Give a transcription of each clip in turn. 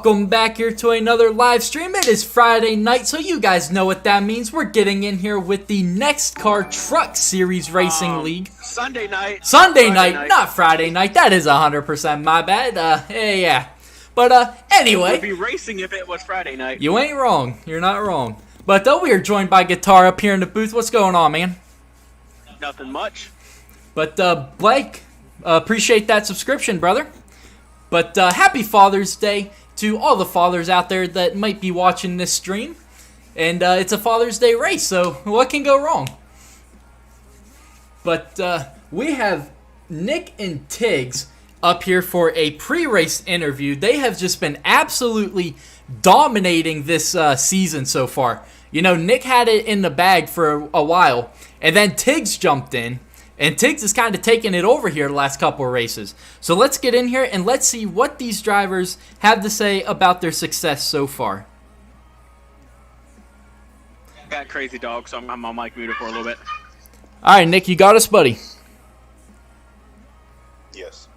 Welcome back here to another live stream. It is Friday night, so you guys know what that means. We're getting in here with the NEXXTCAR Truck Series Racing League. Sunday night. Sunday night, not Friday night. That is 100% my bad. Yeah. But anyway. We'd be racing if it was Friday night. You ain't wrong. You're not wrong. But we are joined by Guitar up here in the booth. What's going on, man? Nothing much. But Blake, appreciate that subscription, brother. But happy Father's Day to all the fathers out there that might be watching this stream. And it's a Father's Day race, so what can go wrong? But we have Nick and Tiggs up here for a pre-race interview. They have just been absolutely dominating this season so far. You know, Nick had it in the bag for a while, and then Tiggs jumped in. And Tiggs is kind of taking it over here the last couple of races. So let's get in here and let's see what these drivers have to say about their success so far. Got crazy dog, so I'm on mic muted for a little bit. All right, Nick, you got us, buddy? Yes.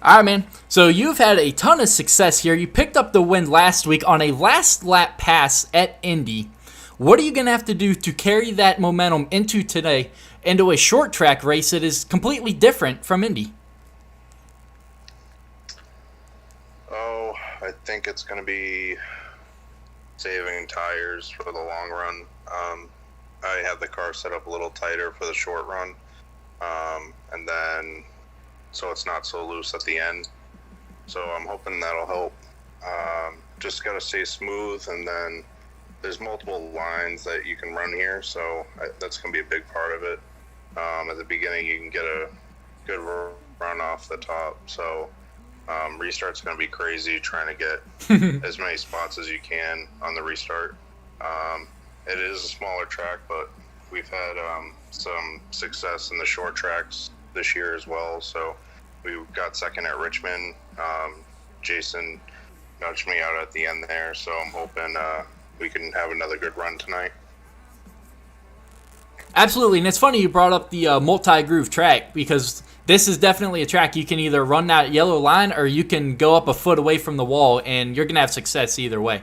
All right, man. So you've had a ton of success here. You picked up the win last week on a last lap pass at Indy. What are you going to have to do to carry that momentum into today, into a short track race that is completely different from Indy? Oh, I think it's going to be saving tires for the long run. I have the car set up a little tighter for the short run, and then so it's not so loose at the end. So I'm hoping that'll help. Just got to stay smooth, and then there's multiple lines that you can run here, so that's going to be a big part of it. At the beginning, you can get a good run off the top, so restart's going to be crazy trying to get as many spots as you can on the restart. It is a smaller track, but we've had some success in the short tracks this year as well, so we got second at Richmond. Jason nudged me out at the end there, so I'm hoping we can have another good run tonight. Absolutely, and it's funny you brought up the multi-groove track, because this is definitely a track you can either run that yellow line or you can go up a foot away from the wall, and you're going to have success either way.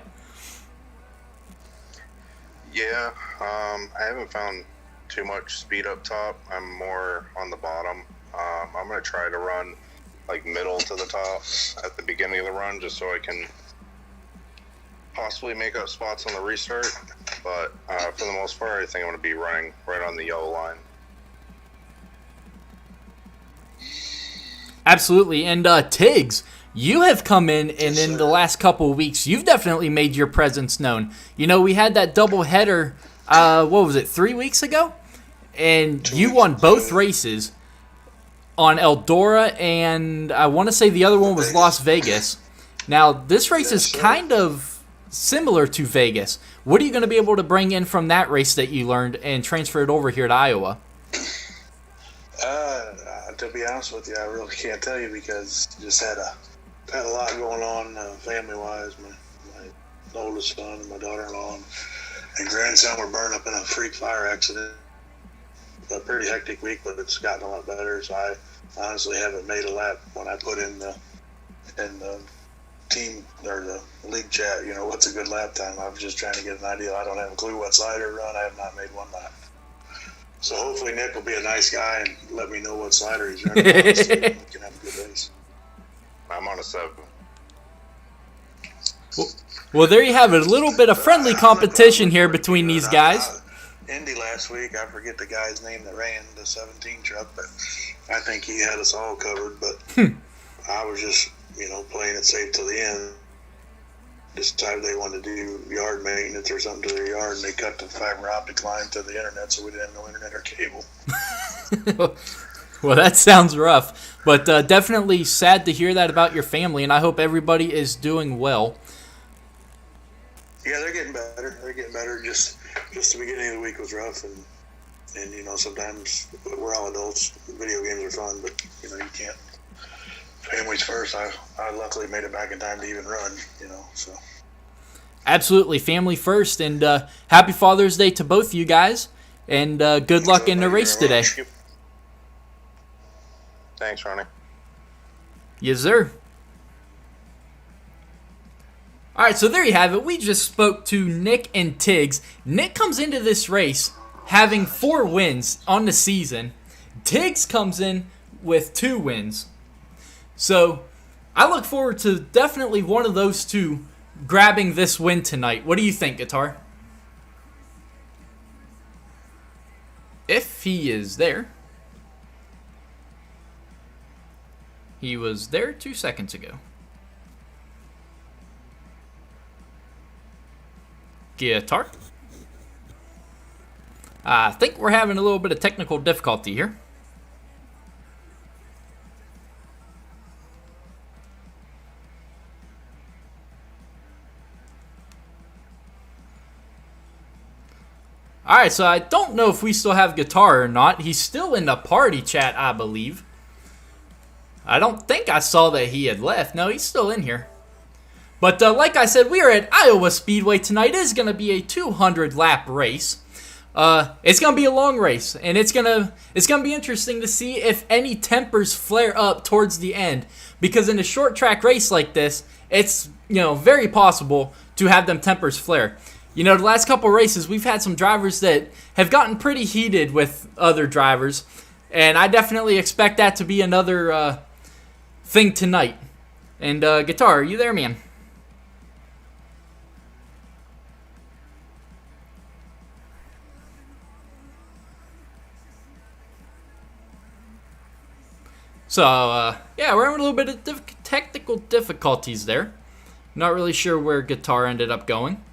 Yeah, I haven't found too much speed up top. I'm more on the bottom. I'm going to try to run like middle to the top at the beginning of the run just so I can possibly make up spots on the restart, but for the most part, I think I'm going to be running right on the yellow line. Absolutely, and Tiggs, you have come in, and in the last couple of weeks, you've definitely made your presence known. You know, we had that double header, 3 weeks ago? And you won both races on Eldora, and I want to say the other one was Las Vegas. Now, this race is kind of similar to Vegas. What are you going to be able to bring in from that race that you learned and transfer it over here to Iowa? To be honest with you, I really can't tell you because just had a lot going on family-wise. My oldest son and my daughter-in-law and grandson were burned up in a freak fire accident. A pretty hectic week, but it's gotten a lot better. So I honestly haven't made a lap when I put in the team or the league chat, you know, what's a good lap time. I was just trying to get an idea. I don't have a clue what slider to run. I have not made one lap. So hopefully Nick will be a nice guy and let me know what slider he's running on so we can have a good race. I'm on a 7. Well, there you have it. A little bit of friendly competition here between these guys. Indy last week, I forget the guy's name that ran the 17 truck, but I think he had us all covered. But I was just, you know, playing it safe till the end. Decided they wanted to do yard maintenance or something to their yard, and they cut the fiber optic line to the internet, so we didn't have no internet or cable. Well, that sounds rough, but definitely sad to hear that about your family, and I hope everybody is doing well. Yeah, they're getting better. They're getting better. Just the beginning of the week was rough, and you know, sometimes we're all adults. Video games are fun, but you know, you can't. Families first. I luckily made it back in time to even run, you know, so. Absolutely, family first, and happy Father's Day to both you guys, and good luck in the race today. Thanks, Ronnie. Yes, sir. All right, so there you have it. We just spoke to Nick and Tiggs. Nick comes into this race having 4 wins on the season. Tiggs comes in with 2 wins. So I look forward to definitely one of those two grabbing this win tonight. What do you think, Guitar? If he is there. He was there 2 seconds ago. Guitar? I think we're having a little bit of technical difficulty here. Alright, so I don't know if we still have Guitar or not. He's still in the party chat, I believe. I don't think I saw that he had left. No, he's still in here. But like I said, we are at Iowa Speedway tonight. It is going to be a 200-lap race. It's going to be a long race, and it's gonna be interesting to see if any tempers flare up towards the end. Because in a short track race like this, it's very possible to have them tempers flare. The last couple races, we've had some drivers that have gotten pretty heated with other drivers, and I definitely expect that to be another thing tonight. And Guitar, are you there, man? So, yeah, we're having a little bit of technical difficulties there. Not really sure where Guitar ended up going.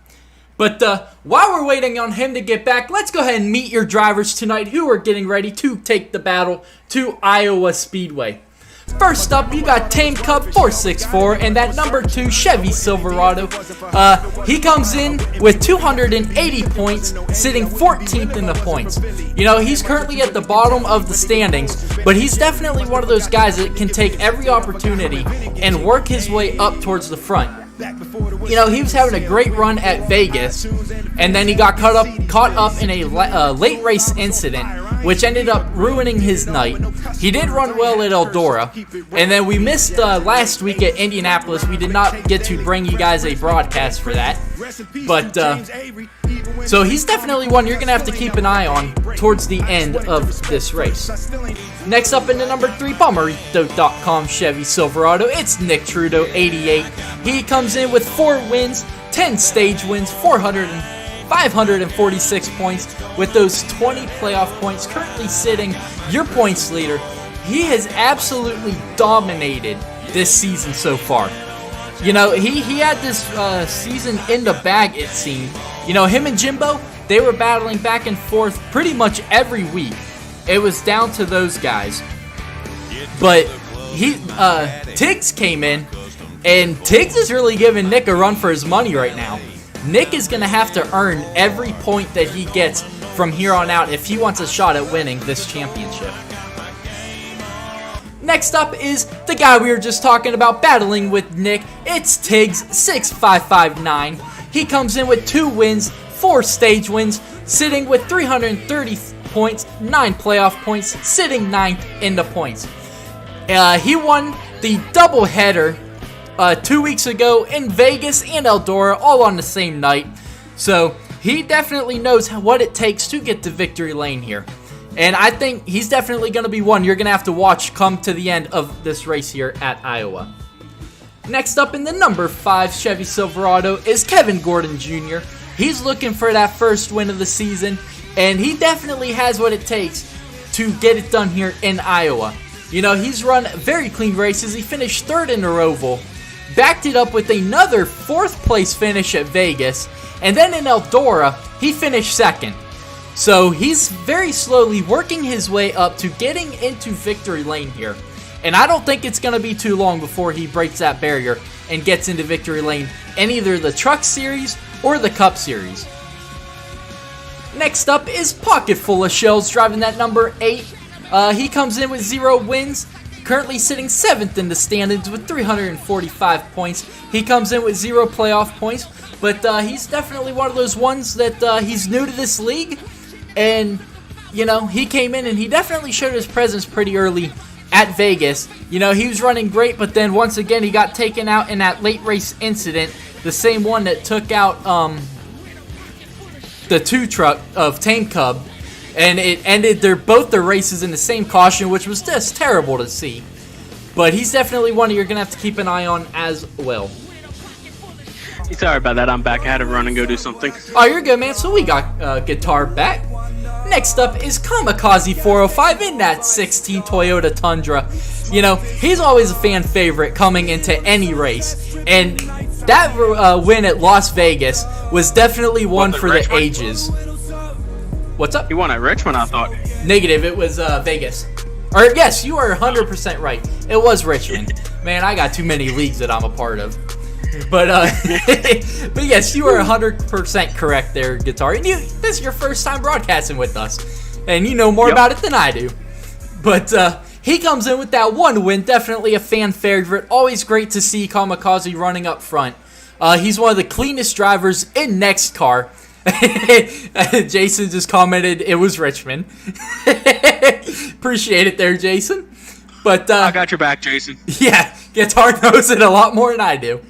But while we're waiting on him to get back, let's go ahead and meet your drivers tonight who are getting ready to take the battle to Iowa Speedway. First up, you got Tame Cub 464 and that number 2 Chevy Silverado. He comes in with 280 points, sitting 14th in the points. He's currently at the bottom of the standings, but he's definitely one of those guys that can take every opportunity and work his way up towards the front. He was having a great run at Vegas, and then he got caught up in a late race incident, which ended up ruining his night. He did run well at Eldora, and then we missed last week at Indianapolis. We did not get to bring you guys a broadcast for that, but so he's definitely one you're going to have to keep an eye on towards the end of this race. Next up in the number 3 Bomberito.com Chevy Silverado, it's Nick Trudeau 88. He comes in with 4 wins, 10 stage wins, 546 points, with those 20 playoff points, currently sitting your points leader. He has absolutely dominated this season so far. He had this season in the bag, it seemed. Him and Jimbo, they were battling back and forth pretty much every week. It was down to those guys. But Tiggs came in, and Tiggs is really giving Nick a run for his money right now. Nick is going to have to earn every point that he gets from here on out if he wants a shot at winning this championship. Next up is the guy we were just talking about battling with Nick. It's Tiggs 6559. He comes in with 2 wins, 4 stage wins, sitting with 330 points, 9 playoff points, sitting 9th in the points. He won the doubleheader 2 weeks ago in Vegas and Eldora, all on the same night. So he definitely knows what it takes to get to victory lane here. And I think he's definitely going to be one you're going to have to watch come to the end of this race here at Iowa. Next up in the number 5 Chevy Silverado is Kevin Gordon Jr. He's looking for that first win of the season, and he definitely has what it takes to get it done here in Iowa. He's run very clean races. He finished 3rd in the Roval, backed it up with another 4th place finish at Vegas, and then in Eldora, he finished 2nd. So he's very slowly working his way up to getting into victory lane here. And I don't think it's going to be too long before he breaks that barrier and gets into victory lane in either the Truck Series or the Cup Series. Next up is Pocket Full of Shells driving that number 8. He comes in with 0 wins, currently sitting 7th in the standings with 345 points. He comes in with 0 playoff points, but he's definitely one of those ones that he's new to this league. And, he came in and he definitely showed his presence pretty early at Vegas. He was running great, but then once again he got taken out in that late race incident the same one that took out the 2 truck of Tame Cub, and it ended both their races in the same caution, which was just terrible to see. But he's definitely one you're going to have to keep an eye on as well. Sorry about that. I'm back. I had to run and go do something. Oh, you're good, man. So we got Guitar back. Next up is Kamikaze 405 in that 16 Toyota Tundra. You know, he's always a fan favorite coming into any race. And that win at Las Vegas was definitely one for the ages. What's up? He won at Richmond, I thought. Negative. It was Vegas. Or, yes, you are 100% right. It was Richmond. Man, I got too many leagues that I'm a part of. But but yes, you are 100% correct there, Guitar. And this is your first time broadcasting with us, and you know more about it than I do. But he comes in with that 1 win, definitely a fan favorite. Always great to see Kamikaze running up front. He's one of the cleanest drivers in NEXXTCAR. Jason just commented it was Richmond. Appreciate it there, Jason. But I got your back, Jason. Yeah, Guitar knows it a lot more than I do.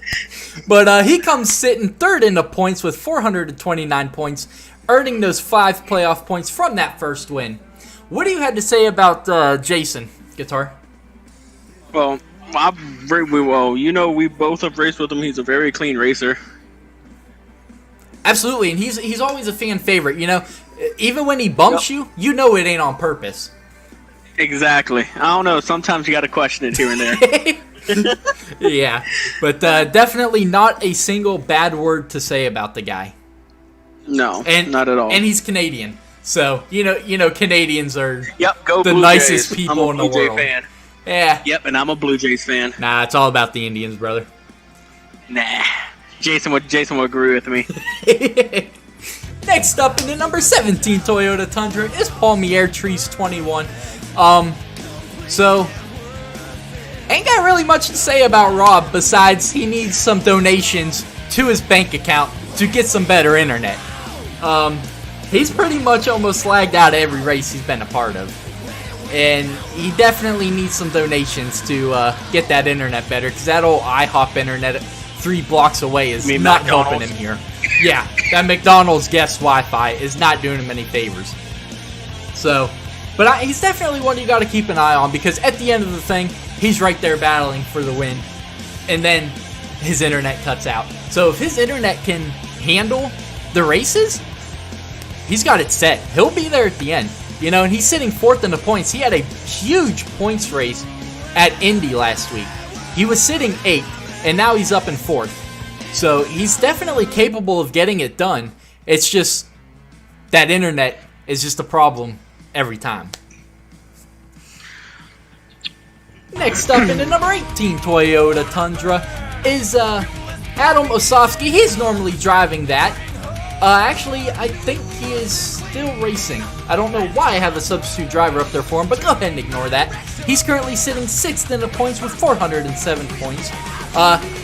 But he comes sitting 3rd in the points with 429 points, earning those 5 playoff points from that first win. What do you have to say about Jason, Guitar? Well, you know, we both have raced with him. He's a very clean racer. Absolutely, and he's always a fan favorite. You know, even when he bumps you, you know it ain't on purpose. Exactly. I don't know. Sometimes you got to question it here and there. Yeah, but definitely not a single bad word to say about the guy. No, not at all. And he's Canadian, so you know Canadians are go the Blue nicest Jays. people I'm in a the Blue Jay world. fan. Yeah. Yep, and I'm a Blue Jays fan. Nah, it's all about the Indians, brother. Nah, Jason would agree with me. Next up in the number 17 Toyota Tundra is Palmier Trees 21. So ain't got really much to say about Rob besides he needs some donations to his bank account to get some better internet. He's pretty much almost lagged out of every race he's been a part of. And he definitely needs some donations to get that internet better, because that old IHOP internet 3 blocks away is not helping him here. Yeah, that McDonald's guest Wi-Fi is not doing him any favors. So, but he's definitely one you got to keep an eye on, because at the end of the thing, he's right there battling for the win. And then his internet cuts out. So if his internet can handle the races, he's got it set. He'll be there at the end. You know, and he's sitting 4th in the points. He had a huge points race at Indy last week. He was sitting 8th, and now he's up in 4th. So he's definitely capable of getting it done. It's just that internet is just a problem every time. Next up in the number 18 Toyota Tundra is Adam Osofsky. He's normally driving that. Actually, I think he is still racing. I don't know why I have a substitute driver up there for him, but go ahead and ignore that. He's currently sitting 6th in the points with 407 points.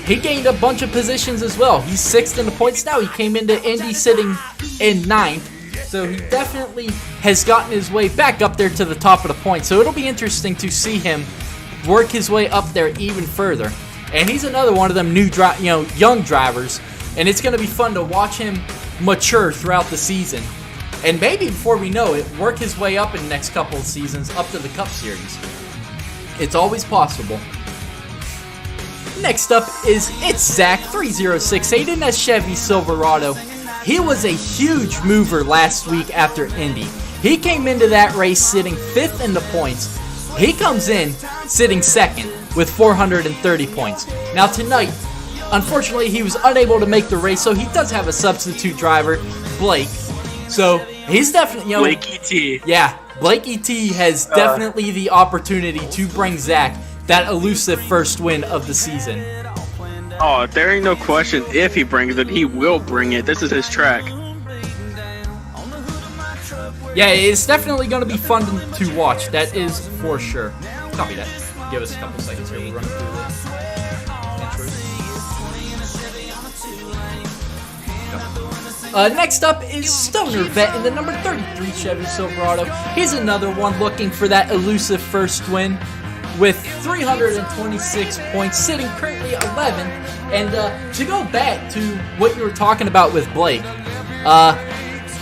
He gained a bunch of positions as well. He's 6th in the points now. He came into Indy sitting in 9th. So he definitely has gotten his way back up there to the top of the points. So it'll be interesting to see him work his way up there even further. And he's another one of them young drivers. And it's going to be fun to watch him mature throughout the season, and maybe before we know it, work his way up in the next couple of seasons up to the Cup Series. It's always possible. Next up is Zach 3068 in that Chevy Silverado. He was a huge mover last week after Indy. He came into that race sitting 5th in the points. He comes in sitting 2nd with 430 points. Now tonight, unfortunately, he was unable to make the race, so he does have a substitute driver, Blake. So he's definitely, Blake E.T. Yeah, Blake E.T. has definitely the opportunity to bring Zach that elusive first win of the season. Oh, there ain't no question. If he brings it, he will bring it. This is his track. Yeah, it's definitely going to be fun to watch. That is for sure. Copy that. Give us a couple seconds here. We'll run through this. Next up is Stoner Vet in the number 33 Chevy Silverado. He's another one looking for that elusive first win. with 326 points, sitting currently 11. And to go back to what you were talking about with Blake,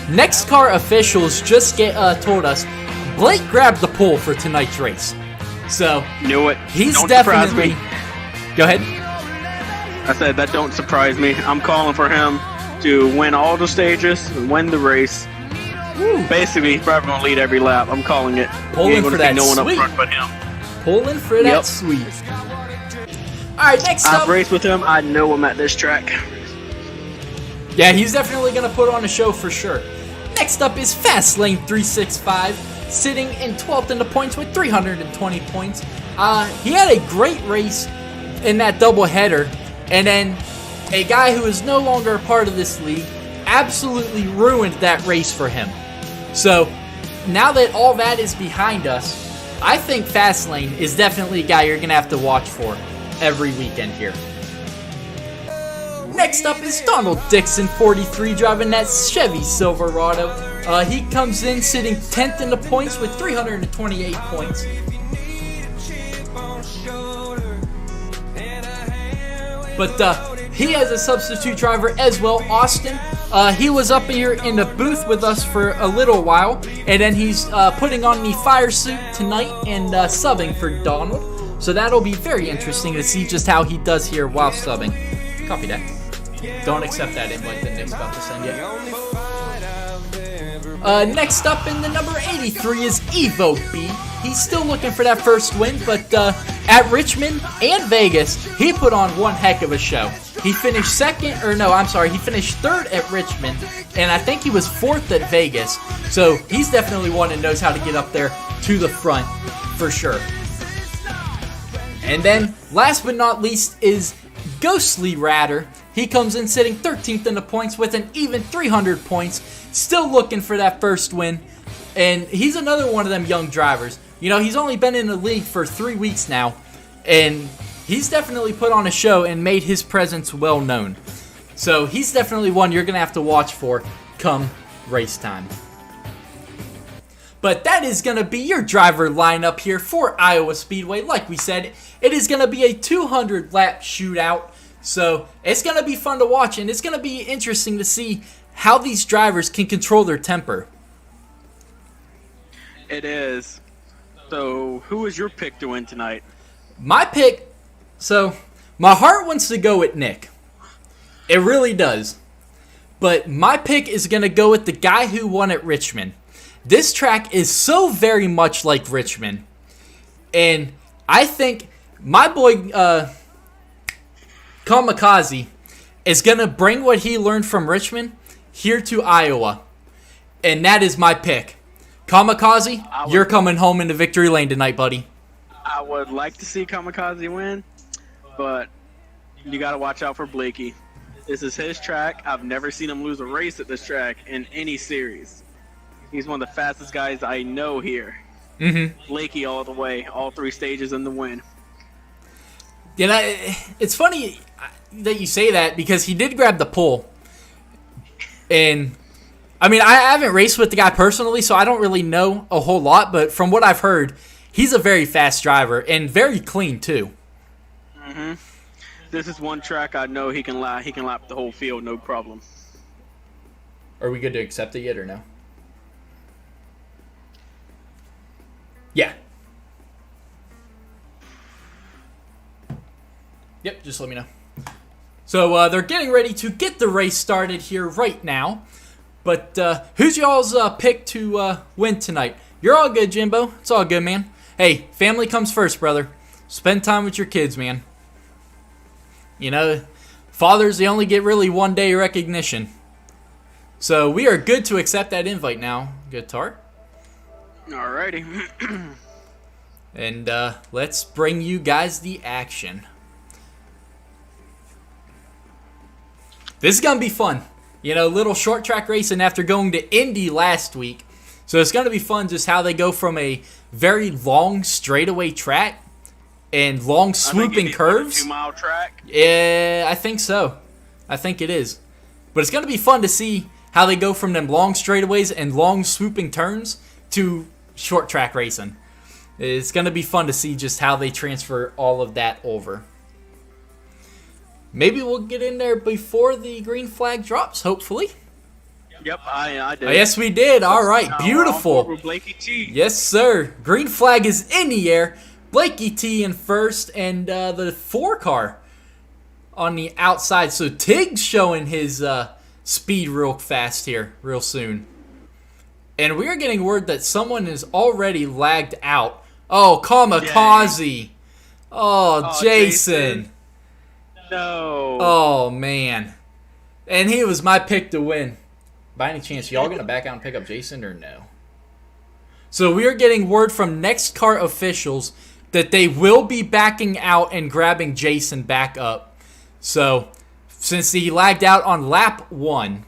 NEXXTCAR officials just told us Blake grabbed the pole for tonight's race. So Knew it. he's Don't definitely. surprise me. Go ahead. I said that don't surprise me. I'm calling for him to win all the stages and win the race. Woo. Basically, he's probably going to lead every lap. I'm calling it. Pulling You ain't for gonna that see no one sweep. up front but him. Pulling for that Yep. sweep. All right, next I've up. raced with him. I know him at this track. Yeah, he's definitely going to put on a show for sure. Next up is Fastlane 365, sitting in 12th in the points with 320 points. He had a great race in that doubleheader, and then a guy who is no longer a part of this league absolutely ruined that race for him. So now that all that is behind us, I think Fastlane is definitely a guy you're going to have to watch for every weekend here. Next up is Donald Dixon, 43, driving that Chevy Silverado. He comes in sitting 10th in the points with 328 points. But he has a substitute driver as well, Austin. He was up here in the booth with us for a little while, and then he's putting on the fire suit tonight and subbing for Donald. So that'll be very interesting to see just how he does here while subbing. Copy that. Don't accept that invite that Nick's about to send yet. Next up in the number 83 is Evo B. He's still looking for that first win, but at Richmond and Vegas, he put on one heck of a show. He finished he finished third at Richmond, and I think he was fourth at Vegas. So he's definitely one that knows how to get up there to the front for sure. And then, last but not least, is Ghostly Ratter. He comes in sitting 13th in the points with an even 300 points, still looking for that first win. And he's another one of them young drivers. You know, he's only been in the league for 3 weeks now, and he's definitely put on a show and made his presence well known. So he's definitely one you're going to have to watch for come race time. But that is going to be your driver lineup here for Iowa Speedway. Like we said, it is going to be a 200-lap shootout. So it's going to be fun to watch, and it's going to be interesting to see how these drivers can control their temper. It is. So, who is your pick to win tonight? My pick, so my heart wants to go with Nick. It really does. But my pick is going to go with the guy who won at Richmond. This track is so very much like Richmond. And I think my boy Kamikaze is going to bring what he learned from Richmond here to Iowa. And that is my pick. Kamikaze, you're coming home into victory lane tonight, buddy. I would like to see Kamikaze win, but you got to watch out for Blakey. This is his track. I've never seen him lose a race at this track in any series. He's one of the fastest guys I know here. Mm-hmm. Blakey all the way, all 3 stages in the win. You know, it's funny that you say that because he did grab the pole. And, I mean, I haven't raced with the guy personally, so I don't really know a whole lot. But from what I've heard, he's a very fast driver and very clean, too. Mm-hmm. This is one track I know he can lap. He can lap the whole field, no problem. Are we good to accept it yet or no? Yeah. Yep, just let me know. So they're getting ready to get the race started here right now. But who's y'all's pick to win tonight? You're all good, Jimbo. It's all good, man. Hey, family comes first, brother. Spend time with your kids, man. You know, fathers, they only get really one day recognition. So we are good to accept that invite now, Guitar. Alrighty. And let's bring you guys the action. This is going to be fun. You know, little short track racing after going to Indy last week. So it's going to be fun just how they go from a very long straightaway track and long swooping curves. A 2-mile track. Yeah, I think so. I think it is. But it's going to be fun to see how they go from them long straightaways and long swooping turns to short track racing. It's going to be fun to see just how they transfer all of that over. Maybe we'll get in there before the green flag drops, hopefully. Yep, I did. Oh, yes, we did. All right, Now beautiful. we're on Blakey T. Yes, sir. Green flag is in the air. Blakey T in first, and the 4 car on the outside. So Tig's showing his speed real fast here, real soon. And we are getting word that someone is already lagged out. Oh, Kamikaze. Oh, Jason. No. Oh, man. And he was my pick to win. By any chance, y'all going to back out and pick up Jason or no? So we are getting word from NEXXTCAR officials that they will be backing out and grabbing Jason back up. So since he lagged out on lap 1,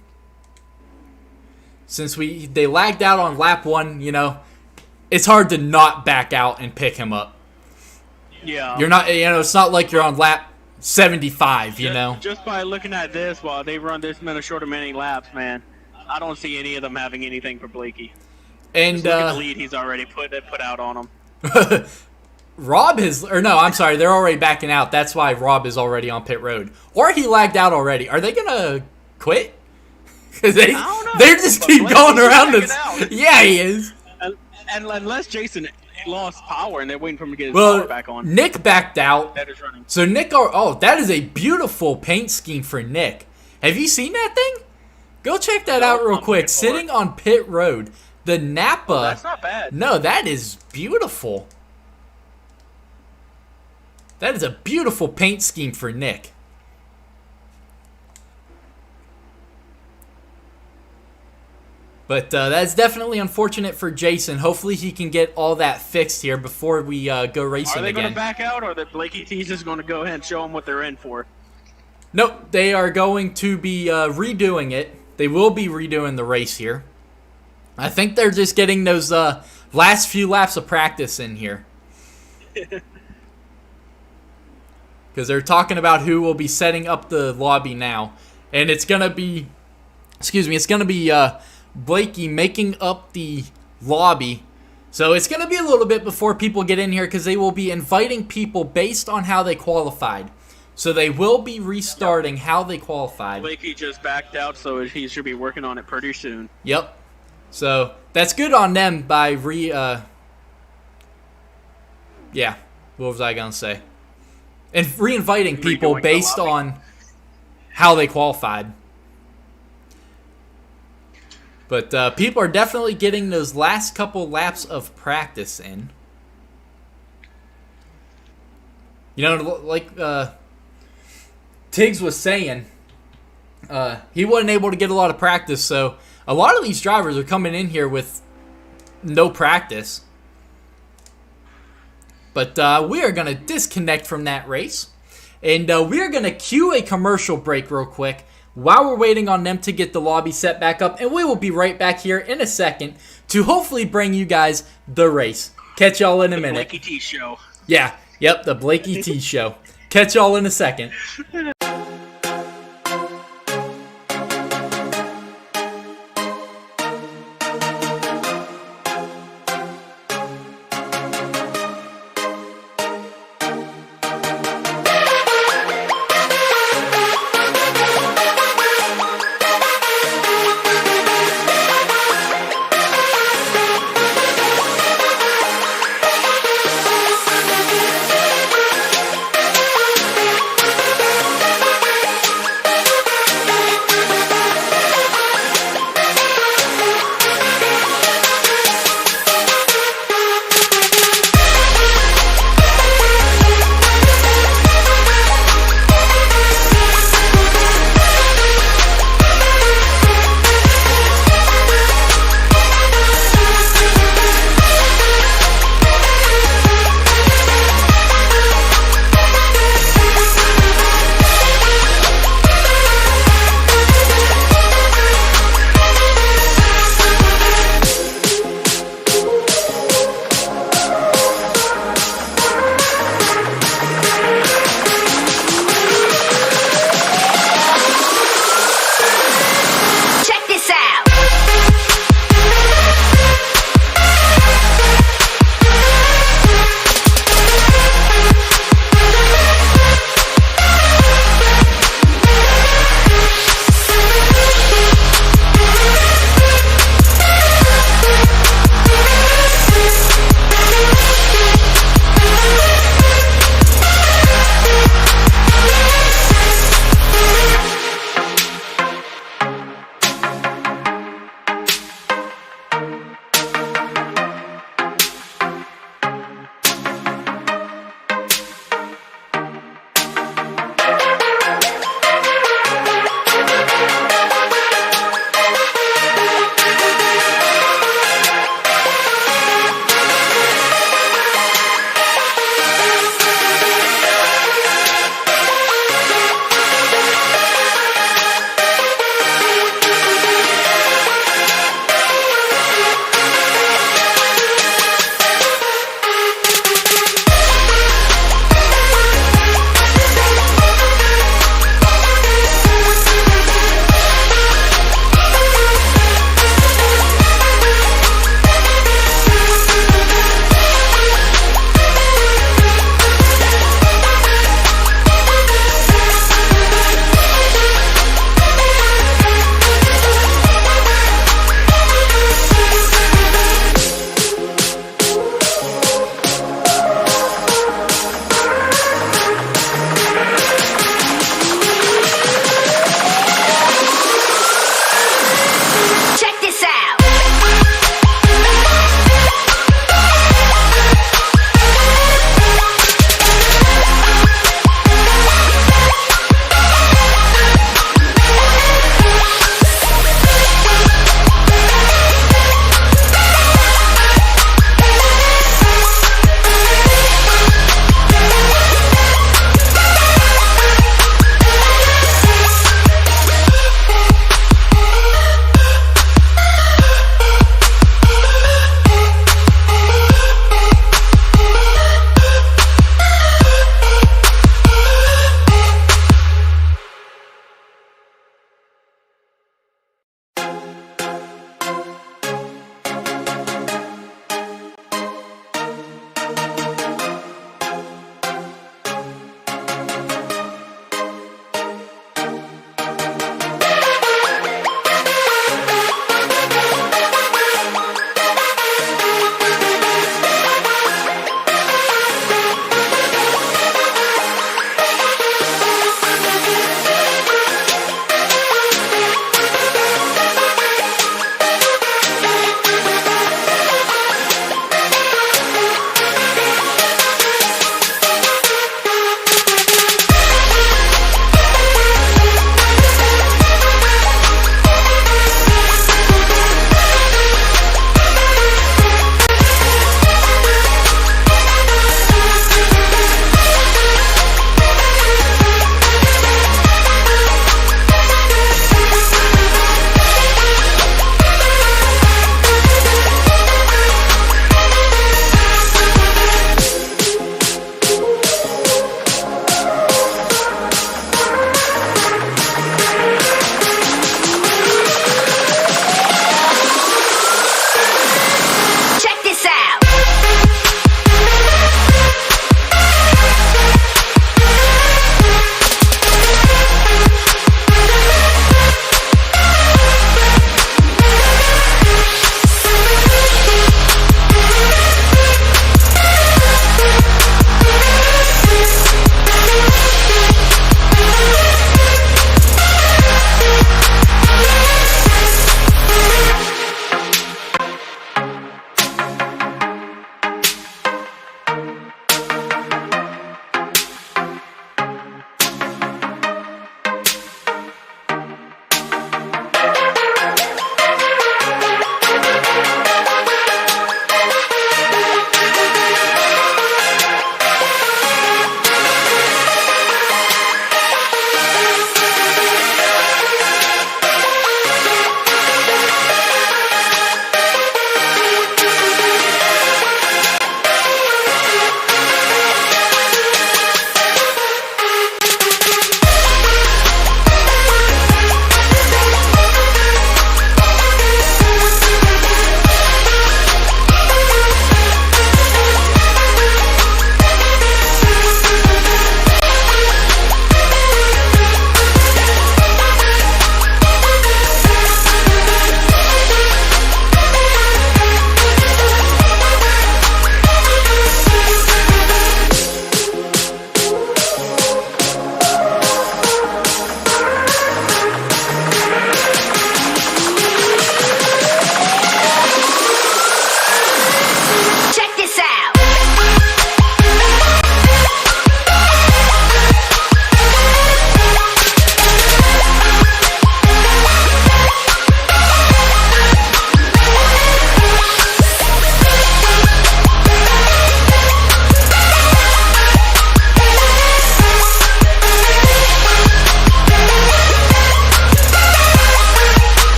they lagged out on lap 1, you know, it's hard to not back out and pick him up. Yeah. You're not, you know, it's not like you're on lap 75, you know. Just by looking at this, while they run this short of many laps, man, I don't see any of them having anything for Blakey. And Just look at the lead he's already put out on him. Rob is, or no, I'm sorry, they're already backing out. That's why Rob is already on pit road. Or he lagged out already. Are they going to quit? Because they just keep going around us. Yeah, he is. And unless Jason lost power and they're waiting for him to get his Well, power back on. Nick backed out. That is running. So Nick, that is a beautiful paint scheme for Nick. Have you seen that thing? Go check that out real quick. Sitting on pit road. The Napa. Oh, that's not bad. No, that is beautiful. That is a beautiful paint scheme for Nick. But that's definitely unfortunate for Jason. Hopefully he can get all that fixed here before we go racing again. Are they going to back out, or that Blakey T's just going to go ahead and show them what they're in for? Nope, they are going to be redoing it. They will be redoing the race here. I think they're just getting those last few laps of practice in here. Because they're talking about who will be setting up the lobby now. And it's going to be, it's going to be Blakey making up the lobby. So it's going to be a little bit before people get in here because they will be inviting people based on how they qualified. So they will be restarting how they qualified. Blakey just backed out, so he should be working on it pretty soon. Yep. So that's good on them by yeah, what was I going to say? And re-inviting people based on how they qualified. But people are definitely getting those last couple laps of practice in. You know, like Tiggs was saying, he wasn't able to get a lot of practice, so a lot of these drivers are coming in here with no practice. But we are going to disconnect from that race. And we are going to cue a commercial break real quick while we're waiting on them to get the lobby set back up. And we will be right back here in a second to hopefully bring you guys the race. Catch y'all in a minute. Blakey T show. Yeah, yep, the Blakey T show. Catch y'all in a second.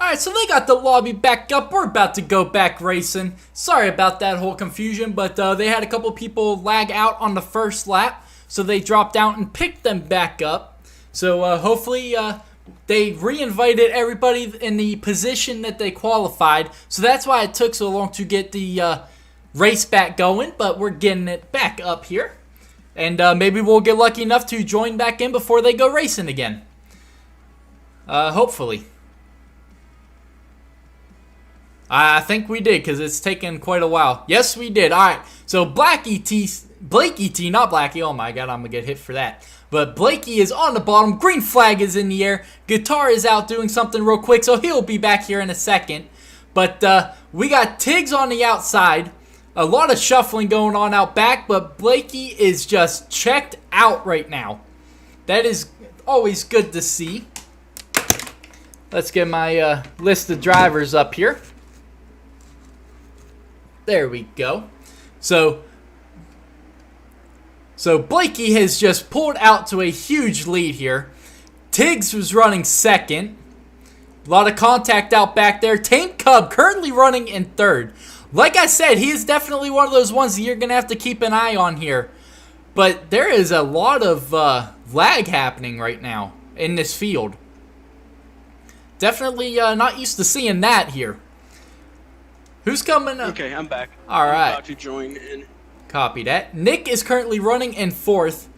Alright, so they got the lobby back up. We're about to go back racing. Sorry about that whole confusion, but they had a couple people lag out on the first lap, so they dropped out and picked them back up. So hopefully they re-invited everybody in the position that they qualified. So that's why it took so long to get the race back going, but we're getting it back up here. And maybe we'll get lucky enough to join back in before they go racing again. Hopefully. I think we did, because it's taken quite a while. Yes, we did. All right, so Blake E.T., not Blackie. Oh, my God, I'm going to get hit for that. But Blakey is on the bottom. Green flag is in the air. Guitar is out doing something real quick, so he'll be back here in a second. But we got Tiggs on the outside. A lot of shuffling going on out back, but Blakey is just checked out right now. That is always good to see. Let's get my list of drivers up here. There we go. So Blakey has just pulled out to a huge lead here. Tiggs was running second. A lot of contact out back there. Tame Cub currently running in third. Like I said, he is definitely one of those ones that you're going to have to keep an eye on here. But there is a lot of lag happening right now in this field. Definitely not used to seeing that here. Who's coming up? Okay, I'm back. All right. I'm about to join in. Copy that. Nick is currently running in fourth.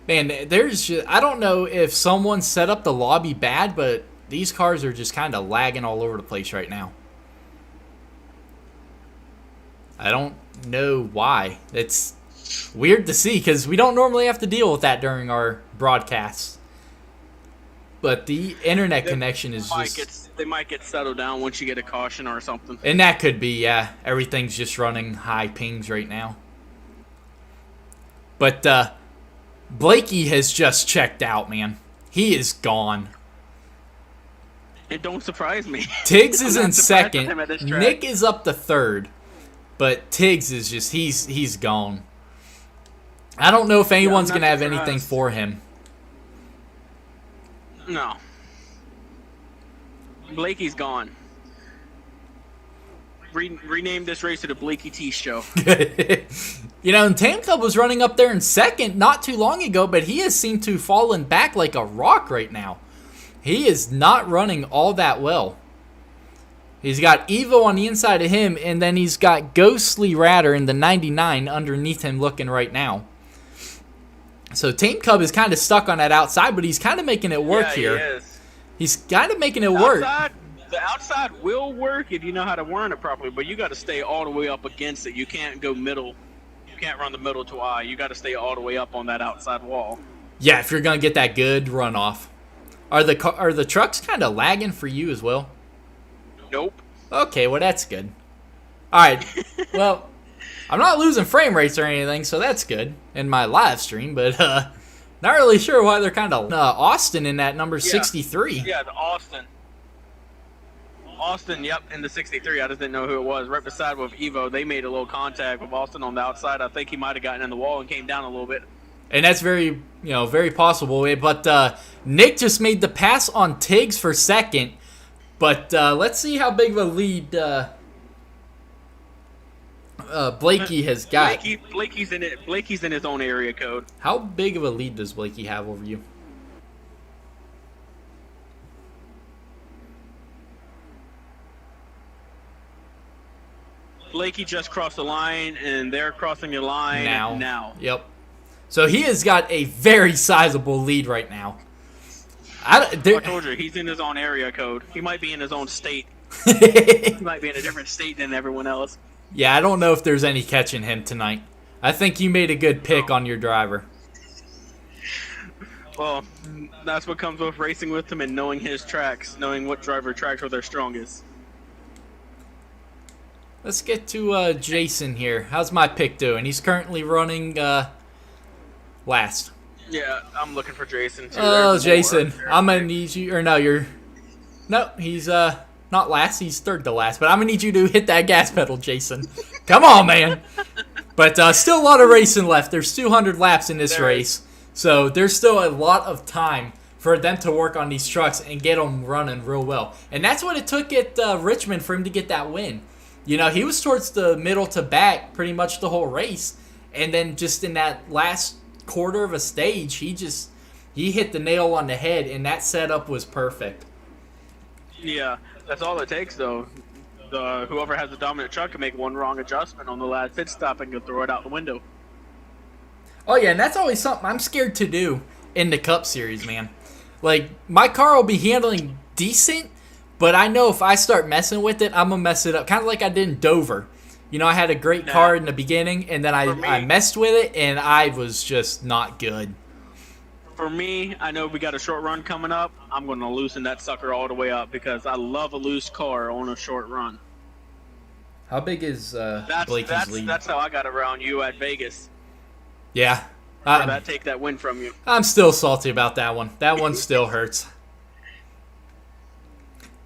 Man, there's just, I don't know if someone set up the lobby bad, but these cars are just kind of lagging all over the place right now. I don't know why. It's weird to see because we don't normally have to deal with that during our broadcasts. But the internet connection is just... They might get settled down once you get a caution or something. And that could be, yeah. Everything's just running high pings right now. But Blakey has just checked out, man. He is gone. It don't surprise me. Tiggs is in second. Nick is up to third. But Tiggs is just, he's gone. I don't know if anyone's going to have anything for him. No. Blakey's gone. Rename this race to the Blakey T Show. You know, and Tame Cub was running up there in second not too long ago, but he has seemed to fallen back like a rock right now. He is not running all that well. He's got Evo on the inside of him, and then he's got Ghostly Ratter in the 99 underneath him looking right now. So Tame Cub is kind of stuck on that outside, but he's kind of making it work here. He is. He's kind of making it work. The outside will work if you know how to run it properly, but you got to stay all the way up against it. You can't go middle. You can't run the middle to I. You got to stay all the way up on that outside wall. Yeah, if you're gonna get that good runoff. Are the trucks kind of lagging for you as well? Nope. Okay, well that's good. All right. Well, I'm not losing frame rates or anything, so that's good in my live stream, but not really sure why they're kind of Austin in that number 63. Yeah, the Austin. Austin, yep, in the 63. I just didn't know who it was. Right beside with Evo, they made a little contact with Austin on the outside. I think he might have gotten in the wall and came down a little bit. And that's very, very possible. But Nick just made the pass on Tiggs for second. But let's see how big of a lead Blakey has got. Blakey's in it. Blakey's in his own area code. How big of a lead does Blakey have over you? Blakey just crossed the line, and they're crossing the line now. Yep. So he has got a very sizable lead right now. I told you, he's in his own area code. He might be in his own state. He might be in a different state than everyone else. Yeah, I don't know if there's any catching him tonight. I think you made a good pick on your driver. Well, that's what comes with racing with him and knowing his tracks, knowing what driver tracks are their strongest. Let's get to Jason here. How's my pick doing? He's currently running last. Yeah, I'm looking for Jason, too. Oh, Jason, I'm going to need you. Or no, no, he's not last. He's third to last. But I'm going to need you to hit that gas pedal, Jason. Come on, man. But still a lot of racing left. There's 200 laps in this race. So there's still a lot of time for them to work on these trucks and get them running real well. And that's what it took at Richmond for him to get that win. You know, he was towards the middle to back pretty much the whole race. And then just in that last quarter of a stage, he hit the nail on the head, and that setup was perfect. Yeah, that's all it takes, though. Whoever has the dominant truck can make one wrong adjustment on the last pit stop and can throw it out the window. Oh, yeah, and that's always something I'm scared to do in the Cup Series, man. Like, my car will be handling decent, but I know if I start messing with it, I'm going to mess it up. Kind of like I did in Dover. You know, I had a great car in the beginning, and then I messed with it, and I was just not good. For me, I know we got a short run coming up. I'm going to loosen that sucker all the way up because I love a loose car on a short run. How big is Blakey's lead? That's how I got around you at Vegas. Yeah. Take that win from you. I'm still salty about that one. That one still hurts.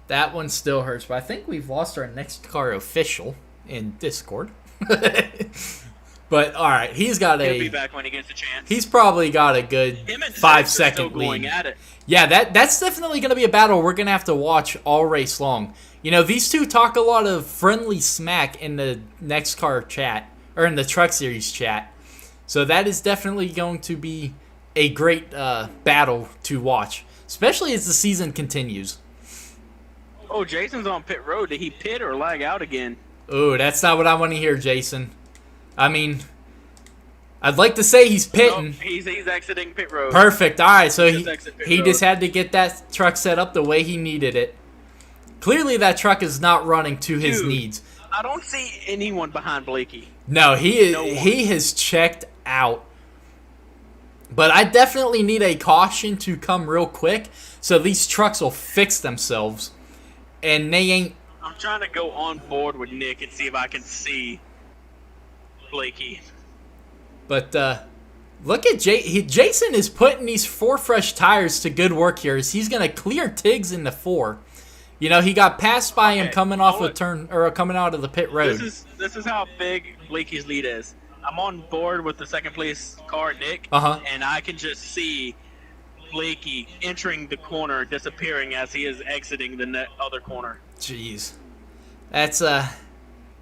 That one still hurts. But I think we've lost our NEXXTCAR official in Discord. But all right, he's got He'll be back when he gets a chance. He's probably got a good 5-second lead. At it. Yeah, that's definitely going to be a battle we're going to have to watch all race long. You know, these two talk a lot of friendly smack in the NEXXTCAR chat or in the Truck Series chat. So that is definitely going to be a great battle to watch, especially as the season continues. Oh, Jason's on pit road. Did he pit or lag out again? Oh, that's not what I want to hear, Jason. I mean, I'd like to say he's pitting. Nope, he's exiting pit road. Perfect. All right, so he just had to get that truck set up the way he needed it. Clearly, that truck is not running to his needs. I don't see anyone behind Blakey. No, he has checked out. But I definitely need a caution to come real quick so these trucks will fix themselves. And they ain't... I'm trying to go on board with Nick and see if I can see Blakey. But look at Jason is putting these 4 fresh tires to good work here. He's going to clear Tiggs in the 4. You know, he got passed by him coming off a turn or coming out of the pit road. This is how big Blakey's lead is. I'm on board with the second place car, Nick, and I can just see Blakey entering the corner, disappearing as he is exiting the other corner. Jeez, that's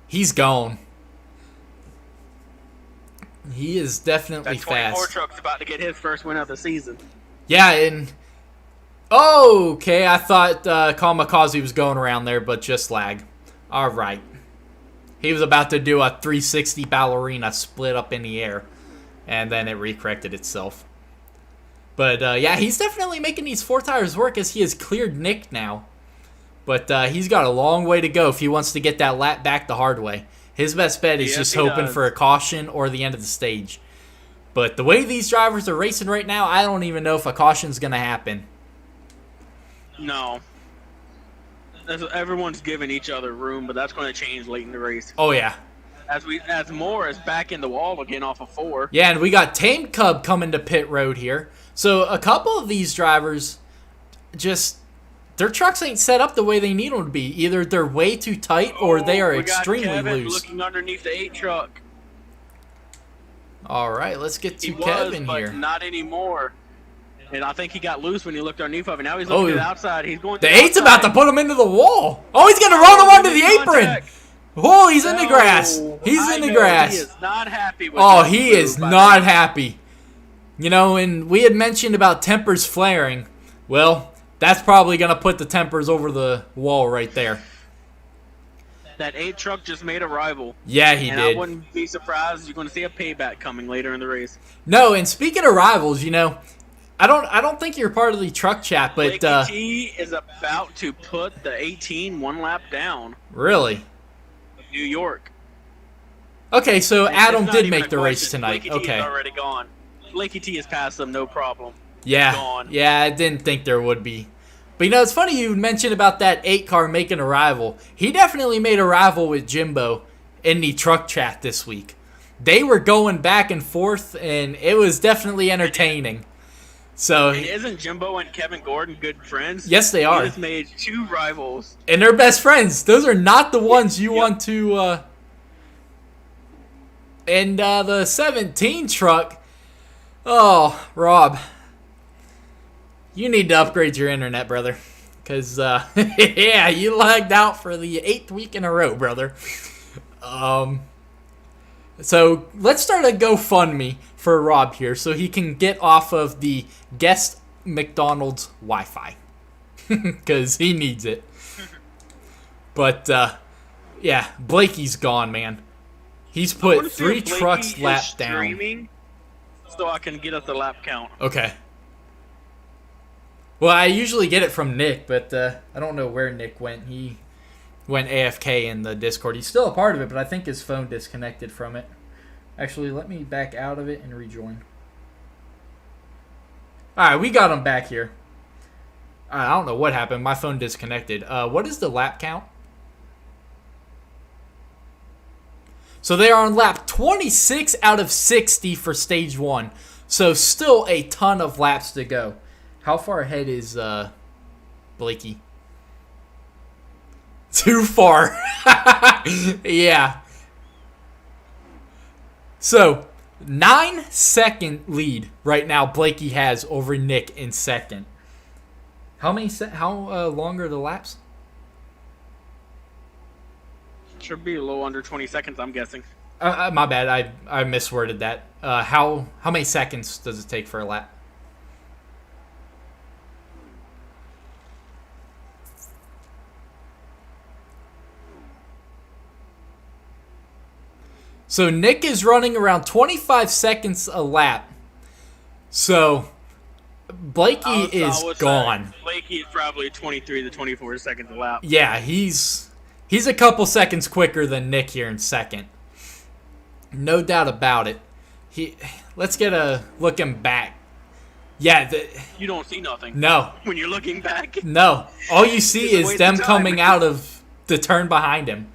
he's gone. He is definitely that 24 fast. Truck's about to get his first win of the season. Yeah, and okay, I thought Kamikaze was going around there, but just lag. All right. He was about to do a 360 ballerina split up in the air, and then it recorrected itself. But, yeah, he's definitely making these 4 tires work as he has cleared Nick now. But he's got a long way to go if he wants to get that lap back the hard way. His best bet is just hoping for a caution or the end of the stage. But the way these drivers are racing right now, I don't even know if a caution's going to happen. No. Everyone's giving each other room, but that's going to change late in the race. Oh, yeah. As Moore is back in the wall again off of 4. Yeah, and we got Tame Cub coming to pit road here. So a couple of these drivers just... Their trucks ain't set up the way they need them to be. Either they're way too tight or they are extremely got Kevin loose. Looking underneath the 8 truck. All right, let's get to He Kevin was, here. But not anymore. And I think he got loose when he looked underneath of it. Now he's looking to the outside. He's going. The 8's about to put him into the wall. Oh, he's gonna run him onto the apron. Oh, he's in the grass. He's in the grass. He is not happy with he is not happy. You know, and we had mentioned about tempers flaring. Well, that's probably going to put the tempers over the wall right there. That 8 truck just made a rival. Yeah, he did. I wouldn't be surprised you're going to see a payback coming later in the race. No, and speaking of rivals, you know, I don't think you're part of the truck chat, but Blakey T is about to put the 18 one lap down. Really? New York. Okay, so Adam did make the race tonight. Blakey T Okay. is already gone. Blakey T has passed them, no problem. Yeah. Gone. Yeah, I didn't think there would be. But, you know, it's funny you mentioned about that 8 car making a rival. He definitely made a rival with Jimbo in the truck chat this week. They were going back and forth, and it was definitely entertaining. So, and isn't Jimbo and Kevin Gordon good friends? Yes, they are. He just made 2 rivals. And they're best friends. Those are not the ones you want to... And the 17 truck... Oh, Rob... You need to upgrade your internet, brother. Because, yeah, you lagged out for the 8th week in a row, brother. So let's start a GoFundMe for Rob here so he can get off of the guest McDonald's Wi-Fi. Because he needs it. But, yeah, Blakey's gone, man. He's put 3 trucks lap down. So I can get us a lap count. Okay. Well, I usually get it from Nick, but I don't know where Nick went. He went AFK in the Discord. He's still a part of it, but I think his phone disconnected from it. Actually, let me back out of it and rejoin. Alright, we got him back here. I don't know what happened. My phone disconnected. What is the lap count? So they are on lap 26 out of 60 for stage 1. So still a ton of laps to go. How far ahead is Blakey? Too far. Yeah. So, 9-second lead right now Blakey has over Nick in second. How long are the laps? Should be a little under 20 seconds, I'm guessing. My bad. I misworded that. How many seconds does it take for a lap? So Nick is running around 25 seconds a lap. So Blakey is gone. Blakey is probably 23 to 24 seconds a lap. Yeah, he's a couple seconds quicker than Nick here in second. No doubt about it. Let's get a looking back. Yeah, you don't see nothing. No. When you're looking back. No. All you see is them coming out of the turn behind him.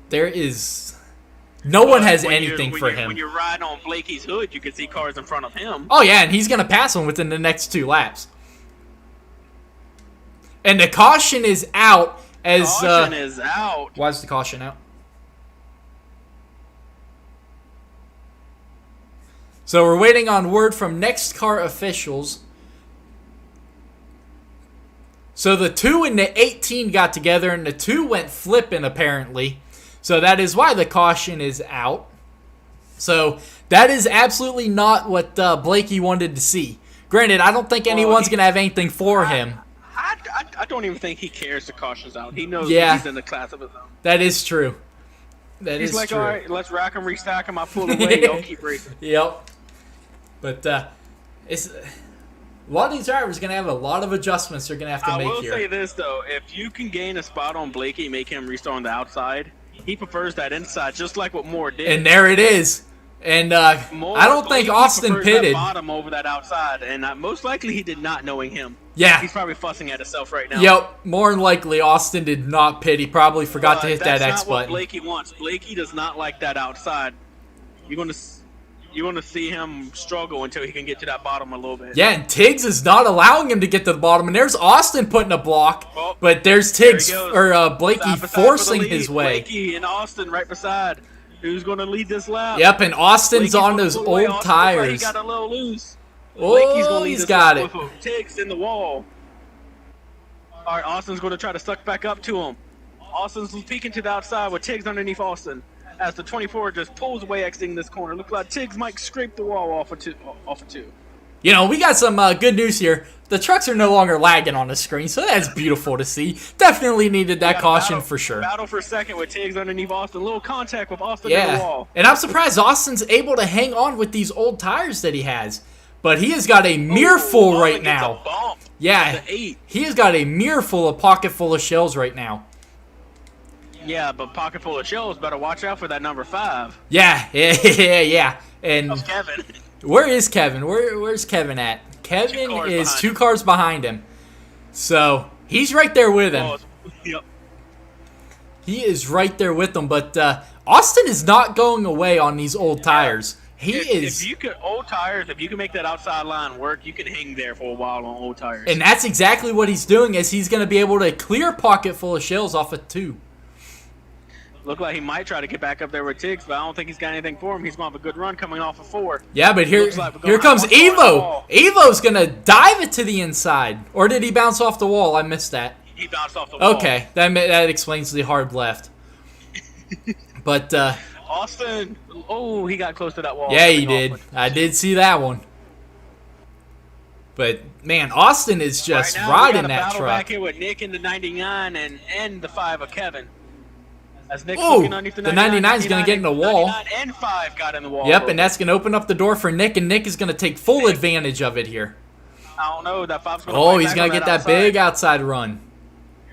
There is... No one has anything for him. When you're riding on Blakey's hood, you can see cars in front of him. Oh, yeah, and he's going to pass him within the next 2 laps. And the caution is out as... Caution is out. Why is the caution out? So we're waiting on word from NEXXTCAR officials. So the 2 and the 18 got together, and the 2 went flipping, apparently. So that is why the caution is out. So that is absolutely not what Blakey wanted to see. Granted, I don't think anyone's going to have anything for him. I don't even think he cares the caution's out. He knows he's in the class of his own. That is true. He's like, all right, let's rack him, restack him. I pull away. Don't keep racing. Yep. But it's... A lot of these drivers are going to have a lot of adjustments they're going to have to make here. I will say this, though. If you can gain a spot on Blakey, make him restart on the outside, he prefers that inside, just like what Moore did. And there it is. And I don't think Austin pitted. That bottom over that outside, and most likely he did not, knowing him. Yeah. He's probably fussing at himself right now. Yep. More than likely, Austin did not pit. He probably forgot to hit that X button. That's not what Blakey wants. Blakey does not like that outside. You're going to see him struggle until he can get to that bottom a little bit. Yeah, and Tiggs is not allowing him to get to the bottom. And there's Austin putting a block, but there's Tiggs or Blakey forcing his way. Blakey and Austin right beside. Who's going to lead this lap? Yep, and Austin's on those old tires. He got a little loose. Oh, he's got it. Tiggs in the wall. All right, Austin's going to try to suck back up to him. Austin's peeking to the outside with Tiggs underneath Austin. As the 24 just pulls away, exiting this corner. Looks like Tiggs might scrape the wall off of two. You know, we got some good news here. The trucks are no longer lagging on the screen, so that's beautiful to see. Definitely needed that caution for sure. Battle for second with Tiggs underneath Austin. A little contact with Austin in the wall. And I'm surprised Austin's able to hang on with these old tires that he has. But he has got a mirror full right now. Yeah, he has got a mirror full, a pocket full of shells right now. Yeah, but pocket full of shells, better watch out for that number 5. Yeah. And of Kevin. Where is Kevin? Where's Kevin at? Kevin is 2 cars behind him. So, he's right there with him. Yep. He is right there with them, but Austin is not going away on these old tires. If you can make that outside line work, you can hang there for a while on old tires. And that's exactly what he's doing, is he's going to be able to clear a pocket full of shells off of 2. Look like he might try to get back up there with Tiggs, but I don't think he's got anything for him. He's going to have a good run coming off of 4. Yeah, but here comes Evo. Evo's going to dive it to the inside. Or did he bounce off the wall? I missed that. He bounced off the wall. Okay, that explains the hard left. But Austin, oh, he got close to that wall. Yeah, he did. I did see that one. But man, Austin is just right now, riding we got a that battle truck. Back here with Nick in the 99 and the 5 of Kevin. As Nick's looking underneath the 99 is going to get in the wall. 99 and 5 got in the wall. Yep, and that's going to open up the door for Nick, and Nick is going to take full advantage of it here. I don't know. That 5's going to Oh, he's going to get that big outside run.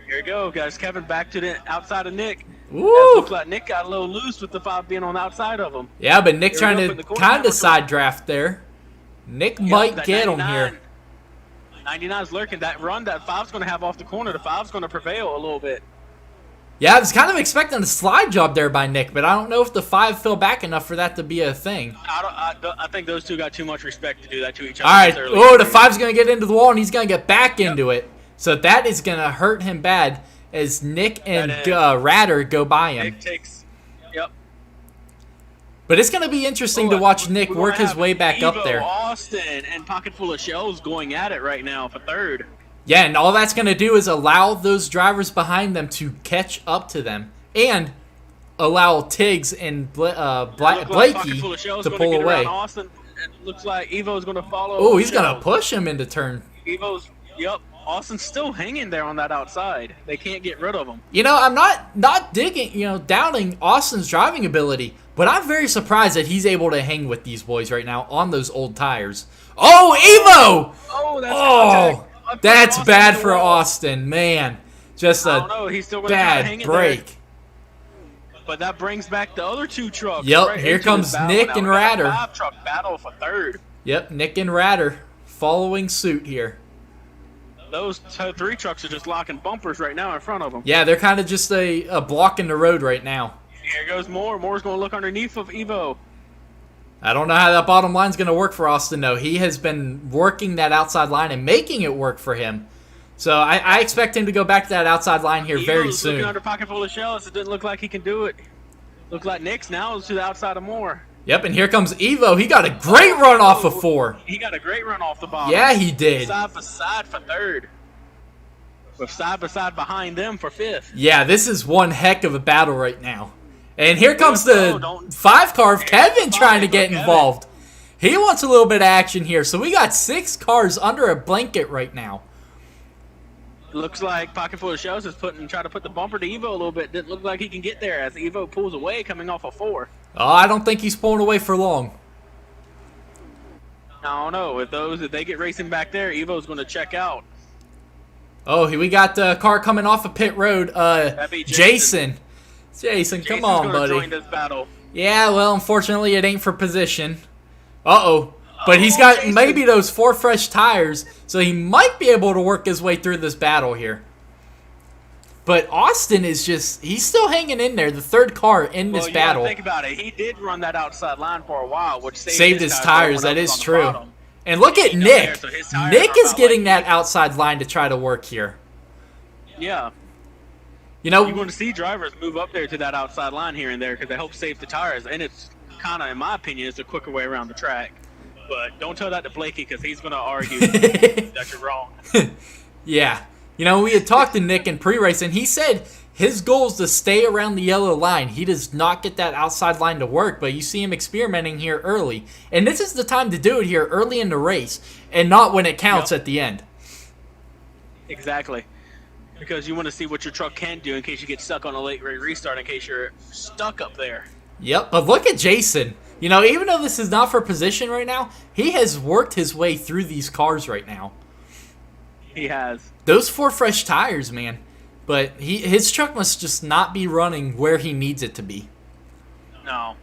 Here we go, guys. Kevin back to the outside of Nick. Woo! Looks like Nick got a little loose with the 5 being on the outside of him. Yeah, but Nick Here trying we go, to putting the corner kind down. of side draft there. Nick might get him here. 99's lurking. That run that 5's going to have off the corner, the 5's going to prevail a little bit. Yeah, I was kind of expecting a slide job there by Nick, but I don't know if the 5 fell back enough for that to be a thing. I think those two got too much respect to do that to each other. All right. Oh, the 5's going to get into the wall, and he's going to get back into it. So that is going to hurt him bad as Nick and Ratter go by him. Nick takes, yep. But it's going to be interesting to watch Nick work his way back up there. Austin and Pocket Full of Shells going at it right now for 3rd. Yeah, and all that's going to do is allow those drivers behind them to catch up to them and allow Tiggs and Blakey to pull away. Austin, it looks like Evo's going to follow. Oh, he's going to push him into turn. Evo's, yep. Austin's still hanging there on that outside. They can't get rid of him. You know, I'm not digging, doubting Austin's driving ability, but I'm very surprised that he's able to hang with these boys right now on those old tires. Oh, Evo! Oh, that's contact. That's bad for Austin, man. Just a he's still bad break. But that brings back the other 2 trucks. Yep, right here comes Nick and Ratter. 5-truck battle for 3rd. Yep, Nick and Ratter following suit here. Those 3 trucks are just locking bumpers right now in front of them. Yeah, they're kind of just a block in the road right now. Here goes Moore. Moore's going to look underneath of Evo. I don't know how that bottom line's going to work for Austin, though. He has been working that outside line and making it work for him. So I expect him to go back to that outside line here very soon. Looking under Pocket Full of Shells. It didn't look like he can do it. Look like Nick's now is to the outside of Moore. Yep, and here comes Evo. He got a great run off of 4. He got a great run off the bottom. Yeah, he did. Side by side for 3rd. With side by side behind them for 5th. Yeah, this is one heck of a battle right now. And here comes the 5 car of Kevin trying to get involved. He wants a little bit of action here. So we got 6 cars under a blanket right now. Looks like Pocket Full of Shells is trying to put the bumper to Evo a little bit. Didn't look like he can get there as Evo pulls away coming off of 4. Oh, I don't think he's pulling away for long. I don't know. If they get racing back there, Evo's going to check out. Oh, we got the car coming off of pit road. Jason. Jason, come on, buddy. Join this battle. Yeah, well, unfortunately, it ain't for position. Uh-oh. But he's got Jason. maybe those 4 fresh tires, so he might be able to work his way through this battle here. But Austin is he's still hanging in there, the 3rd car in this battle. Think about it. He did run that outside line for a while, which saved his tires. That is true. And look at Nick. Nick is getting that outside line to try to work here. Yeah. You know, you're going to see drivers move up there to that outside line here and there because they help save the tires. And it's kind of, in my opinion, it's a quicker way around the track. But don't tell that to Blakey because he's going to argue that you're wrong. Yeah. You know, we had talked to Nick in pre-race, and he said his goal is to stay around the yellow line. He does not get that outside line to work, but you see him experimenting here early. And this is the time to do it here early in the race and not when it counts at the end. Exactly. Because you want to see what your truck can do in case you get stuck on a late restart, in case you're stuck up there. Yep, but look at Jason. You know, even though this is not for position right now, he has worked his way through these cars right now. He has. Those 4 fresh tires, man. But his truck must just not be running where he needs it to be. No.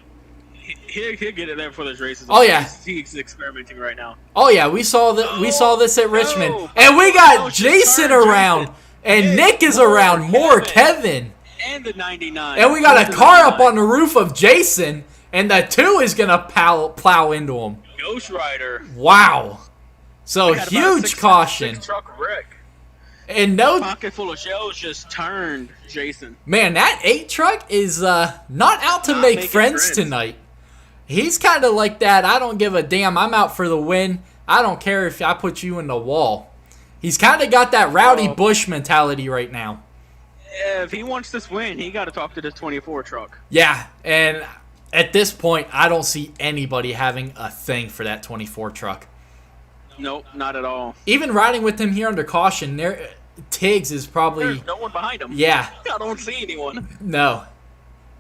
He'll get it there for those races. Oh, yeah. He's experimenting right now. Oh, yeah, we saw this at Richmond. And we got Jason around. And Nick is around. More Kevin. And the 99. And we got a car up on the roof of Jason. And the 2 is going to plow into him. Ghost Rider. Wow. So huge caution. 6-truck wreck. And no, Pocket full of shells just turned Jason. man, that 8 truck is not out to Not make making friends friends. tonight. He's kind of like that. I don't give a damn. I'm out for the win. I don't care if I put you in the wall. He's kind of got that Rowdy Oh. Bush mentality right now. If he wants this win, he got to talk to this 24 truck. Yeah, and at this point, I don't see anybody having a thing for that 24 truck. Nope, not at all. Even riding with him here under caution, Tiggs is probably... There's no one behind him. Yeah, I don't see anyone. no.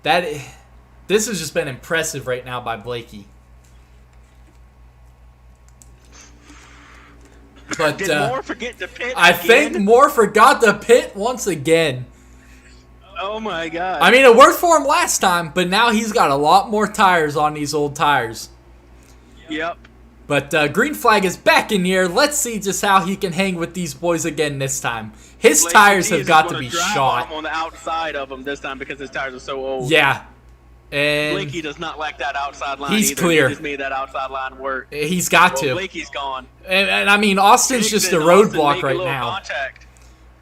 This has just been impressive right now by Blakey. But Did Moore forget to pit I again? think Moore forgot the pit once again. Oh my god. I mean, it worked for him last time, but now he's got a lot more tires on these old tires. Yep. But green flag is back in the air. Let's see just how he can hang with these boys again this time. His Blake tires T have is got to gonna be drive shot. on the outside of him this time because his tires are so old. Yeah. And Blakey does not like that outside line He's either. clear. He just made that outside line work. he's got Well, to. Blakey's gone. And I mean, Austin's just a Dixon, Austin roadblock make a right little now. Contact.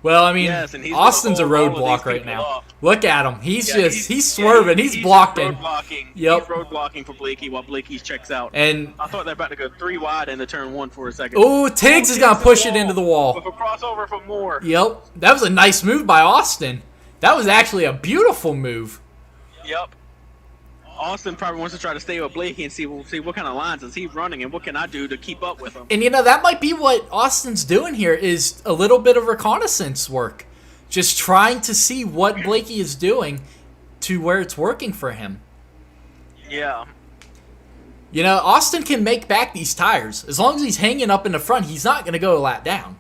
Well, I mean, Yes, and he's Austin's a gonna hold all of roadblock these right people now. off. Look at him. He's Yeah, he's swerving. He's just blocking. roadblocking. Yep. He's roadblocking for Blakey while Blakey checks out. And I thought they were about to go 3 wide into turn 1 for a second. oh, Tiggs is gonna push it into the wall. With a crossover for Moore. Yep, that was a nice move by Austin. That was actually a beautiful move. Yep. Austin probably wants to try to stay with Blakey and see what kind of lines is he running and what can I do to keep up with him. And that might be what Austin's doing here is a little bit of reconnaissance work. Just trying to see what Blakey is doing to where it's working for him. Yeah. Austin can make back these tires. As long as he's hanging up in the front, he's not going to go a lap down.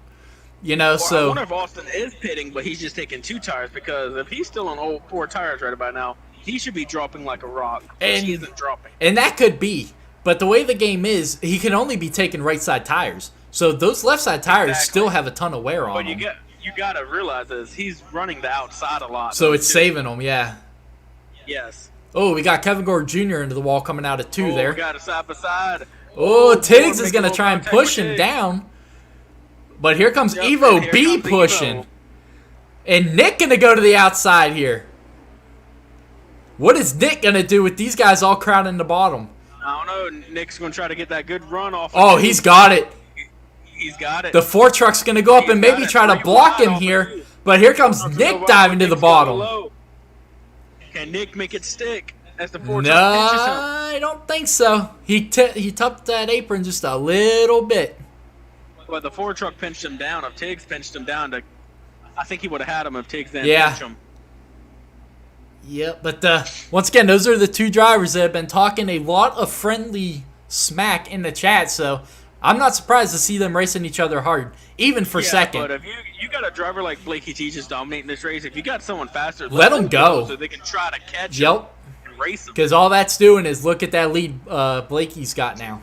I So wonder if Austin is pitting, but he's just taking 2 tires because if he's still on old 4 tires right about now, he should be dropping like a rock. And- He isn't dropping. and that could be. But the way the game is, he can only be taking right side tires. So those left side tires Exactly. still have a ton of wear on But them. you got to realize is he's running the outside a lot. So though, it's too. saving them, yeah. Yes. Oh, we got Kevin Gore Jr. into the wall coming out at 2 Oh, there. We got a side by side. Oh, Tiggs Moore is going to making try and contact push with him Tiggs. down. But here comes Yep, Evo and here B comes pushing. Evo. And Nick going to go to the outside here. What is Nick going to do with these guys all crowding the bottom? I don't know. Nick's going to try to get that good run off. Oh, of he's two. got it. He's got it. The 4 truck's going to go up He's and got maybe it. try to 3 block wide him off of here. 2. But here comes Truck's Nick gonna go diving to wide, the Nick's going bottom. low. Can Nick make it stick as the 4 No, truck pinches him? I don't think so. He tucked that apron just a little bit. But the 4 truck pinched him down. If Tiggs pinched him down, I think he would have had him if Tiggs didn't Yeah. pinch him. Yep, but once again, those are the 2 drivers that have been talking a lot of friendly smack in the chat, so I'm not surprised to see them racing each other hard, even for second. But if you got a driver like Blakey T just dominating this race, if you got someone faster, Let 'em go. so they can try to catch Yep, him and race him. because all that's doing is look at that lead Blakey's got now.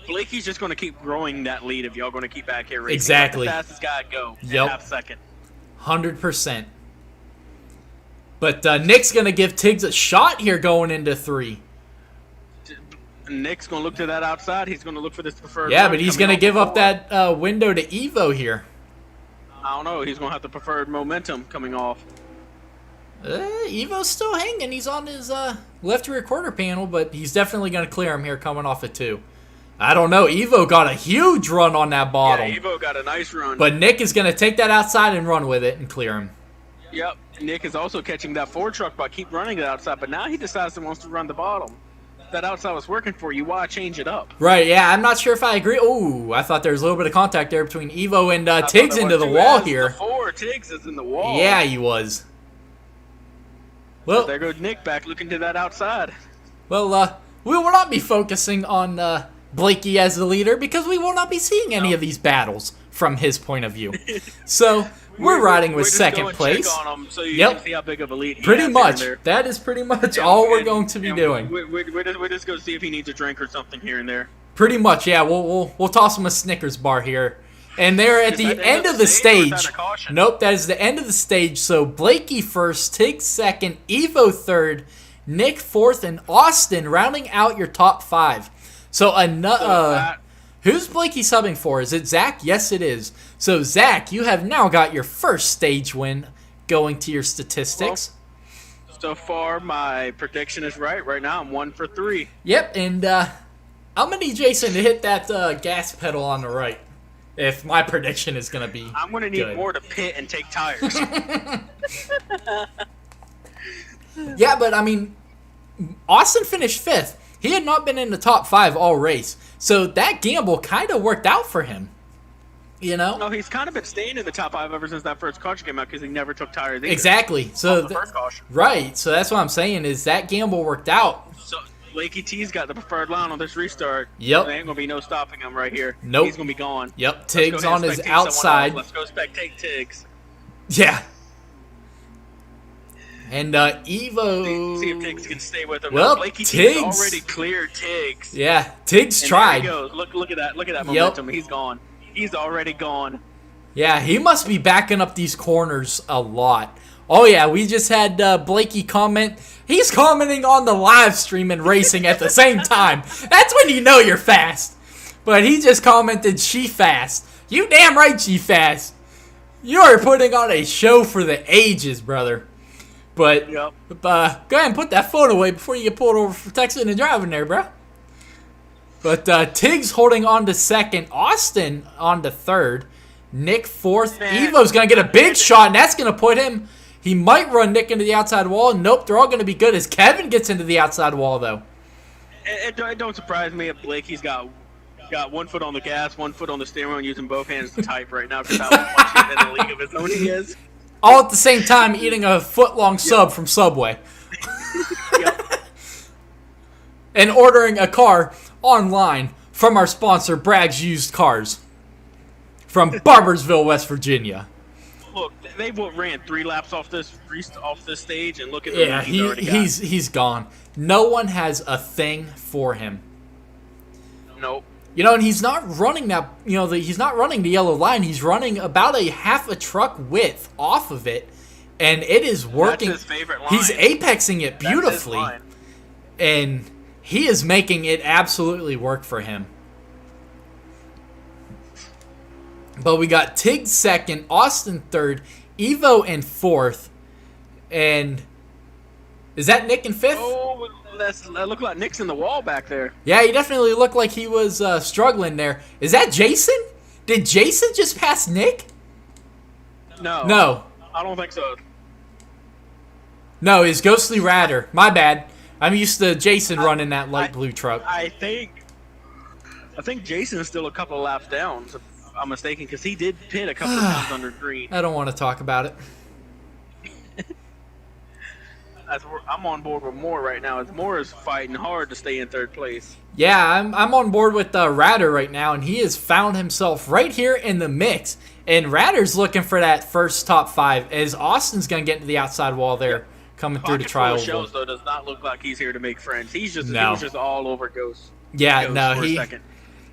Blakey's just going to keep growing that lead if y'all going to keep back here racing. Exactly. Let the fastest guy go. in Yep. half second. 100%. But Nick's going to give Tiggs a shot here going into 3. Nick's going to look to that outside. He's going to look for this preferred. Yeah, run but he's coming going to off give the up board. that window to Evo here. I don't know. He's going to have the preferred momentum coming off. Evo's still hanging. He's on his left rear quarter panel, but he's definitely going to clear him here coming off at 2. I don't know. Evo got a huge run on that bottom. Yeah, Evo got a nice run. But Nick is going to take that outside and run with it and clear him. Yep. Nick is also catching that 4 truck by keep running it outside, but now he decides he wants to run the bottom. That outside was working for you. Why change it up? Right, yeah, I'm not sure if I agree. Ooh, I thought there was a little bit of contact there between Evo and I thought Tiggs there into were the 2 wall as here. The 4 Tiggs is in the wall. Yeah, he was. Well, There goes Nick back looking to that outside. well, we will not be focusing on Blakey as the leader because we will not be seeing any of these battles from his point of view. So we're riding with just second going place. check on him so you Yep. can see how big of a lead he Pretty has much. here and That is pretty much there. all we're And- going to be and doing. We're just going to see if he needs a drink or something here and there. Pretty much, yeah. We'll toss him a Snickers bar here. And they're at Is the that the end of the stage or is stage. that a caution? Nope, that is the end of the stage. So Blakey first, Tiggs second, Evo third, Nick fourth, and Austin rounding out your top 5. So Who's Blakey subbing for? Is it Zach? Yes, it is. So, Zach, you have now got your first stage win going to your statistics. Well, so far, my prediction is right. Right now, I'm 1 for 3. Yep, and I'm going to need Jason to hit that gas pedal on the right if my prediction is going to be I'm going to need good. more to pit and take tires. Yeah, but, I mean, Austin finished 5th. He had not been in the top 5 all race. So that gamble kind of worked out for him. You know? No, he's kind of been staying in the top 5 ever since that first caution came out because he never took tires either. Exactly. So the first caution. Right. So that's what I'm saying is that gamble worked out. So Blakey T's got the preferred line on this restart. Yep. There ain't going to be no stopping him right here. Nope. He's going to be gone. Yep. Tiggs on his spectate outside. Let's go spectate Tiggs. Yeah. And Evo. See if Tiggs can stay with him. Well, Blakey Tiggs T's already cleared Tiggs. Yeah. Tiggs And tried. there he goes. Look at that. Look at that Yep. momentum. He's gone. He's already gone. Yeah, he must be backing up these corners a lot. Oh, yeah, we just had Blakey comment. He's commenting on the live stream and racing at the same time. That's when you know you're fast. But he just commented, she fast. You damn right she fast. You are putting on a show for the ages, brother. But Yep. go ahead and put that phone away before you get pulled over for texting and driving there, bro. But Tiggs holding on to 2nd. Austin on to 3rd. Nick 4th. Man. Evo's going to get a big shot, and that's going to put him... He might run Nick into the outside wall. Nope, they're all going to be good as Kevin gets into the outside wall, though. It don't surprise me if Blakey's got 1 foot on the gas, 1 foot on the steering wheel, and using both hands to type right now because how much in a league of his own he is. All at the same time eating a foot-long sub from Subway. Yep. And ordering a car online from our sponsor, Bragg's Used Cars. From Barbersville, West Virginia. Look, they ran 3 laps off this stage, and look at the Yeah, he's already got. he's gone. No one has a thing for him. Nope. You know, and he's not running that. You know, he's not running the yellow line. He's running about a half a truck width off of it, and it is working. That's his favorite line. He's apexing it That's his beautifully, line. and he is making it absolutely work for him. But we got Tig 2nd, Austin 3rd, Evo in 4th, and is that Nick in 5th? Oh, that looked like Nick's in the wall back there. Yeah, he definitely looked like he was struggling there. Is that Jason? Did Jason just pass Nick? No. I don't think so. No, it's Ghostly Radder. My bad. I'm used to Jason running that light blue truck. I think Jason's still a couple of laps down. If I'm mistaken, because he did pit a couple of times under green. I don't want to talk about it. I'm on board with Moore right now. As Moore is fighting hard to stay in 3rd place. Yeah, I'm on board with Radder right now, and he has found himself right here in the mix. And Radder's looking for that first top 5, as Austin's going to get into the outside wall there, coming through the trial. Shells, though, does not look like he's here to make friends. He was just all over Ghost. Yeah, Ghost no, for a second.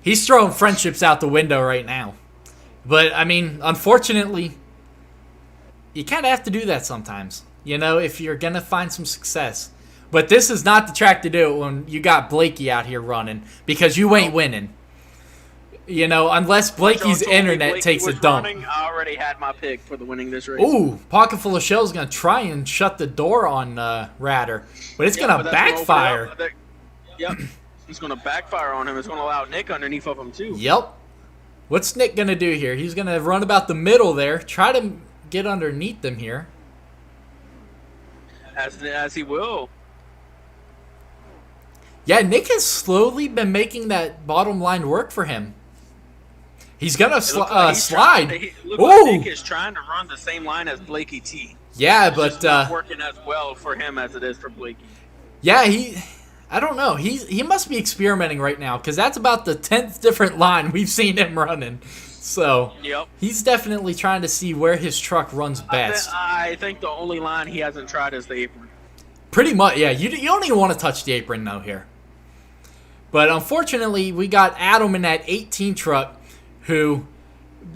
He's throwing friendships out the window right now. But, I mean, unfortunately, you kind of have to do that sometimes, you know, if you're going to find some success. But this is not the track to do it when you got Blakey out here running, because you ain't winning. You know, unless Blakey's internet takes a dump. I already had my pick for the winning this race. Ooh, Pocket Full of Shells going to try and shut the door on Radder. But it's going to backfire. Yep. It's going to backfire on him. It's going to allow Nick underneath of him, too. Yep. What's Nick going to do here? He's going to run about the middle there. Try to get underneath them here. As he will. Yeah, Nick has slowly been making that bottom line work for him. He's going to slide. Look like Nick is trying to run the same line as Blakey T. Yeah, It's but... just not working as well for him as it is for Blakey. Yeah, I don't know. He must be experimenting right now, because that's about the 10th different line we've seen him running. So Yep. he's definitely trying to see where his truck runs best. I think the only line he hasn't tried is the apron. Pretty much, yeah. You don't even want to touch the apron though here. But unfortunately, we got Adam in that 18 truck who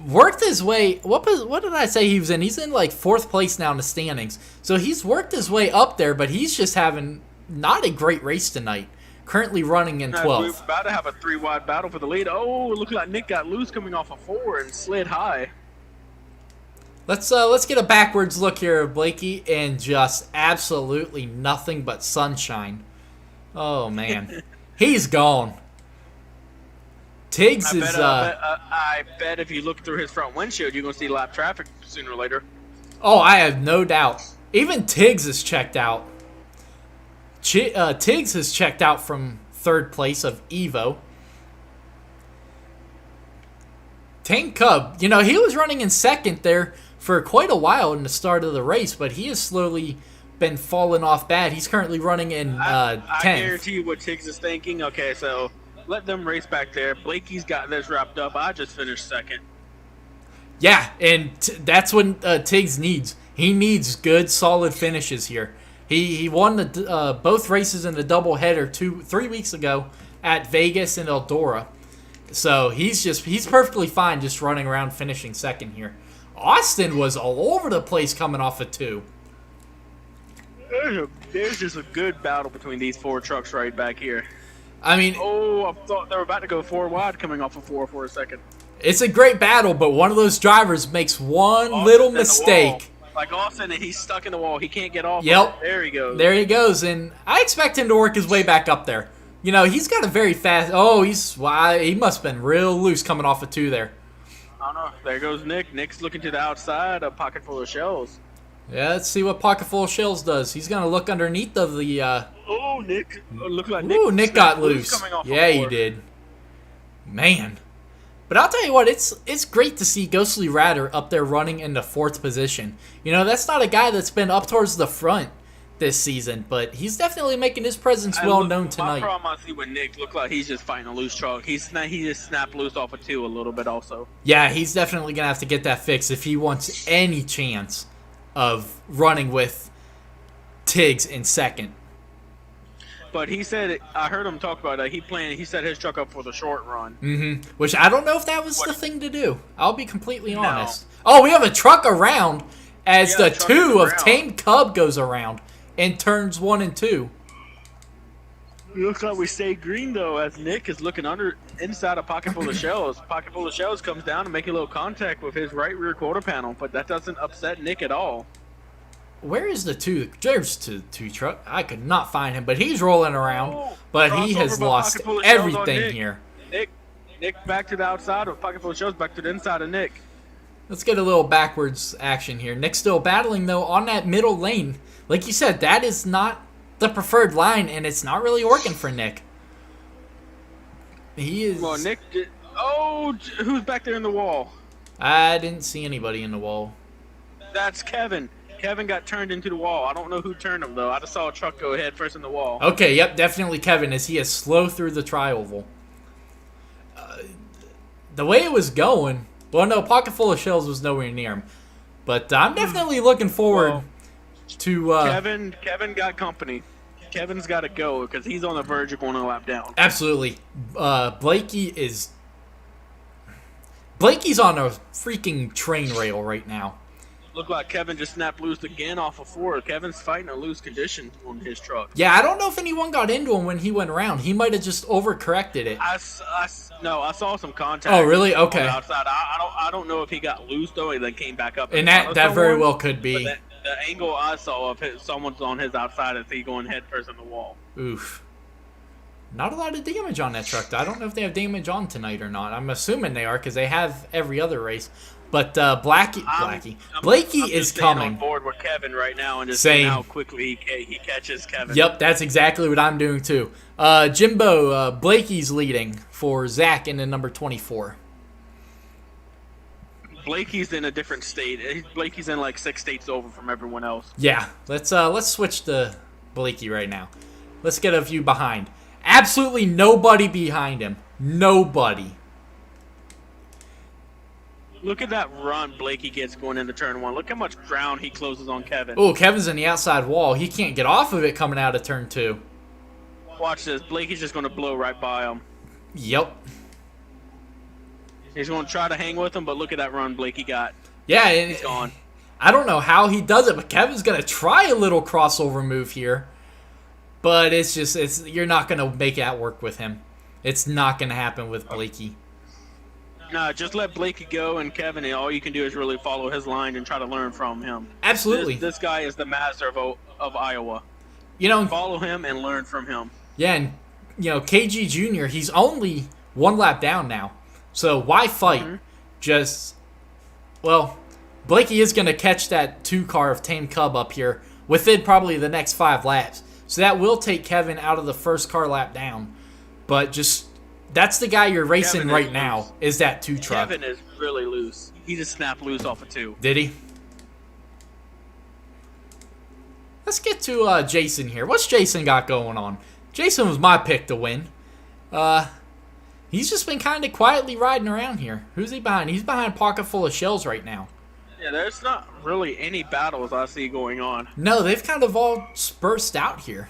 worked his way. What did I say he was in? He's in like 4th place now in the standings. So he's worked his way up there, but he's just having not a great race tonight. currently running in We're 12th. about to have a 3-wide battle for the lead. Oh, it looked like Nick got loose coming off a 4 and slid high. Let's get a backwards look here of Blakey, and just absolutely nothing but sunshine. Oh man, he's gone. Tiggs is. I bet if you look through his front windshield, you're gonna see lap traffic sooner or later. Oh, I have no doubt. Even Tiggs is checked out. Tiggs has checked out from 3rd place of Evo. Tank Cub, he was running in 2nd there for quite a while in the start of the race, but he has slowly been falling off bad. He's currently running in 10th. I guarantee you what Tiggs is thinking. Okay, so let them race back there. Blakey's got this wrapped up. I just finished 2nd. Yeah, and that's what Tiggs needs. He needs good, solid finishes here. He won the both races in the doubleheader 3 weeks ago at Vegas and Eldora. So he's perfectly fine just running around finishing 2nd here. Austin was all over the place coming off a 2. There's just a good battle between these 4 trucks right back here. I mean, I thought they were about to go 4 wide coming off a 4 for a second. it's a great battle, but one of those drivers makes one little mistake. Like Austin, and he's stuck in the wall. He can't get off. Yep. There he goes. There he goes, and I expect him to work his way back up there. He's got a very fast. Oh, he must have been real loose coming off a 2 there. I don't know. There goes Nick. Nick's looking to the outside, a pocket full of shells. Yeah, let's see what pocket full of shells does. He's gonna look underneath of the. Nick! Look like Nick. Ooh, Nick got loose. Coming off Yeah, he did. Man, but I'll tell you what, it's great to see Ghostly Ratter up there running in the 4th position. That's not a guy that's been up towards the front this season, but he's definitely making his presence well known tonight. My problem I see with Nick look like he's just fighting a loose truck. He just snapped loose off a 2 a little bit also. Yeah, he's definitely gonna have to get that fixed if he wants any chance of running with Tiggs in 2nd. But he said, I heard him talk about it. He set his truck up for the short run. Which I don't know if that was the thing to do. I'll be completely honest. Oh, we have a truck around as the 2 of Tame Cub goes around in turns 1 and 2. It looks like we stayed green though, as Nick is looking inside a pocket full of shells. Pocket full of shells comes down and making a little contact with his right rear quarter panel, but that doesn't upset Nick at all. Where is the 2? There's the 2 truck. I could not find him, but he's rolling around. But he has lost everything here. Nick back to the outside of pocket full of shells, back to the inside of Nick. Let's get a little backwards action here. Nick's still battling though on that middle lane. Like you said, that is not the preferred line, and it's not really working for Nick. He is. Well, Nick did. Oh, who's back there in the wall? I didn't see anybody in the wall. That's Kevin. Kevin got turned into the wall. I don't know who turned him, though. I just saw a truck go head first in the wall. Okay, yep, definitely Kevin, as he is slow through the tri-oval. The way it was going, well, no, pocket full of shells was nowhere near him. But I'm definitely looking forward to... Kevin got company. Kevin's got to go, because he's on the verge of going a lap down. Absolutely. Blakey's on a freaking train rail right now. Looked like Kevin just snapped loose again off of 4. Kevin's fighting a loose condition on his truck. Yeah, I don't know if anyone got into him when he went around. He might have just overcorrected it. I saw some contact. Oh, really? Okay. Outside. I don't know if he got loose, though, and then came back up. And that very well could be. But the angle I saw of someone's on his outside is he going head first in the wall. Oof. Not a lot of damage on that truck, though. I don't know if they have damage on tonight or not. I'm assuming they are, because they have every other race. But Blakey is coming. I'm on board with Kevin right now and just seeing how quickly he catches Kevin. Yep, that's exactly what I'm doing too. Jimbo, Blakey's leading for Zach in the number 24. Blakey's in a different state. Blakey's in like 6 states over from everyone else. Yeah, let's switch to Blakey right now. Let's get a view behind. Absolutely nobody behind him. Nobody. Look at that run Blakey gets going into turn 1. Look how much ground he closes on Kevin. Oh, Kevin's in the outside wall. He can't get off of it coming out of turn 2. Watch this. Blakey's just going to blow right by him. Yep. He's going to try to hang with him, but look at that run Blakey got. Yeah, and he's gone. I don't know how he does it, but Kevin's going to try a little crossover move here. But you're not going to make that work with him. It's not going to happen with Blakey. No, just let Blakey go and Kevin, and all you can do is really follow his line and try to learn from him. Absolutely. This guy is the master of Iowa. Follow him and learn from him. Yeah, and KG Jr., he's only one lap down now. So why fight? Blakey is going to catch that 2 car of Tame Cub up here within probably the next 5 laps. So that will take Kevin out of the first car lap down. But that's the guy you're racing right now, is that 2 truck. Kevin is really loose. He just snapped loose off of 2. Did he? Let's get to Jason here. What's Jason got going on? Jason was my pick to win. He's just been kind of quietly riding around here. Who's he behind? He's behind Pocket Full of Shells right now. Yeah, there's not really any battles I see going on. No, they've kind of all burst out here.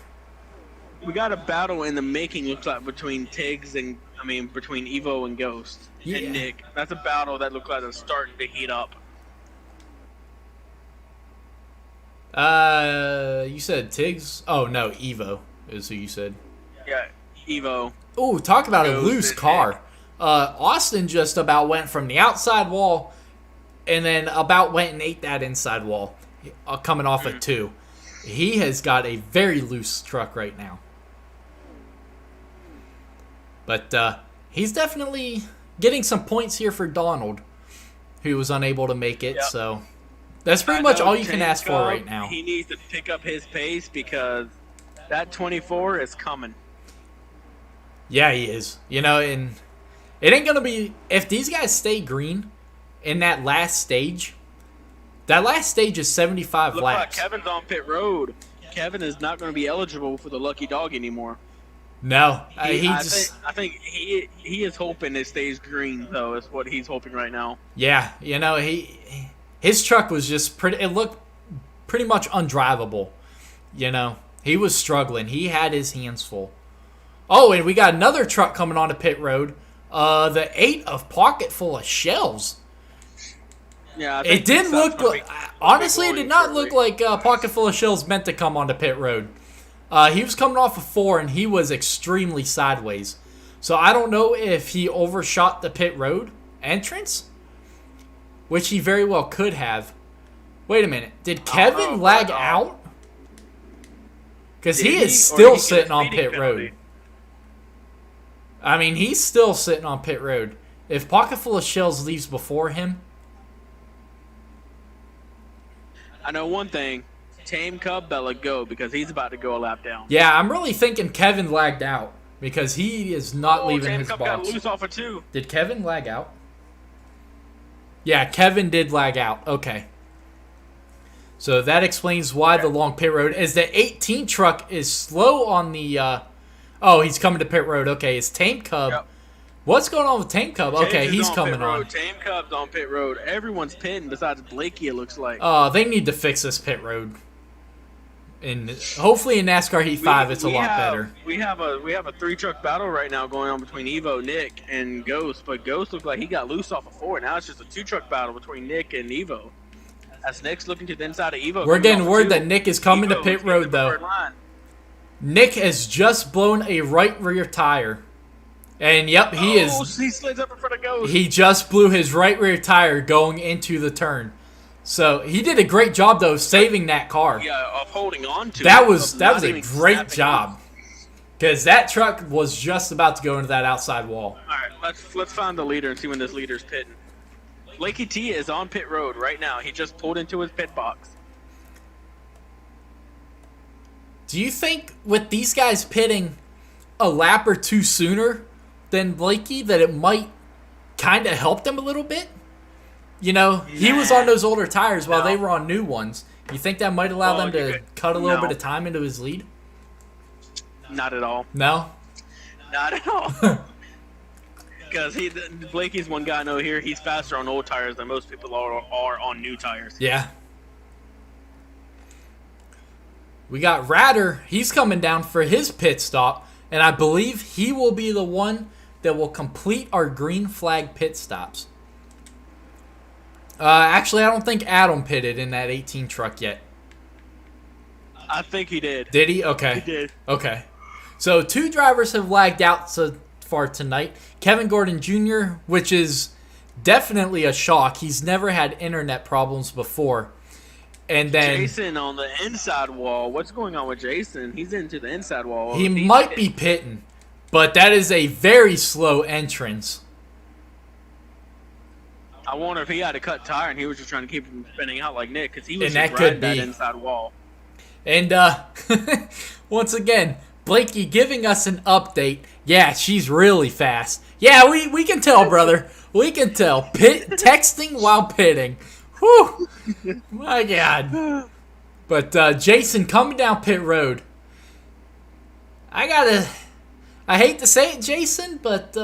We got a battle in the making, looks like, between between Evo and Ghost and Nick. That's a battle that looks like it's starting to heat up. You said Tiggs? Oh, no, Evo is who you said. Yeah, Evo. Ooh, talk about a Ghost loose and car. Nick. Austin just about went from the outside wall and then about went and ate that inside wall coming off of 2. He has got a very loose truck right now. But he's definitely getting some points here for Donald, who was unable to make it. Yep. So that's pretty much all you can ask for right now. He needs to pick up his pace because that 24 is coming. Yeah, he is. And it ain't going to be... If these guys stay green in that last stage is 75 Look laps. like Kevin's on pit road. Kevin is not going to be eligible for the lucky dog anymore. No, I think he is hoping it stays green, though. Is what he's hoping right now. Yeah, his truck was just pretty. It looked pretty much undrivable. He was struggling. He had his hands full. Oh, and we got another truck coming onto pit road. The 8 of Pocket Full of Shells. Yeah, it didn't look. Honestly, it did not look like Pocket Full of Shells meant to come onto pit road. He was coming off of 4, and he was extremely sideways. So I don't know if he overshot the pit road entrance, which he very well could have. Wait a minute. Did Kevin lag out? Because he is still sitting on pit road. I mean, he's still sitting on pit road. If Pocket Full of Shells leaves before him... I know one thing. Tame Cub Bella go because he's about to go a lap down. Yeah, I'm really thinking Kevin lagged out because he is not leaving his Tame Cub box. got loose off of 2. Did Kevin lag out? Yeah, Kevin did lag out. Okay. So that explains why the long pit road is. The 18 truck is slow on the... Oh, he's coming to pit road. Okay, it's Tame Cub. Yep. What's going on with Tame Cub? Okay, he's coming on. Tame Cub's on pit road. Everyone's pitting besides Blakey, it looks like. Oh, they need to fix this pit road. And hopefully in NASCAR Heat 5, it's a lot better. We have a 3-truck battle right now going on between Evo, Nick, and Ghost. But Ghost looked like he got loose off of 4. Now it's just a 2-truck battle between Nick and Evo. As Nick's looking to the inside of Evo. We're getting word that Nick is coming to pit road, though. Nick has just blown a right rear tire. And, yep, he is. He slides up in front of Ghost. He just blew his right rear tire going into the turn. So, he did a great job, though, saving that car. Yeah, of holding on to it. That was a great job. Because that truck was just about to go into that outside wall. All right, let's find the leader and see when this leader's pitting. Blakey T is on pit road right now. He just pulled into his pit box. Do you think with these guys pitting a lap or 2 sooner than Blakey that it might kind of help them a little bit? He was on those older tires while they were on new ones. You think that might allow them to cut a little bit of time into his lead? Not at all. No? Not at all. Because Blakey's one guy I know here, he's faster on old tires than most people are on new tires. Yeah. We got Ratter. He's coming down for his pit stop, and I believe he will be the one that will complete our green flag pit stops. Actually, I don't think Adam pitted in that 18 truck yet. I think he did. Did he? Okay. He did. Okay. So 2 drivers have lagged out so far tonight. Kevin Gordon Jr., which is definitely a shock. He's never had internet problems before. And then Jason on the inside wall. What's going on with Jason? He's into the inside wall. he might be pitting, but that is a very slow entrance. I wonder if he had a cut tire and he was just trying to keep him spinning out like Nick, because he was And just that could riding that be. inside wall. And once again, Blakey giving us an update. Yeah, she's really fast. Yeah, we can tell, brother. We can tell. Texting while pitting. Whew. My God. But Jason coming down pit road. I hate to say it, Jason, but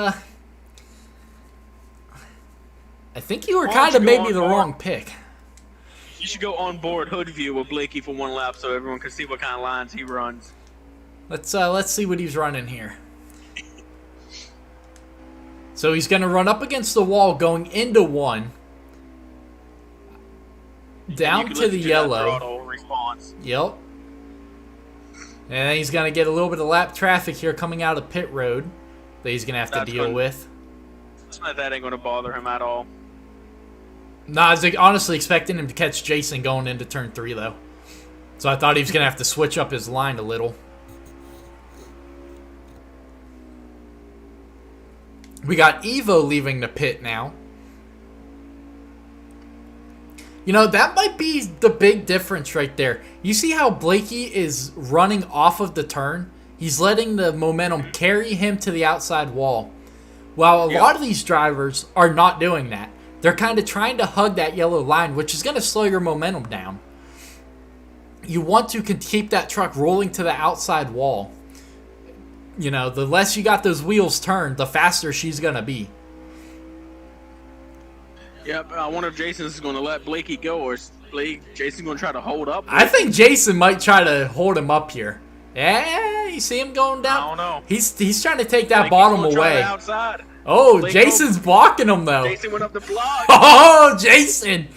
I think you were Why don't kind of you go maybe on the board? wrong pick. You should go on board hood view with Blakey for one lap so everyone can see what kind of lines he runs. Let's see what he's running here. So he's going to run up against the wall going into 1. Down You can to listen the that yellow. throttle response. Yep. And then he's going to get a little bit of lap traffic here coming out of pit road that he's going to have to That's deal good. with. That ain't going to bother him at all. No, I was honestly expecting him to catch Jason going into turn 3, though. So I thought he was going to have to switch up his line a little. We got Evo leaving the pit now. You know, that might be the big difference right there. You see how Blakey is running off of the turn? He's letting the momentum carry him to the outside wall. While a lot of these drivers are not doing that. They're kind of trying to hug that yellow line, which is going to slow your momentum down. You want to keep that truck rolling to the outside wall. You know, the less you got those wheels turned, the faster she's going to be. Yep, I wonder if Jason's going to let Blakey go, or is Jason going to try to hold up? I think Jason might try to hold him up here. Yeah, you see him going down? I don't know. He's trying to take that Blakey's bottom gonna try away. the outside. Oh, Blake Jason's blocking him, though. Jason went up the block. Oh, Jason!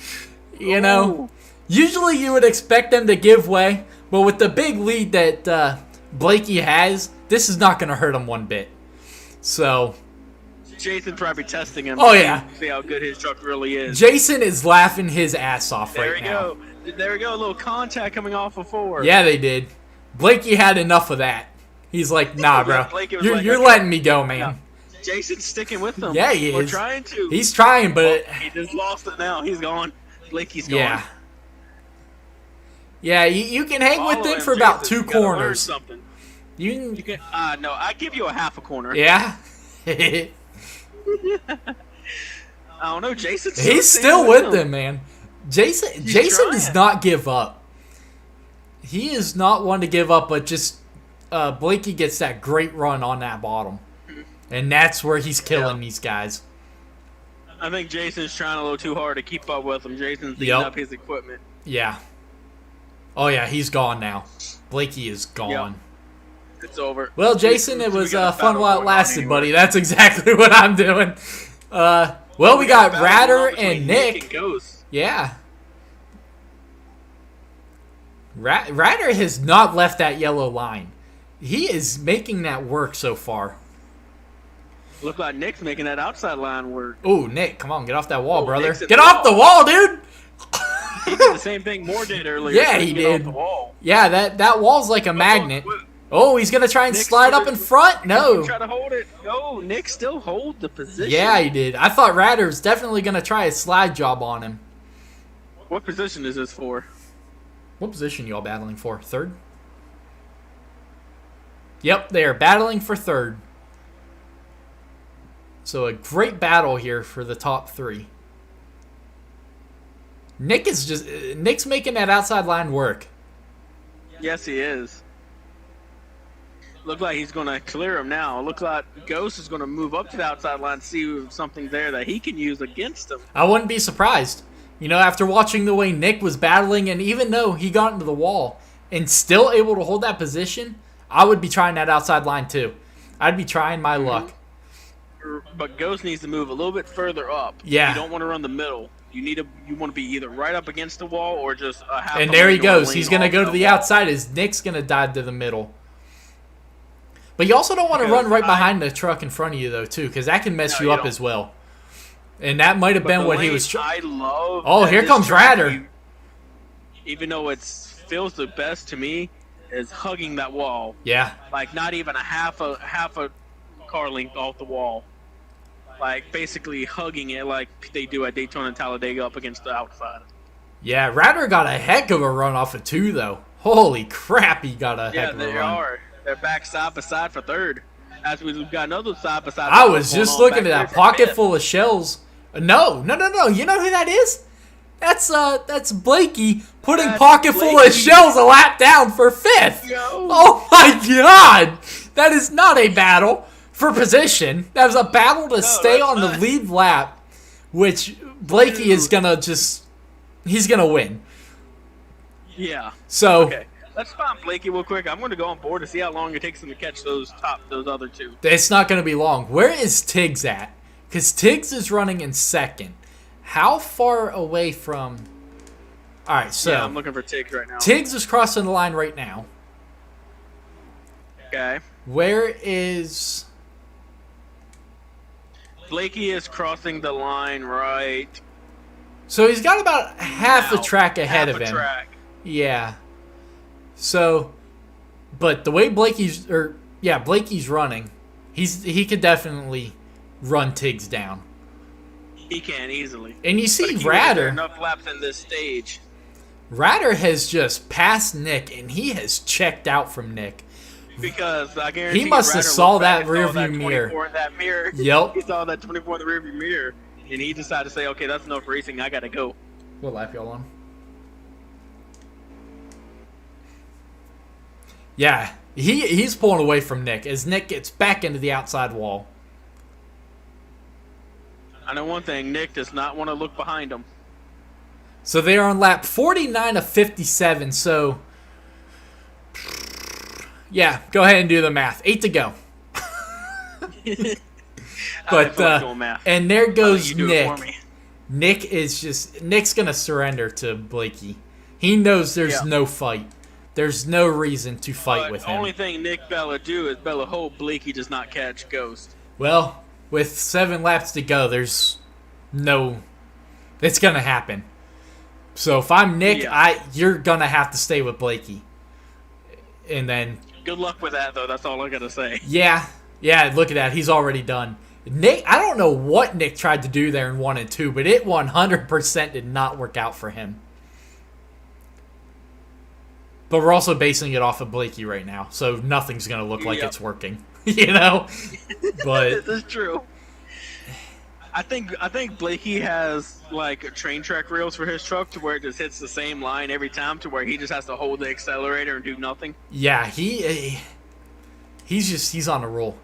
You know, Ooh. usually you would expect them to give way, but with the big lead that Blakey has, this is not going to hurt him one bit. So, Jason's probably testing him. Oh, yeah. See how good his truck really is. Jason is laughing his ass off There right we now. go. There we go. A little contact coming off of 4. Yeah, they did. Blakey had enough of that. He's like, nah, bro. Blakey was You're, like, you're okay. letting me go, man. Yeah. Jason's sticking with them. Yeah, he We're is. trying to. He's trying, but He just lost it now. He's gone. Blakey's gone. yeah. Yeah, you can hang with Follow them him, for about Jason. 2 You gotta learn corners. Something. You You can. No, I give you a half a corner. yeah. I don't know. Jason's He's still with them, man. Jason does trying. not give up. He is not one to give up, but just Blakey gets that great run on that bottom. And that's where he's killing these guys. I think Jason's trying a little too hard to keep up with him. Jason's eating Yep. up his equipment. Yeah. Oh, yeah, he's gone now. Blakey is gone. It's over. Well, Jason, it We was got a fun battle while it going on lasted, anyway. buddy. That's exactly what I'm doing. Well, we got a battle Ratter going on between and Nick. and Ghost. Yeah. Ryder has not left that yellow line. He is making that work so far. Look like Nick's making that outside line work. Oh, Nick, come on, get off that wall, Oh, brother. Nick's at Get the off the wall, dude! He did the same thing Moore did earlier. Yeah, trying to he get off did. the wall. Yeah, that wall's like a magnet. Wait, Oh, he's going to try and Nick's slide up still- in front? No. Try to hold it. No, Nick still hold the position. Yeah, he did. I thought Ryder was definitely going to try a slide job on him. What position is this for? What position y'all battling for? Third? Yep, they are battling for third. So a great battle here for the top 3. Nick's making that outside line work. Yes, he is. Look like he's going to clear him now. Look like Ghost is going to move up to the outside line, see if something there that he can use against him. I wouldn't be surprised. You know, after watching the way Nick was battling, and even though he got into the wall and still able to hold that position, I would be trying that outside line too. I'd be trying my luck. But Ghost needs to move a little bit further up. Yeah. You don't want to run the middle. You want to be either right up against the wall or just a half. And a there he lane or a goes. lane He's going to off go to the wall. outside as Nick's going to dive to the middle. But you also don't want to Because run right behind the truck in front of you, though, too, because that can mess you up don't. as well. And that might have But been the what he lane was I love. Oh, at here this comes track, Ryder. Even though it feels the best to me, is hugging that wall. Yeah. Like not even a half a car length off the wall. Like basically hugging it like they do at Daytona and Talladega up against the outside. Yeah, Ryder got a heck of a run off of 2, though. Holy crap, he got a heck Yeah, of a they run. are. They're back side by side for third. As we've got another side by side. I was just looking at that pocket full of shells. No. You know who that is? That's Blakey putting That's pocket full of Blakey. shells a lap down for 5th. Yo. Oh my god! That is not a battle for position. That was a battle to stay that's on the not. lead lap, which Blakey is gonna he's gonna win. Yeah. So Okay. Let's find Blakey real quick. I'm going to go on board to see how long it takes him to catch those other two. it's not gonna be long. Where is Tiggs at? Because Tiggs is running in 2nd. How far away from... Alright, so... Yeah, I'm looking for Tiggs right now. Tiggs is crossing the line right now. Okay. Where is... Blakey is crossing the line right So he's got about half now. a track ahead Half of a him. track. Yeah. So... But the way Blakey's running, he could definitely run Tiggs down. He can easily. And you But see if he was there Ryder... enough laps in this stage. Ryder has just passed Nick, and he has checked out from Nick. Because I guarantee He must have Ryder saw looked back that and saw rearview that mirror. 24 in that mirror. Yep. He saw that 24 in the rearview mirror, and he decided to say, "Okay, that's enough racing. I gotta go." What lap y'all on? Yeah, he's pulling away from Nick as Nick gets back into the outside wall. I know one thing: Nick does not want to look behind him. So they are on lap 49 of 57. So, yeah, go ahead and do the math. 8 to go. But and there goes You do it for Nick. me. Nick's gonna surrender to Blakey. He knows there's no fight. There's no reason to fight with The him. only thing Nick Bella do is Bella hope Blakey does not catch Ghost. Well, with 7 laps to go, it's gonna happen. So if I'm Nick, you're gonna have to stay with Blakey. And then Good luck with that, though. That's all I gotta say. yeah, look at that. He's already done. Nick, I don't know what Nick tried to do there in 1 and 2, but it 100% did not work out for him. But we're also basing it off of Blakey right now, so nothing's gonna look like it's working, you know. But This is true. I think Blakey has like train track rails for his truck to where it just hits the same line every time, to where he just has to hold the accelerator and do nothing. yeah, he's on a roll.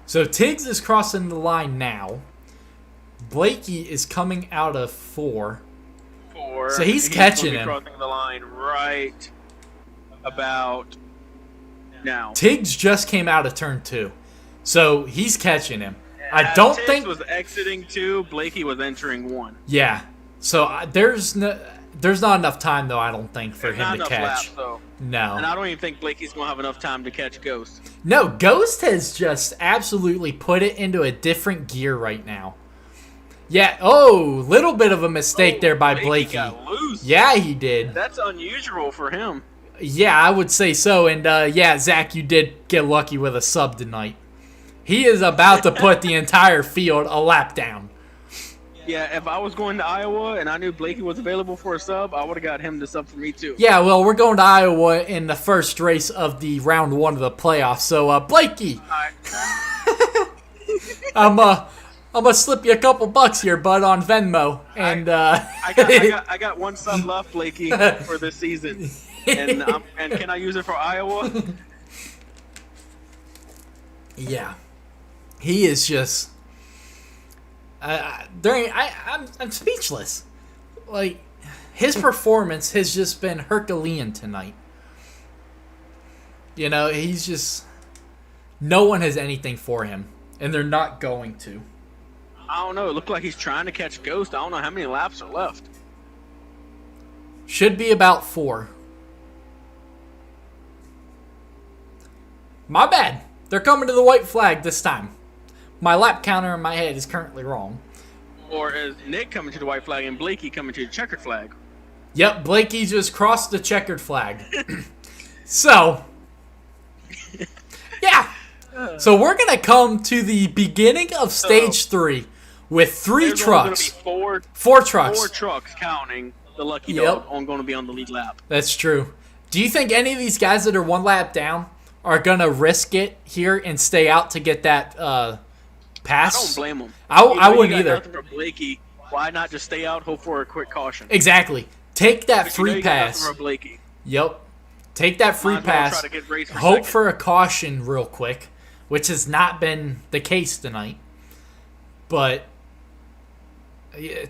So Tiggs is crossing the line now. Blakey is coming out of 4. So he's catching gonna be him. crossing the line right about now. Tiggs just came out of turn 2. So he's catching him. I don't Tiggs think... was exiting 2. Blakey was entering 1. Yeah. So there's not enough time, though, I don't think, for There's him not to enough catch. laps, though. No. And I don't even think Blakey's gonna have enough time to catch Ghost. No, Ghost has just absolutely put it into a different gear right now. Yeah, little bit of a mistake there by Blakey. Got loose. Yeah, he did. That's unusual for him. Yeah, I would say so. And Zach, you did get lucky with a sub tonight. He is about to put the entire field a lap down. Yeah, if I was going to Iowa and I knew Blakey was available for a sub, I would have got him to sub for me too. Yeah, well, we're going to Iowa in the first race of the round 1 of the playoffs. So, Blakey, I'm gonna slip you a couple bucks here, bud, on Venmo. And I got 1 sub left, Blakey, for this season. And can I use it for Iowa? Yeah, he is just. I'm speechless. Like, his performance has just been Herculean tonight. You know, he's just... No one has anything for him, and they're not going to. I don't know. It looked like he's trying to catch Ghost. I don't know how many laps are left. Should be about 4. My bad. They're coming to the white flag this time. My lap counter in my head is currently wrong. Or is Nick coming to the white flag and Blakey coming to the checkered flag? Yep, Blakey just crossed the checkered flag. So, yeah. So we're going to come to the beginning of stage 3 with 3 trucks. There's going to be 4 trucks. 4 trucks counting the lucky dog going to be on the lead lap. That's true. Do you think any of these guys that are 1 lap down are going to risk it here and stay out to get that pass? I don't blame them. I wouldn't either. For Blakey, why not just stay out, hope for a quick caution? Exactly. Take that free pass. For Blakey. Yep. Take that free pass. Try to get raced for Hope second. for a caution real quick, which has not been the case tonight. But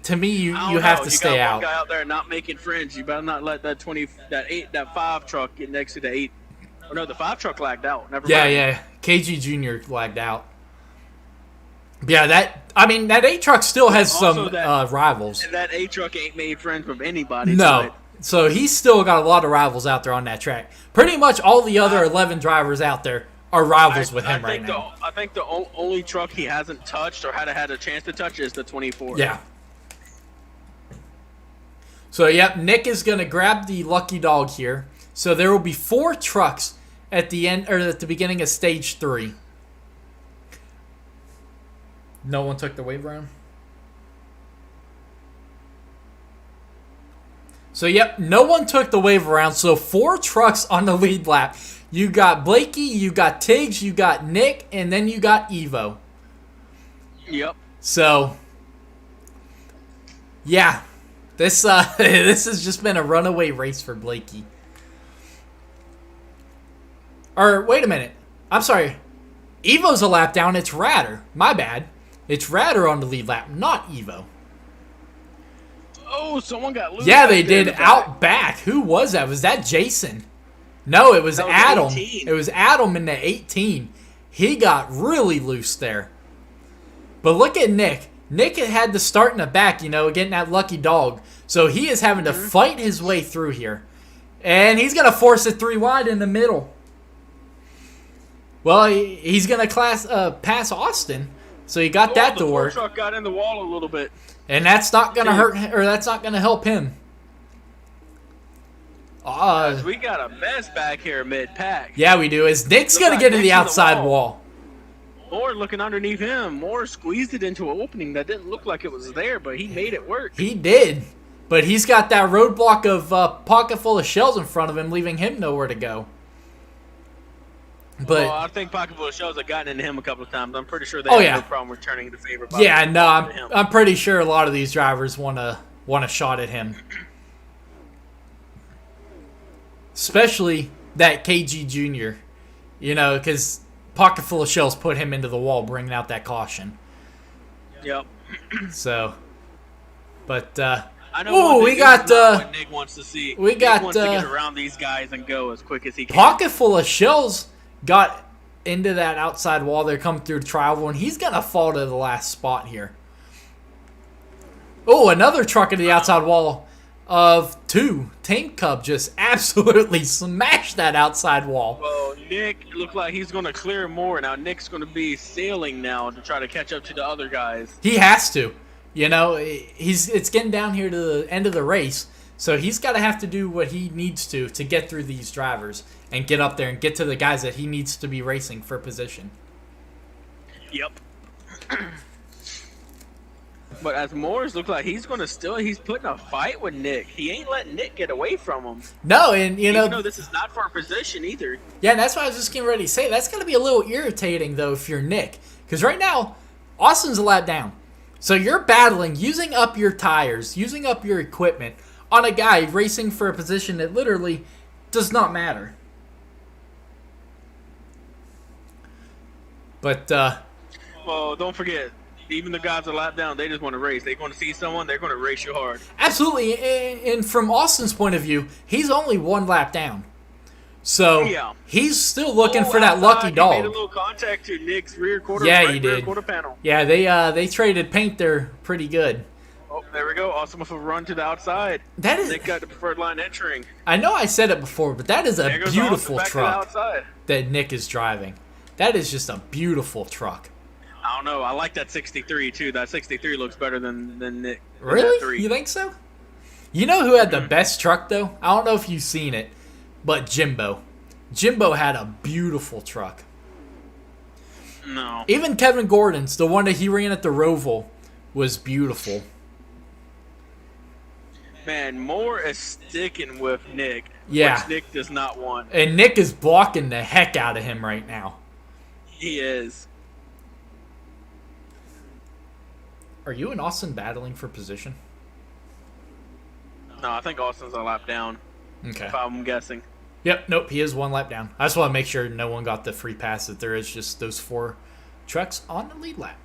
to me, you have to stay out. You got one guy out there not making friends. You better not let that 5 truck get next to the 8. Oh no, the 5 truck lagged out. Never mind. Yeah. KG Jr. lagged out. Yeah, that 8 truck still has some rivals. And that 8 truck ain't made friends with anybody. No. So he's still got a lot of rivals out there on that track. Pretty much all the other 11 drivers out there are rivals with him right now. I think the only truck he hasn't touched or had a chance to touch is the 24. Yeah. So, yep, Nick is going to grab the lucky dog here. So there will be 4 trucks at the end or at the beginning of stage 3. No one took the wave around. So, yep, no one took the wave around. So 4 trucks on the lead lap. You got Blakey, you got Tiggs, you got Nick, and then you got Evo. Yep. So, yeah, this has just been a runaway race for Blakey. Or, wait a minute. I'm sorry. Evo's a lap down. It's Radder. My bad. It's Radder on the lead lap, not Evo. Oh, someone got loose. Yeah, they did out back. Who was that? Was that Jason? No, it was Adam. 18. It was Adam in the 18. He got really loose there. But look at Nick. Nick had to start in the back, getting that lucky dog. So he is having to fight his way through here. And he's going to force it 3 wide in the middle. Well, he's going to pass Austin. So he got that to work. The truck got in the wall a little bit. And that's not going to hurt, or that's not going to help him. We got a mess back here mid-pack. Yeah, we do. As Nick's going to get to the outside wall. Moore looking underneath him. Moore squeezed it into an opening that didn't look like it was there, but he made it work. He did. But he's got that roadblock of pocket full of shells in front of him, leaving him nowhere to go. But I think pocket full of shells have gotten into him a couple of times. I'm pretty sure they have no problem returning the favor. Yeah, no, I'm pretty sure a lot of these drivers want a shot at him. Especially that KG Jr. Because pocket full of shells put him into the wall, bringing out that caution. Yep. So, but I know we got what Nick wants to see. We got Nick wants to get around these guys and go as quick as he can. Pocket full of shells got into that outside wall. They're coming through travel, and he's gonna fall to the last spot here. Oh, another truck into the outside wall of 2. Tank Cub just absolutely smashed that outside wall. Well, Nick looked like he's going to clear more. Now, Nick's going to be sailing now to try to catch up to the other guys. He has to. It's getting down here to the end of the race, so he's got to have to do what he needs to get through these drivers and get up there and get to the guys that he needs to be racing for position. Yep. But as Morris looks like he's putting a fight with Nick. He ain't letting Nick get away from him. No, and Even though this is not for a position either. Yeah, and that's what I was just getting ready to say. That's going to be a little irritating, though, if you're Nick. Because right now, Austin's a lap down. So you're battling, using up your tires, using up your equipment on a guy racing for a position that literally does not matter. But, well, don't forget, even the guys a lap down, they just want to race. They want to see someone, they're going to race you hard. Absolutely, and from Austin's point of view, he's only 1 lap down. So Yeah. he's still looking for that outside, lucky he made dog. a little contact to Nick's rear quarter. Yeah, right he rear did. Quarter panel. Yeah, they traded paint there pretty good. Oh, there we go. Awesome with a run to the outside. That is. Nick got the preferred line entering. I know I said it before, but that is a There goes beautiful Austin back truck to the outside. that Nick is driving. That is just a beautiful truck. I don't know. I like that 63 too. That 63 looks better than Nick. than that Really? 3. You think so? You know who had the best truck though? I don't know if you've seen it, but Jimbo. Jimbo had a beautiful truck. No. Even Kevin Gordon's, the one that he ran at the Roval, was beautiful. Man, Moore is sticking with Nick. Yeah. Which Nick does not want. And Nick is blocking the heck out of him right now. He is. Are you and Austin battling for position? No, I think Austin's a lap down, Okay. if I'm guessing. Yep, nope, he is one lap down. I just want to make sure no one got the free pass, that there is just those 4 trucks on the lead lap.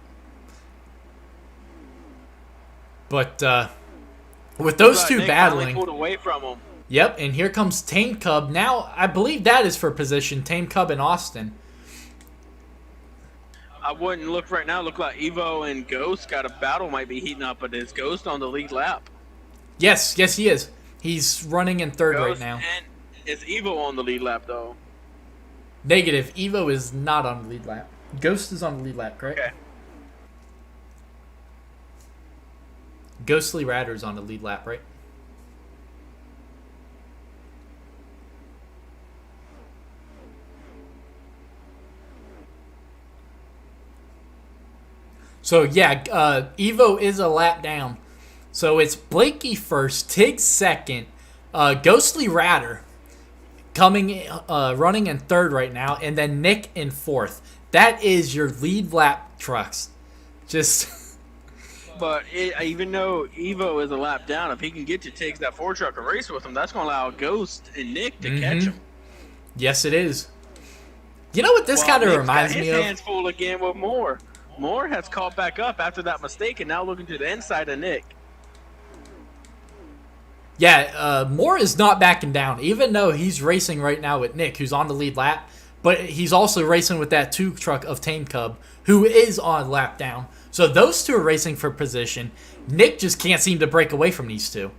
But with those two Nick battling, finally pulled away from him. yep, and here comes Tame Cub. Now, I believe that is for position, Tame Cub and Austin. I wouldn't look right now. Look like Evo and Ghost got a battle, might be heating up, but is Ghost on the lead lap? Yes, he is. He's running in third right Ghost now. And is Evo on the lead lap though? Negative, Evo is not on the lead lap. Ghost is on the lead lap, correct? Okay. Ghostly Ratter's on the lead lap, right? So yeah, Evo is a lap down. So it's Blakey first, Tig second, Ghostly Ratter coming, running in third right now, and then Nick in fourth. That is your lead lap trucks. Just. But even though Evo is a lap down, if he can get to Tiggs that 4 truck and race with him, that's going to allow Ghost and Nick to catch him. Yes, it is. You know what this kind of reminds me his of? hands full again with Moore. Moore has caught back up after that mistake and now looking to the inside of Nick. Yeah, Moore is not backing down, even though he's racing right now with Nick, who's on the lead lap. But he's also racing with that 2 truck of Tame Cub, who is on lap down. So those 2 are racing for position. Nick just can't seem to break away from these 2.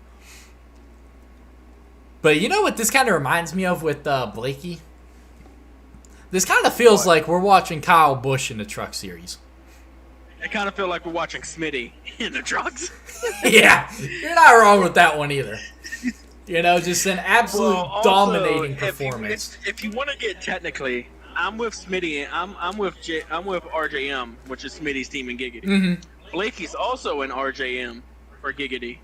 But you know what this kind of reminds me of with Blakey? This kind of feels like we're watching Kyle Busch in the Truck Series. I kind of feel like we're watching Smitty in the trucks. Yeah, you're not wrong with that one either. You know, just an absolute dominating performance. If you want to get technically, I'm with Smitty. I'm with RJM, which is Smitty's team in Giggity. Mm-hmm. Blakey's also in RJM for Giggity.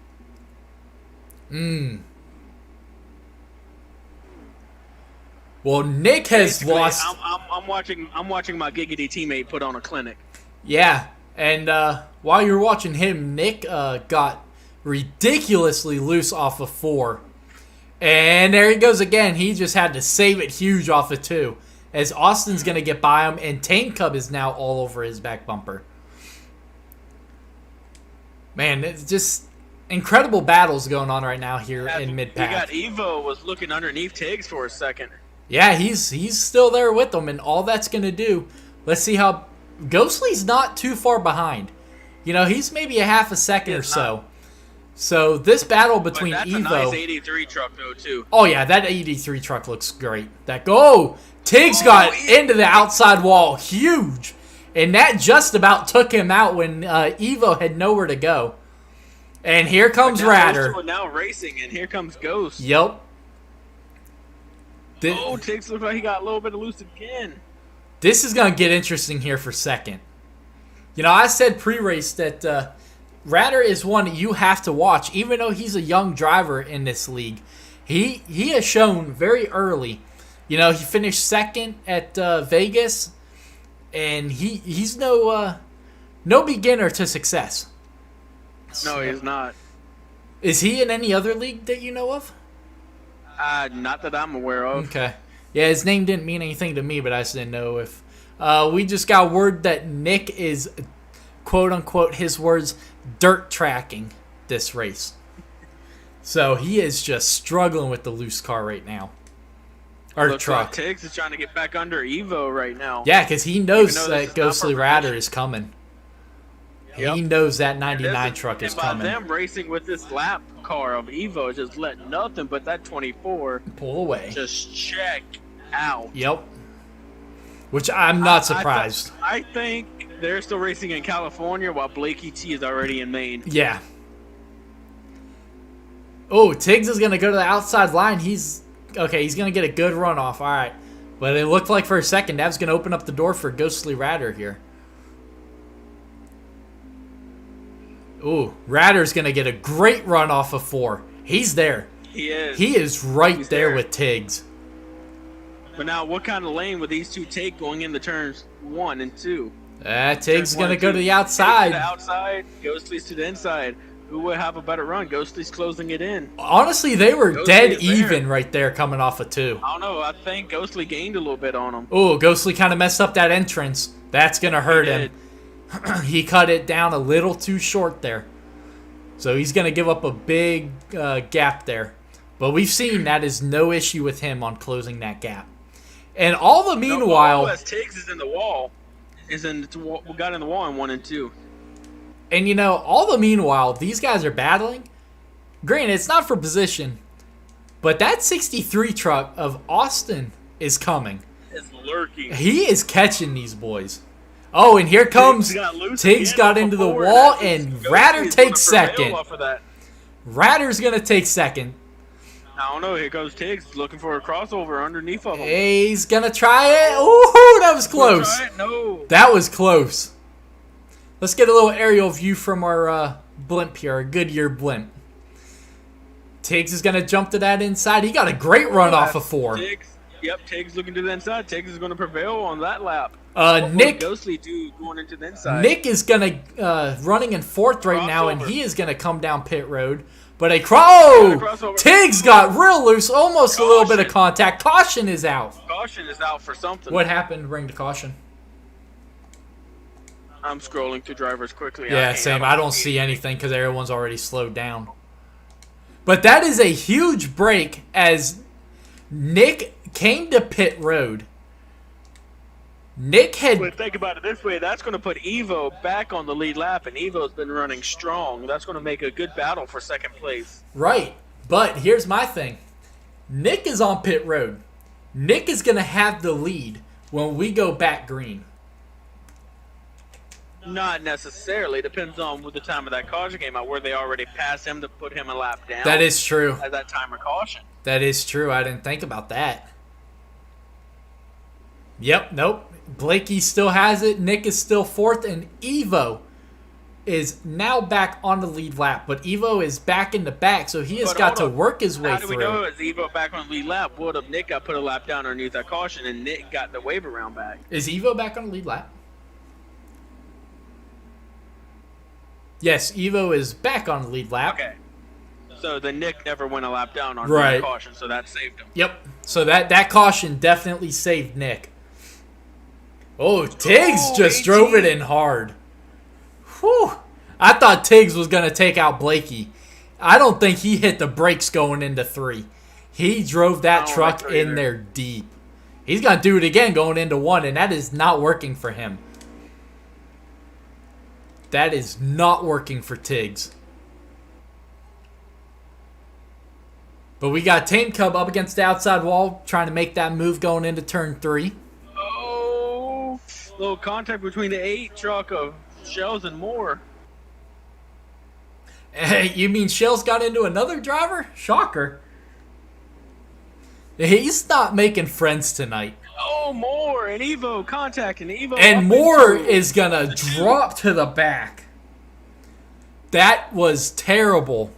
Well, Nick has Basically, lost. I'm watching my Giggity teammate put on a clinic. Yeah, and while you're watching him, Nick got ridiculously loose off of 4. And there he goes again. He just had to save it huge off of 2. As Austin's going to get by him, and Tame Cub is now all over his back bumper. Man, it's just incredible battles going on right now here in mid-pack. We got Evo was looking underneath Tiggs for a second. Yeah, he's still there with them, and all that's going to do, let's see how... Ghostly's not too far behind. You know, he's maybe a half a second or so. So this battle between But that's Evo... a nice 83 truck, though, too. Oh, yeah, that 83 truck looks great. Tiggs got into the outside wall. Huge. And that just about took him out when Evo had nowhere to go. And here comes Ratter. Now racing, and here comes Ghost. Yep. Tiggs looks like he got a little bit of loose again. This is going to get interesting here for second. You know, I said pre-race that Ratter is one that you have to watch, even though he's a young driver in this league. He has shown very early. You know, he finished second at Vegas, and he's no beginner to success. No, he's not. Is he in any other league that you know of? Not that I'm aware of. Okay. Yeah, his name didn't mean anything to me, but I just didn't know if... we just got word that Nick is, quote-unquote, his words, dirt tracking this race. So he is just struggling with the loose car right now. Or Looks truck. like Tiggs is trying to get back under Evo right now. Yeah, because he knows Even though that this is not Ghostly for Radder position. is coming. Yep. He knows that And 99 truck is and by coming. them racing with this lap car of Evo, just let nothing but that 24 Pull away. just check out. Yep. Which I'm not surprised. I think they're still racing in California while Blakey T is already in Maine. Yeah. Oh, Tiggs is going to go to the outside line. He's going to get a good run off. All right. But it looked like for a second that was going to open up the door for Ghostly Radder here. Ooh, Radder's going to get a great run off of 4. He's there. He is. He is right He's there there. with Tiggs. But now, what kind of lane would these two take going into turns 1 and 2? Tiggs is Turns going 1 to and go 2. to the Tiggs outside. to the outside, Ghostly's to the inside. Who would have a better run? Ghostly's closing it in. Honestly, they were Ghostly dead is there. even right there coming off of 2. I don't know. I think Ghostly gained a little bit on him. Oh, Ghostly kind of messed up that entrance. That's going to hurt He him. He cut it down a little too short there. So he's going to give up a big gap there. But we've seen that is no issue with him on closing that gap. And all the meanwhile... as Tiggs is in the wall. Got in the wall in 1 and 2. And, you know, all the meanwhile, these guys are battling. Granted, it's not for position. But that 63 truck of Austin is coming. It's lurking. He is catching these boys. Oh, and here comes Tiggs got into the wall, and Radder takes second. Radder's going to take second. I don't know. Here goes Tiggs looking for a crossover underneath of him. He's going to try it. Ooh, that was close. No. That was close. Let's get a little aerial view from our blimp here, our Goodyear blimp. Tiggs is going to jump to that inside. He got a great run off of 4. Tiggs looking to the inside. Tiggs is going to prevail on that lap. Nick Ghostly too going into the inside. Nick is going to running in 4th right now, and he is going to come down pit road. But Tiggs got real loose, almost a little bit of contact. Caution is out. Caution is out for something. What happened to bring the caution? I'm scrolling through drivers quickly. Yeah, same. I don't see anything because everyone's already slowed down. But that is a huge break as Nick came to pit road. Nick had... But think about it this way. That's going to put Evo back on the lead lap, and Evo's been running strong. That's going to make a good battle for second place. Right. But here's my thing. Nick is on pit road. Nick is going to have the lead when we go back green. Not necessarily. Depends on what the time of that caution came out, where they already passed him to put him a lap down. That is true. At that time of caution. That is true. I didn't think about that. Yep, nope. Blakey still has it. Nick is still 4th, and Evo is now back on the lead lap. But Evo is back in the back, so he has got to work his way through. How do we know is Evo back on the lead lap? What if Nick got put a lap down underneath that caution, and Nick got the wave around back? Is Evo back on the lead lap? Yes, Evo is back on the lead lap. Okay. So the Nick never went a lap down on right. the caution, so that saved him. Yep. So that caution definitely saved Nick. Oh, Tiggs just drove it in hard. Whew. I thought Tiggs was going to take out Blakey. I don't think he hit the brakes going into 3. He drove that truck in there deep. He's going to do it again going into 1, and that is not working for him. That is not working for Tiggs. But we got Tame Cub up against the outside wall, trying to make that move going into turn 3. Oh, little contact between the 8 truck of Shells and Moore. You mean Shells got into another driver? Shocker. He's not making friends tonight. Oh, Moore and Evo contacting Evo. And Moore is going to drop to the back. That was terrible.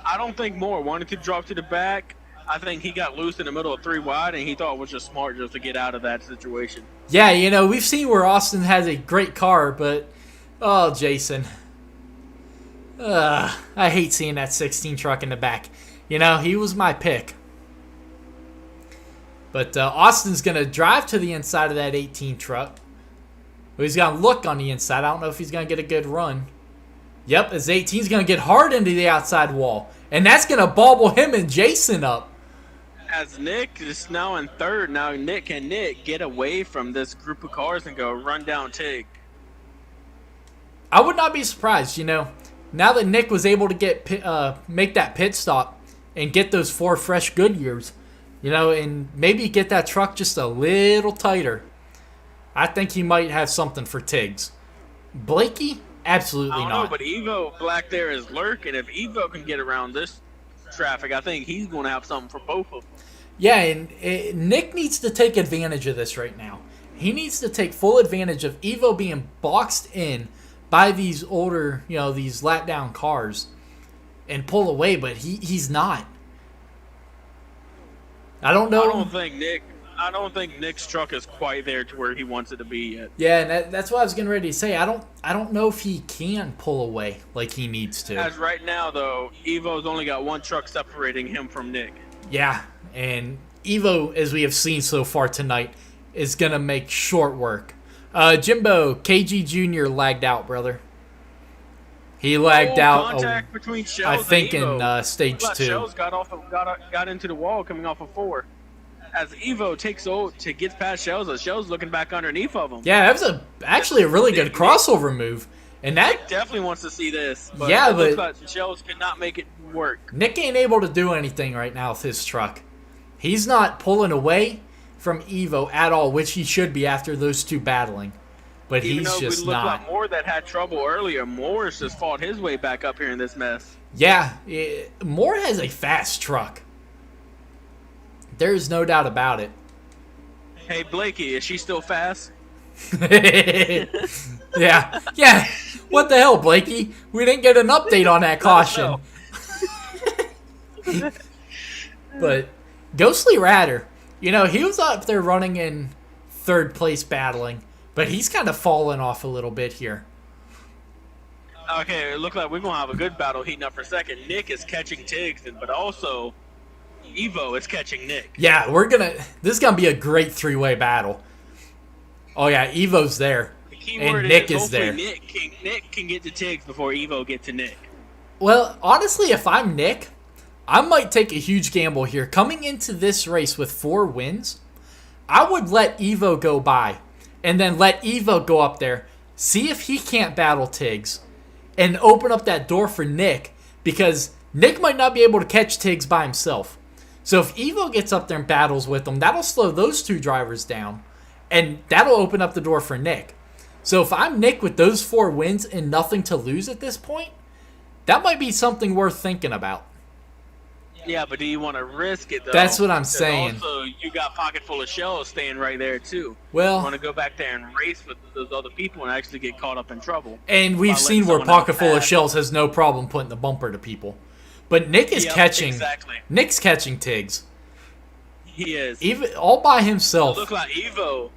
I don't think Moore wanted to drop to the back. I think he got loose in the middle of 3 wide, and he thought it was just smart just to get out of that situation. Yeah, you know, we've seen where Austin has a great car, but... Oh, Jason. I hate seeing that 16 truck in the back. You know, he was my pick. But Austin's going to drive to the inside of that 18 truck. Well, he's going to look on the inside. I don't know if he's going to get a good run. Yep, his 18's going to get hard into the outside wall. And that's going to bobble him and Jason up. As Nick is now in third, now Nick get away from this group of cars and go run down Tig? I would not be surprised, now that Nick was able to make that pit stop and get those 4 fresh Goodyears, and maybe get that truck just a little tighter. I think he might have something for Tiggs. Blakey? Absolutely I don't not. know, but Evo Black there is lurking. If Evo can get around this traffic, I think he's going to have something for both of them. Yeah, and Nick needs to take advantage of this right now. He needs to take full advantage of Evo being boxed in by these older, these lap down cars and pull away, but he's not. I don't know. I don't think Nick's truck is quite there to where he wants it to be yet. Yeah, and that's what I was getting ready to say. I don't know if he can pull away like he needs to. As right now, though, Evo's only got 1 truck separating him from Nick. Yeah, and Evo, as we have seen so far tonight, is going to make short work. Jimbo, KG Jr. lagged out, brother. He lagged out, contact between Shells I think, and Evo. in stage 2. Shells got into the wall coming off of 4. As Evo gets past Shells, Shells looking back underneath of him. Yeah, that was actually a really good crossover move. And that Nick definitely wants to see this. But yeah, it looks but like Shells could not make it work. Nick ain't able to do anything right now with his truck. He's not pulling away from Evo at all, which he should be after those 2 battling. But Even he's though just we looked not. like Moore that had trouble earlier, Moore's just fought his way back up here in this mess. Yeah, Moore has a fast truck. There's no doubt about it. Hey, Blakey, is she still fast? Yeah. What the hell, Blakey? We didn't get an update on that caution. But Ghostly Ratter, he was up there running in 3rd place battling, but he's kind of fallen off a little bit here. Okay, it looks like we're going to have a good battle heating up for second. Nick is catching Tiggs, but also Evo is catching Nick. Yeah, this is going to be a great 3-way battle. Oh yeah, Evo's there. The key And word Nick is hopefully there. Nick can get to Tiggs before Evo get to Nick. Well, honestly, if I'm Nick, I might take a huge gamble here. Coming into this race with 4 wins, I would let Evo go by and then let Evo go up there, see if he can't battle Tiggs, and open up that door for Nick, because Nick might not be able to catch Tiggs by himself. So if Evo gets up there and battles with him, that'll slow those 2 drivers down, and that'll open up the door for Nick. So if I'm Nick with those 4 wins and nothing to lose at this point, that might be something worth thinking about. Yeah, but do you want to risk it, though? That's what I'm saying. Also, you got pocket full of Shells staying right there, too. Well, You want to go back there and race with those other people and actually get caught up in trouble. and we've seen where Pocket Full of Shells has no problem putting the bumper to people. But Nick is catching. Exactly. Nick's catching Tiggs. He is. Even all by himself. Look like Evo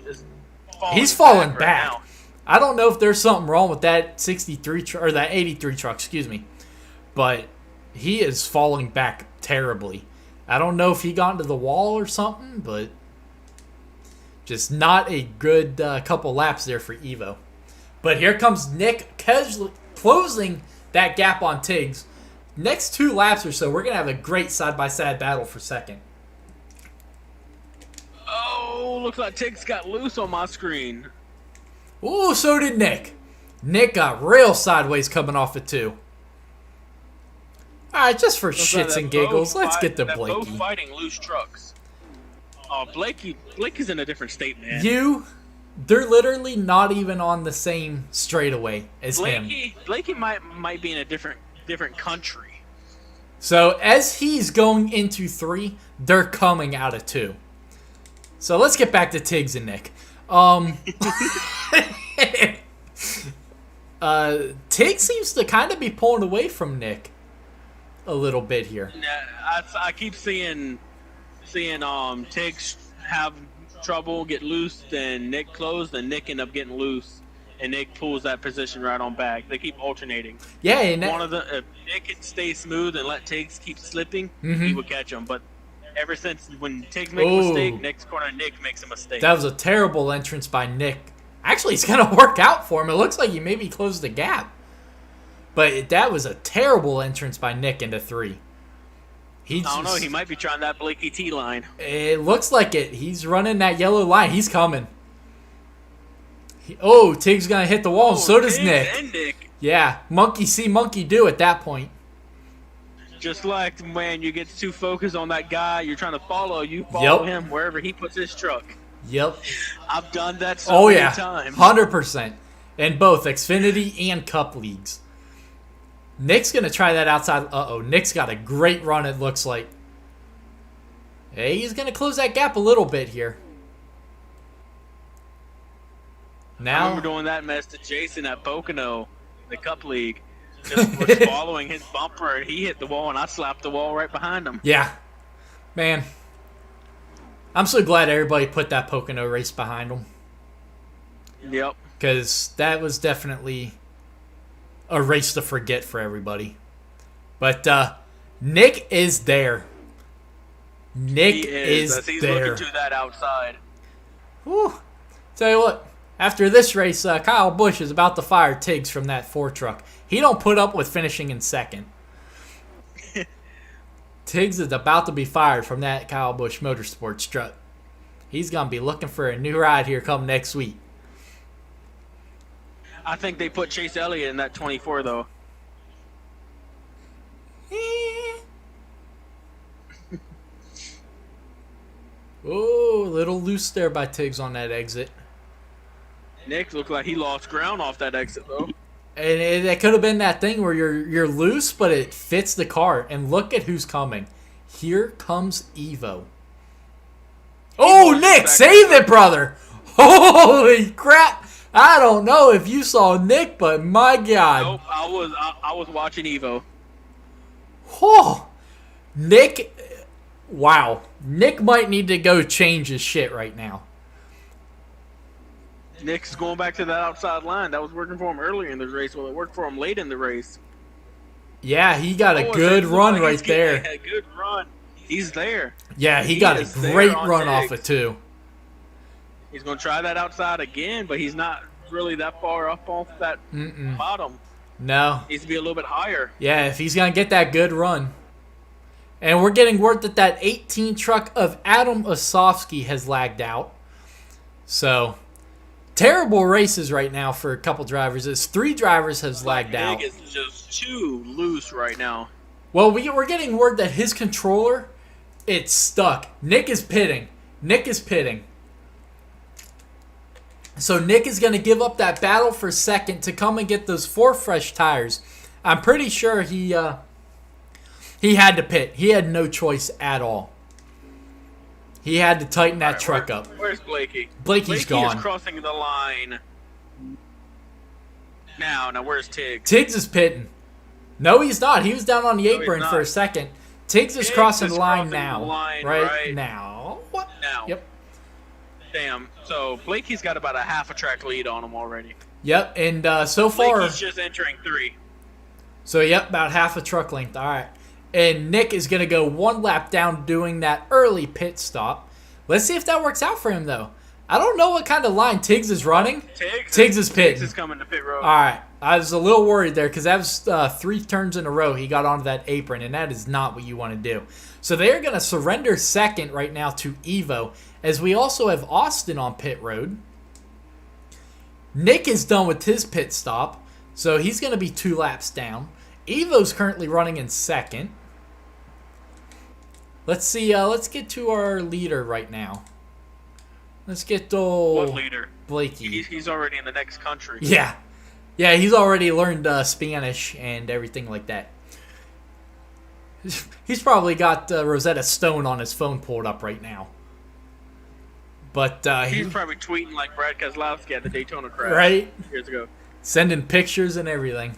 is falling He's falling right back. now. I don't know if there's something wrong with that 63 or that 83 truck, excuse me. But he is falling back terribly. I don't know if he got into the wall or something, but just not a good couple laps there for Evo. But here comes Nick closing that gap on Tiggs. Next 2 laps or so, we're going to have a great side-by-side battle for second. Oh, looks like Tiggs got loose on my screen. Ooh, so did Nick. Nick got real sideways coming off of 2. All right, just for shits and giggles, let's get to Blakey. Both fighting loose trucks. Oh, Blakey's in a different state, man. They're literally not even on the same straightaway as him. Blakey might be in a different country. So as he's going into 3, they're coming out of 2. So let's get back to Tiggs and Nick. Tiggs seems to kind of be pulling away from Nick a little bit here. I keep seeing Tiggs have trouble, get loose, then Nick close, then Nick end up getting loose, and Nick pulls that position right on back. They keep alternating. Yeah, and If Nick could stay smooth and let Tiggs keep slipping, he would catch him. But ever since when Tiggs makes a mistake, next corner Nick makes a mistake. That was a terrible entrance by Nick. Actually, it's going to work out for him. It looks like he maybe closed the gap. But that was a terrible entrance by Nick into 3. I don't know. He might be trying that Blakey T line. It looks like it. He's running that yellow line. He's coming. Tig's going to hit the wall, and so does Tiggs Nick. and Nick. Yeah, monkey see, monkey do at that point. Just like when you get too focused on that guy you're trying to follow, you follow him wherever he puts his truck. Yep. I've done that so many times. 100%. In both Xfinity and Cup leagues. Nick's going to try that outside. Nick's got a great run, it looks like. Hey, he's going to close that gap a little bit here. Now, I remember doing that mess to Jason at Pocono, the Cup League. Just was following his bumper, and he hit the wall, and I slapped the wall right behind him. Yeah. Man. I'm so glad everybody put that Pocono race behind them. Yep. Because that was definitely a race to forget for everybody. But Nick is there. Nick is he's there. looking to that outside. Whew. Tell you what, after this race, Kyle Busch is about to fire Tiggs from that Ford truck. He don't put up with finishing in second. Tiggs is about to be fired from that Kyle Busch Motorsports truck. He's going to be looking for a new ride here come next week. I think they put Chase Elliott in that 24, though. Oh, a little loose there by Tiggs on that exit. Nick looked like he lost ground off that exit, though. And it could have been that thing where you're loose, but it fits the car. And look at who's coming. Here comes Evo. Oh, Nick, save it, brother. Holy crap. I don't know if you saw Nick, but my God. Nope, I was watching Evo. Oh, Nick, wow. Nick might need to go change his shit right now. Nick's going back to that outside line. That was working for him earlier in the race. Well, it worked for him late in the race. Yeah, he got a good run right there. A good run. He's there. Yeah, he got a great run off it, too. He's going to try that outside again, but he's not really that far up off that bottom. No. Needs to be a little bit higher. Yeah, if he's going to get that good run. And we're getting word that 18 truck of Adam Osofsky has lagged out. So, terrible races right now for a couple drivers. It's 3 drivers has lagged out. Nick is just too loose right now. Well, we're getting word that his controller, it's stuck. Nick is pitting. So Nick is going to give up that battle for second to come and get those 4 fresh tires. I'm pretty sure he had to pit. He had no choice at all. He had to tighten that truck up. Where's Blakey? Blakey's gone. Blakey is crossing the line. Now where's Tiggs? Tiggs is pitting. No, he's not. He was down on the apron for a second. Tiggs is crossing the line now. Right now. What? Now. Yep. Damn. So Blakey's got about a half a track lead on him already. Yep, and so far... Blakey's just entering 3. So, yep, about half a truck length. All right. And Nick is going to go 1 lap down doing that early pit stop. Let's see if that works out for him, though. I don't know what kind of line Tiggs is running. Tiggs is pitting. Tiggs is coming to pit road. All right. I was a little worried there because that was 3 turns in a row he got onto that apron, and that is not what you want to do. So they are going to surrender second right now to Evo, as we also have Austin on pit road. Nick is done with his pit stop, so he's going to be 2 laps down. Evo's currently running in second. Let's see. Let's get to our leader right now. Let's get to What leader? Blakey. He's already in the next country. Yeah. Yeah, he's already learned Spanish and everything like that. He's probably got Rosetta Stone on his phone pulled up right now. But he's probably tweeting like Brad Keselowski at the Daytona crash. Right? Years ago. Sending pictures and everything.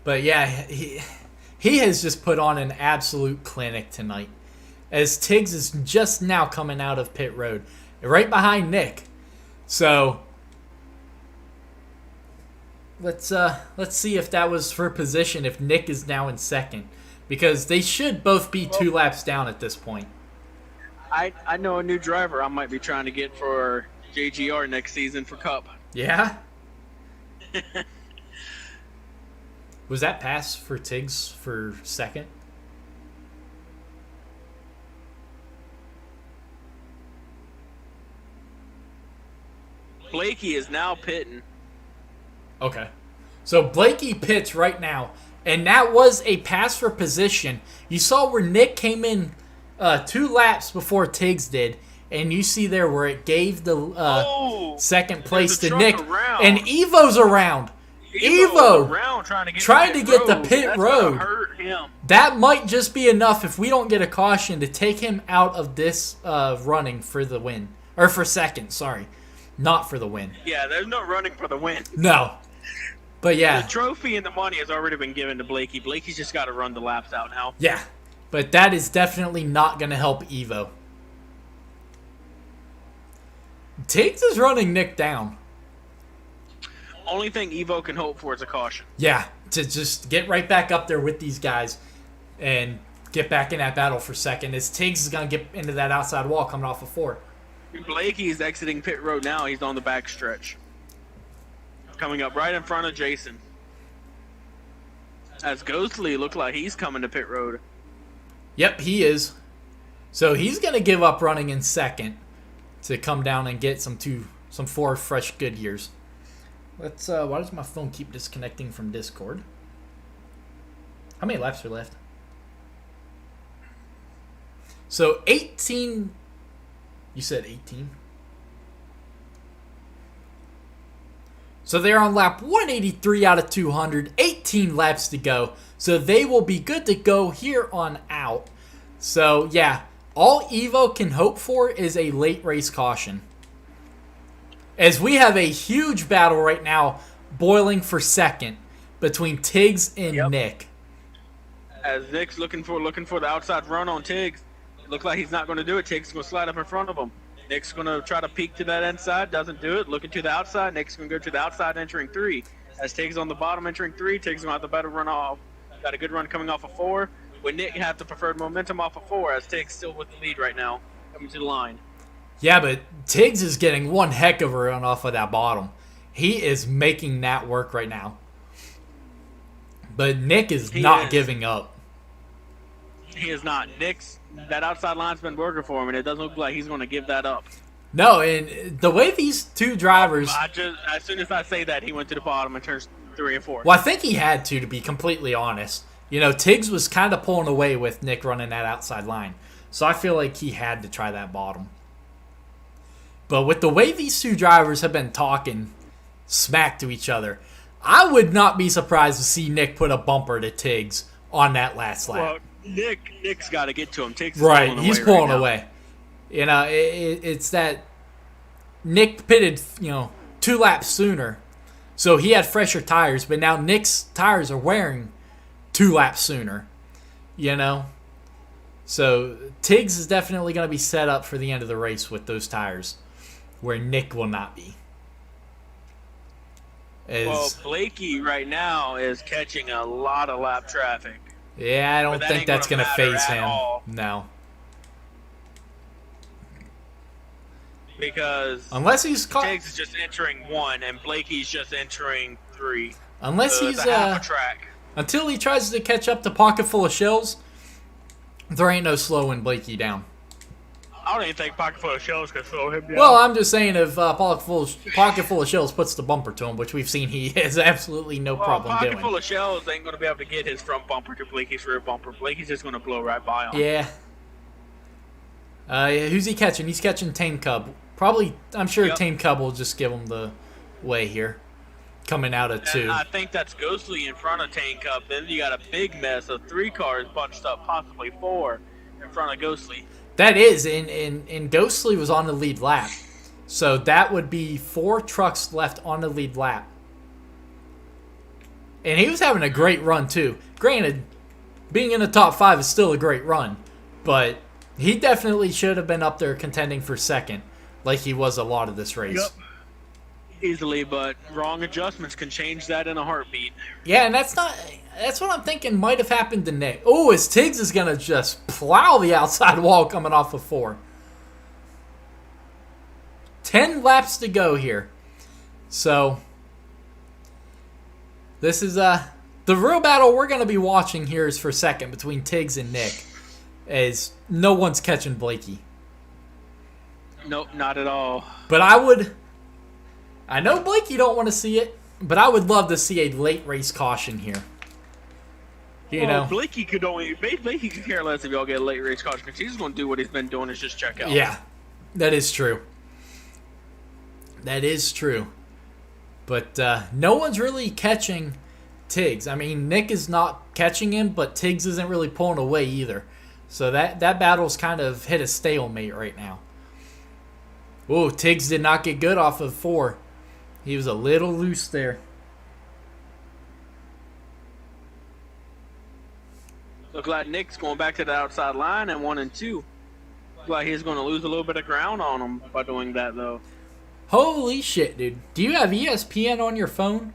But yeah, he has just put on an absolute clinic tonight. As Tiggs is just now coming out of pit road. Right behind Nick. So let's see if that was for position, if Nick is now in second. Because they should both be 2 laps down at this point. I know a new driver I might be trying to get for JGR next season for Cup. Yeah? Was that pass for Tiggs for second? Blakey is now pitting. Okay. So Blakey pits right now, and that was a pass for position. You saw where Nick came in 2 laps before Tiggs did, and you see there where it gave the second place to Nick. Around. And Evo's around. Evo around trying to get the pit That's road. Hurt him. That might just be enough if we don't get a caution to take him out of this running for the win. Or for second, sorry. Not for the win. Yeah, there's no running for the win. No. But yeah. The trophy and the money has already been given to Blakey. Blakey's just got to run the laps out now. Yeah. But that is definitely not going to help Evo. Tiggs is running Nick down. Only thing Evo can hope for is a caution. Yeah, to just get right back up there with these guys and get back in that battle for second. As Tiggs is going to get into that outside wall coming off of 4. Blakey is exiting pit road now. He's on the back stretch. Coming up right in front of Jason. As Ghostly looks like he's coming to pit road. Yep, he is. So he's going to give up running in second to come down and get some 4 fresh Goodyears. Let's. Why does my phone keep disconnecting from Discord? How many laps are left? So 18. You said 18? So they're on lap 183 out of 200. 18 laps to go. So they will be good to go here on out. So, yeah. All Evo can hope for is a late race caution. As we have a huge battle right now boiling for second between Tiggs and Nick. As Nick's looking for the outside run on Tiggs. Looks like he's not going to do it. Tiggs is going to slide up in front of him. Nick's going to try to peek to that inside. Doesn't do it. Looking to the outside. Nick's going to go to the outside entering 3. As Tiggs on the bottom entering 3, Tiggs going to have the better run off. Got a good run coming off of 4. With Nick have the preferred momentum off of 4 as Tiggs still with the lead right now. Coming to the line. Yeah, but Tiggs is getting one heck of a run off of that bottom. He is making that work right now. But Nick is not giving up. He is not. That outside line's been working for him, and it doesn't look like he's going to give that up. No, and the way these two drivers... As soon as I say that, he went to the bottom and turns 3 and 4. Well, I think he had to be completely honest. You know, Tiggs was kind of pulling away with Nick running that outside line. So I feel like he had to try that bottom. But with the way these two drivers have been talking smack to each other, I would not be surprised to see Nick put a bumper to Tiggs on that last lap. Well, Nick's got to get to him. Tiggs is right, he's pulling right away. You know, it's that Nick pitted, 2 laps sooner. So he had fresher tires, but now Nick's tires are wearing 2 laps sooner. So Tiggs is definitely going to be set up for the end of the race with those tires, where Nick will not be. Well, Blakey right now is catching a lot of lap traffic. Yeah, I don't think that's going to phase him. No. Because unless he's caught, Tiggs is just entering 1 and Blakey's just entering 3. Unless so he's it's a half a track. Until he tries to catch up to Pocket Full of Shells, there ain't no slowing Blakey down. I don't even think Pocket Full of Shells can slow him down. Well, I'm just saying if Pocket Full of Shells puts the bumper to him, which we've seen he has absolutely no problem doing. Pocket Full of Shells ain't going to be able to get his front bumper to Blakey's rear bumper. Blakey's just going to blow right by him. Yeah. Who's he catching? He's catching Tame Cub. Probably, I'm sure Tame Cub will just give him the way here. Coming out of 2. And I think that's Ghostly in front of Tame Cub. Then you got a big mess of 3 cars bunched up, possibly 4, in front of Ghostly. That is, and Ghostly was on the lead lap. So that would be 4 trucks left on the lead lap. And he was having a great run, too. Granted, being in the top 5 is still a great run. But he definitely should have been up there contending for second, like he was a lot of this race. Yep. Easily, but wrong adjustments can change that in a heartbeat. Yeah, and that's what I'm thinking might have happened to Nick. Oh, as Tiggs is going to just plow the outside wall coming off of 4. 10 laps to go here. So, this is The real battle we're going to be watching here is for second between Tiggs and Nick, as no one's catching Blakey. Nope, not at all. But I know Blakey don't want to see it, but I would love to see a late race caution here. You know, Blakey could care less if y'all get a late race caution because he's going to do what he's been doing is just check out. Yeah, that is true. That is true. But no one's really catching Tiggs. I mean, Nick is not catching him, but Tiggs isn't really pulling away either. So that battle's kind of hit a stalemate right now. Oh, Tiggs did not get good off of 4. He was a little loose there. Look like Nick's going back to the outside line at 1 and 2. Look like he's going to lose a little bit of ground on him by doing that, though. Holy shit, dude. Do you have ESPN on your phone?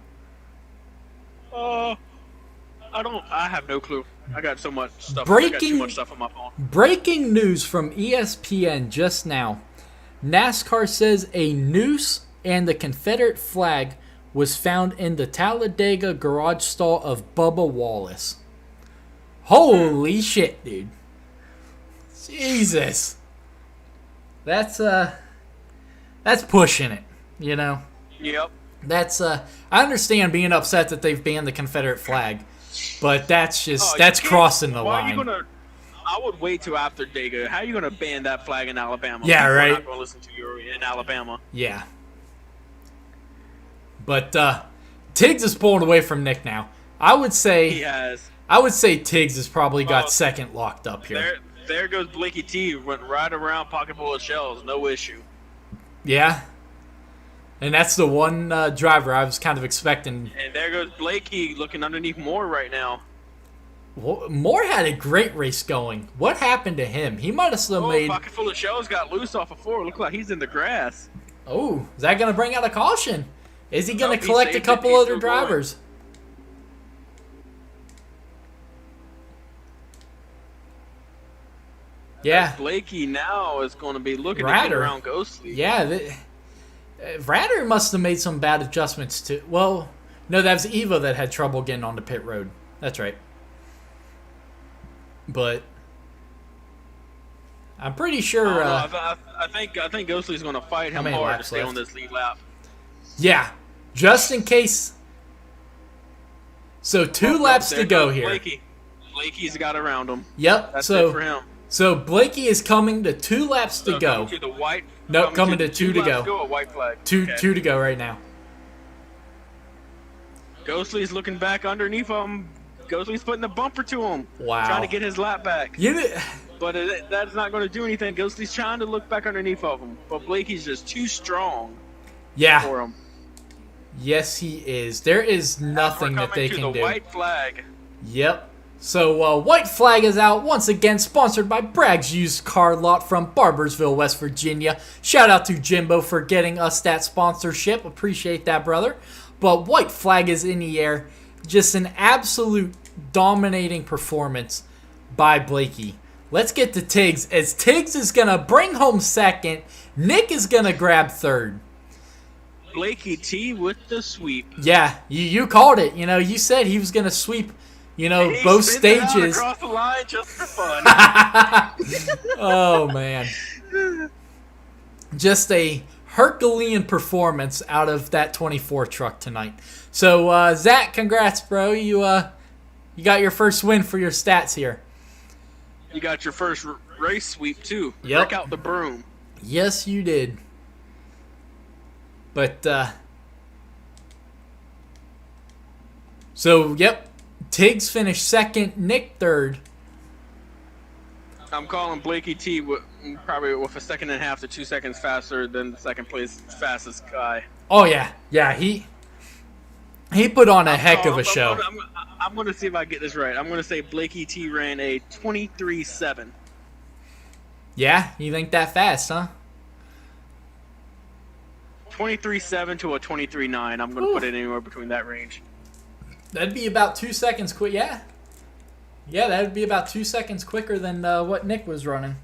I don't. I have no clue. I got so much stuff. I got too much stuff on my phone. Breaking news from ESPN just now. NASCAR says a noose and the Confederate flag was found in the Talladega garage stall of Bubba Wallace. Holy shit, dude. Jesus. That's pushing it, you know? Yep. I understand being upset that they've banned the Confederate flag, but that's crossing the line. I would wait till after Dega. How are you going to ban that flag in Alabama? Yeah, People right. are not going to listen to you in Alabama. Yeah. But Tiggs is pulling away from Nick now. I would say Tiggs has probably got second locked up here. There goes Blakey T. Went right around, pocket full of shells, no issue. Yeah. And that's the one driver I was kind of expecting. And there goes Blakey looking underneath Moore right now. Moore had a great race going. What happened to him? He might have still made... pocket full of shells got loose off of 4. Look like he's in the grass. Oh, is that going to bring out a caution? Is he going to collect a couple other drivers? Yeah. Blakey now is going to be looking to get around Ghostly. Yeah. Ratter must have made some bad adjustments too. Well, no, that was Evo that had trouble getting on the pit road. That's right. But I'm pretty sure. I think Ghostly's going to fight him hard to stay on this lead lap. Yeah, just in case. So 2 laps to go here. Blakey's got around him. Yep. That's it for him. So Blakey is coming to 2 laps to go. To the white. Nope, coming to 2 to go. A white flag. 2 to go right now. Ghostly's looking back underneath him. Ghostly's putting the bumper to him. Wow. Trying to get his lap back. But that's not going to do anything. Ghostly's trying to look back underneath of him. But Blakey's just too strong for him. Yes, he is. There is nothing that they can do. The white flag. Yep. So, white flag is out once again, sponsored by Bragg's Used Car Lot from Barbersville, West Virginia. Shout out to Jimbo for getting us that sponsorship. Appreciate that, brother. But white flag is in the air. Just an absolute dominating performance by Blakey. Let's get to Tiggs, as Tiggs is going to bring home second. Nick is going to grab third. Blakey T with the sweep. Yeah, you called it. You know, you said he was going to sweep, both stages. Across the line just for fun. Oh, man. Just a Herculean performance out of that 24 truck tonight. So, Zach, congrats, bro. You got your first win for your stats here. You got your first race sweep, too. Yep. Break out the broom. Yes, you did. But, so, yep. Tiggs finished second, Nick third. I'm calling Blakey T probably with a second and a half to 2 seconds faster than the second place fastest guy. Oh, yeah. Yeah, he put on a heck of a show. I'm going to see if I get this right. I'm going to say Blakey T ran a 23.7. Yeah? You think that fast, huh? 23.7 to a 23.9. I'm going to put it anywhere between that range. That'd be about 2 seconds quick. Yeah. Yeah, that would be about 2 seconds quicker than what Nick was running.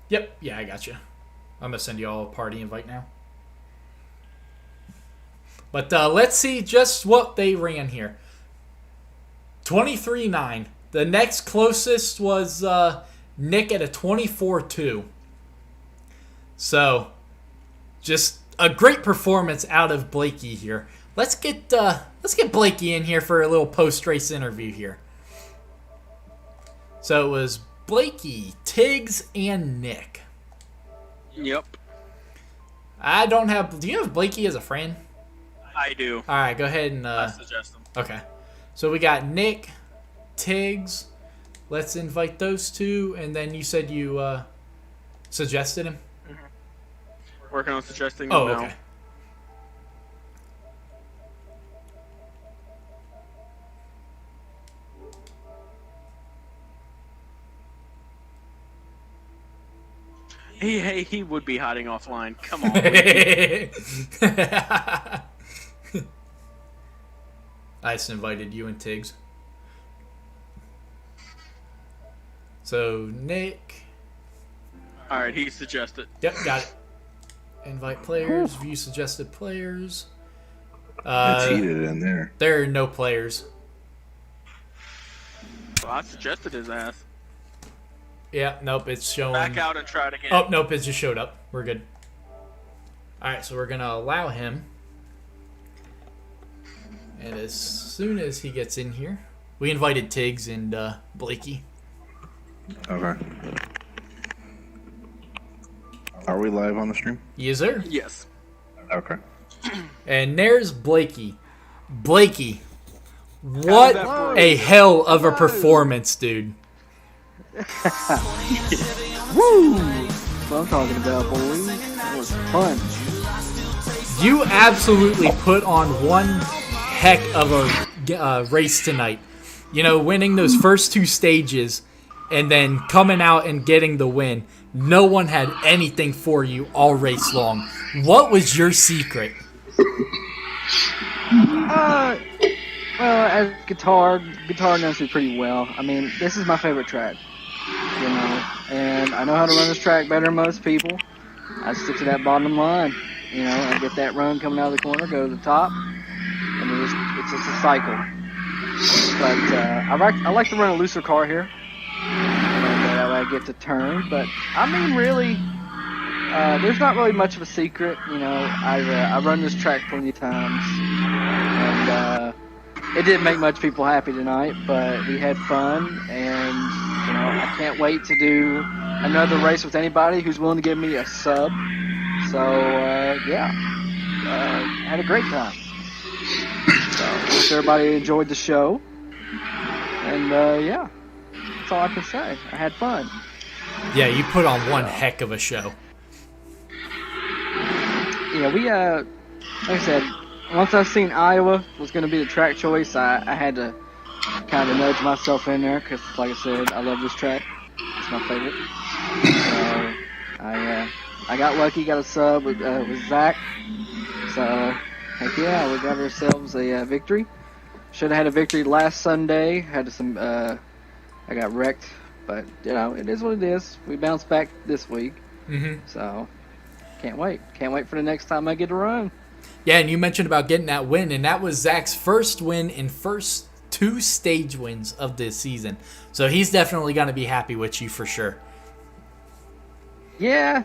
Yep. Yeah, I got you. I'm going to send you all a party invite now. But let's see just what they ran here. 23-9. The next closest was Nick at a 24-2. So, just a great performance out of Blakey here. Let's get Blakey in here for a little post-race interview here. So it was Blakey, Tiggs, and Nick. Yep, I don't have. Do you have Blakey as a friend? I do. All right, go ahead and. I suggest them. Okay, so we got Nick, Tiggs. Let's invite those two, and then you said you suggested him. Working on suggesting Oh, them now. okay. He would be hiding offline. Come on. I just invited you and Tiggs. So Nick. All right, he suggested. Yep, got it. Invite players. View suggested players. It's heated in there. There are no players. Well, I suggested his ass. Yeah, nope, it's showing. Back out and try it again. Oh, nope, it just showed up. We're good. Alright, so we're going to allow him. And as soon as he gets in here, we invited Tiggs and Blakey. Okay. Are we live on the stream? Yes, sir. Yes. Okay. And there's Blakey. Blakey, what a hell of a performance, dude. Woo! That's what I'm talking about, boys. That was fun. You absolutely put on one heck of a race tonight. You know, winning those first two stages and then coming out and getting the win. No one had anything for you all race long. What was your secret? Well, as guitar knows me pretty well. I mean, this is my favorite track, you know, and I know how to run this track better than most people. I stick to that bottom line, you know, and I get that run coming out of the corner, go to the top, and it's just a cycle. But I like to run a looser car here, and that way I get to turn. But I mean, really, there's not really much of a secret, you know. I run this track plenty of times, and it didn't make much people happy tonight, but we had fun, and you know, I can't wait to do another race with anybody who's willing to give me a sub. So yeah, had a great time. So hope everybody enjoyed the show, and yeah, that's all I can say. I had fun. Yeah, you put on one heck of a show. Yeah, we like I said, once I seen Iowa was going to be the track choice, I had to kind of nudge myself in there because, like I said, I love this track. It's my favorite. So I got lucky, got a sub with Zach. So heck yeah, we got ourselves a victory. Should have had a victory last Sunday. Had some I got wrecked, but you know it is what it is. We bounced back this week. So can't wait for the next time I get to run. Yeah, and you mentioned about getting that win, and that was Zach's first win in first two stage wins of this season. So he's definitely going to be happy with you for sure. Yeah.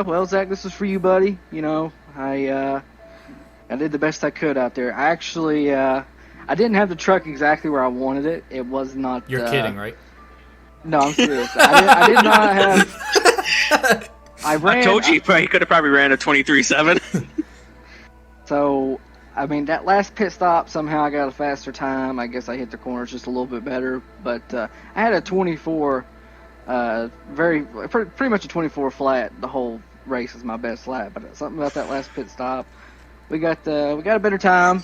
Well, Zach, this is for you, buddy. You know, I did the best I could out there. I actually, I didn't have the truck exactly where I wanted it. It was not. You're kidding, right? No, I'm serious. I did not have. I told you, he could have probably ran a 23.7. So, I mean, that last pit stop, somehow I got a faster time. I guess I hit the corners just a little bit better. But I had a 24, pretty much a 24 flat. The whole race is my best lap. But something about that last pit stop, we got a better time.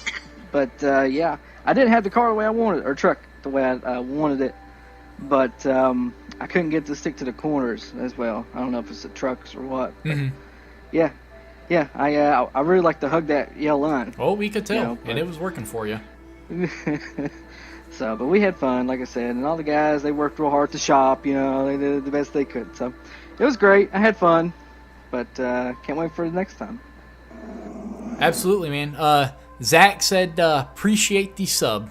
But yeah, I didn't have the car the way I wanted, or truck the way I wanted it. But I couldn't get to stick to the corners as well. I don't know if it's the trucks or what. Yeah. Yeah, I really like to hug that yellow line. Oh, we could tell, You know, and it was working for you. So, but we had fun, like I said, and all the guys, they worked real hard to shop, you know, they did the best they could. So, it was great. I had fun, but can't wait for the next time. Absolutely, man. Zach said appreciate the sub.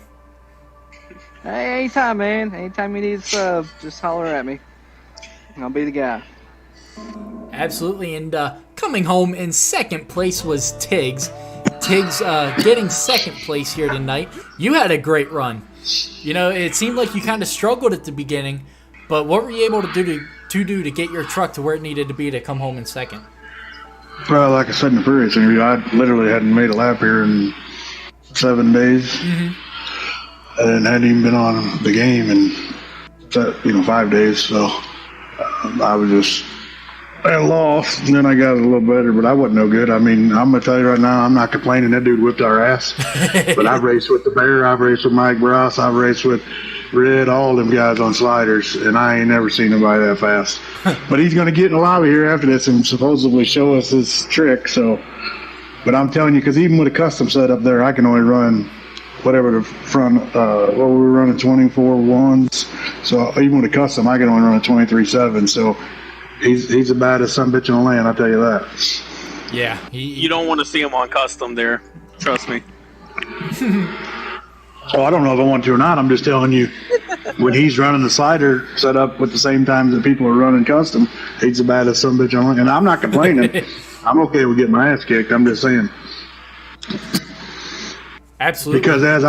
Hey, anytime, man. Anytime you need a sub, just holler at me. I'll be the guy. Absolutely, and coming home in second place was Tiggs. Tiggs getting second place here tonight. You had a great run. You know, it seemed like you kind of struggled at the beginning, but what were you able to do to get your truck to where it needed to be to come home in second? Well, like I said in the previous interview, I literally hadn't made a lap here in 7 days. And hadn't even been on the game in 5 days. So I was just lost, and then I got a little better, but I wasn't no good. I mean, I'm gonna tell you right now, I'm not complaining. That dude whipped our ass. But I've raced with the Bear, I've raced with Mike Bross, I've raced with Red, all them guys on sliders, and I ain't never seen nobody that fast. But he's gonna get in the lobby here after this and supposedly show us his trick. So, but I'm telling you, because even with a custom setup there, I can only run whatever the front. We were running 24.1s. So even with a custom, I can only run a 23.7. So. He's the baddest son bitch in the land, I'll tell you that. Yeah. You don't want to see him on custom there. Trust me. Oh, I don't know if I want to or not. I'm just telling you, when he's running the slider set up with the same times that people are running custom, he's the baddest son bitch in the land. And I'm not complaining. I'm okay with getting my ass kicked. I'm just saying. Absolutely. Because as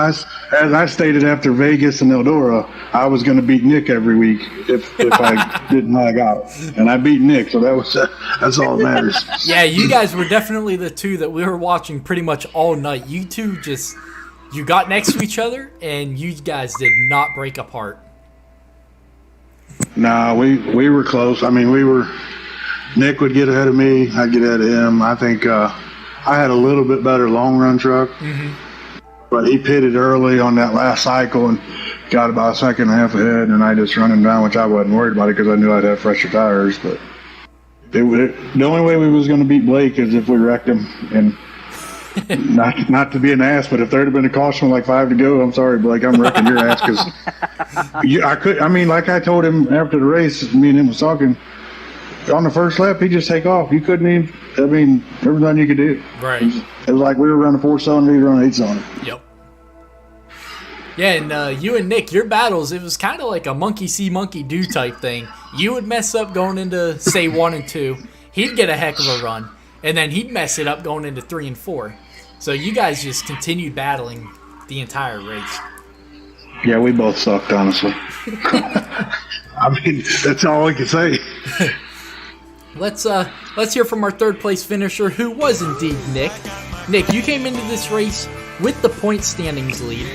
I stated after Vegas and Eldora, I was going to beat Nick every week if I didn't lag out, and I beat Nick, so that's all that matters. Yeah, you guys were definitely the two that we were watching pretty much all night. You two you got next to each other, and you guys did not break apart. No, we were close. I mean, Nick would get ahead of me, I'd get ahead of him. I think I had a little bit better long run truck. But he pitted early on that last cycle and got about a second and a half ahead, and I just run him down, which I wasn't worried about it because I knew I'd have fresher tires. But the only way we was going to beat Blake is if we wrecked him. And not to be an ass, but if there'd have been a caution with like 5 to go, I'm sorry, Blake, I'm wrecking your ass because like I told him after the race, me and him was talking. On the first lap, he just take off. You couldn't even. I mean, everything you could do. Right. It was like we were running 4-cylinder, he was running 8-cylinder. Yep. Yeah, and you and Nick, your battles, it was kind of like a monkey see, monkey do type thing. You would mess up going into, say, 1 and 2. He'd get a heck of a run. And then he'd mess it up going into 3 and 4. So you guys just continued battling the entire race. Yeah, we both sucked, honestly. I mean, that's all we can say. Let's hear from our third place finisher, who was indeed Nick. Nick, you came into this race with the point standings lead.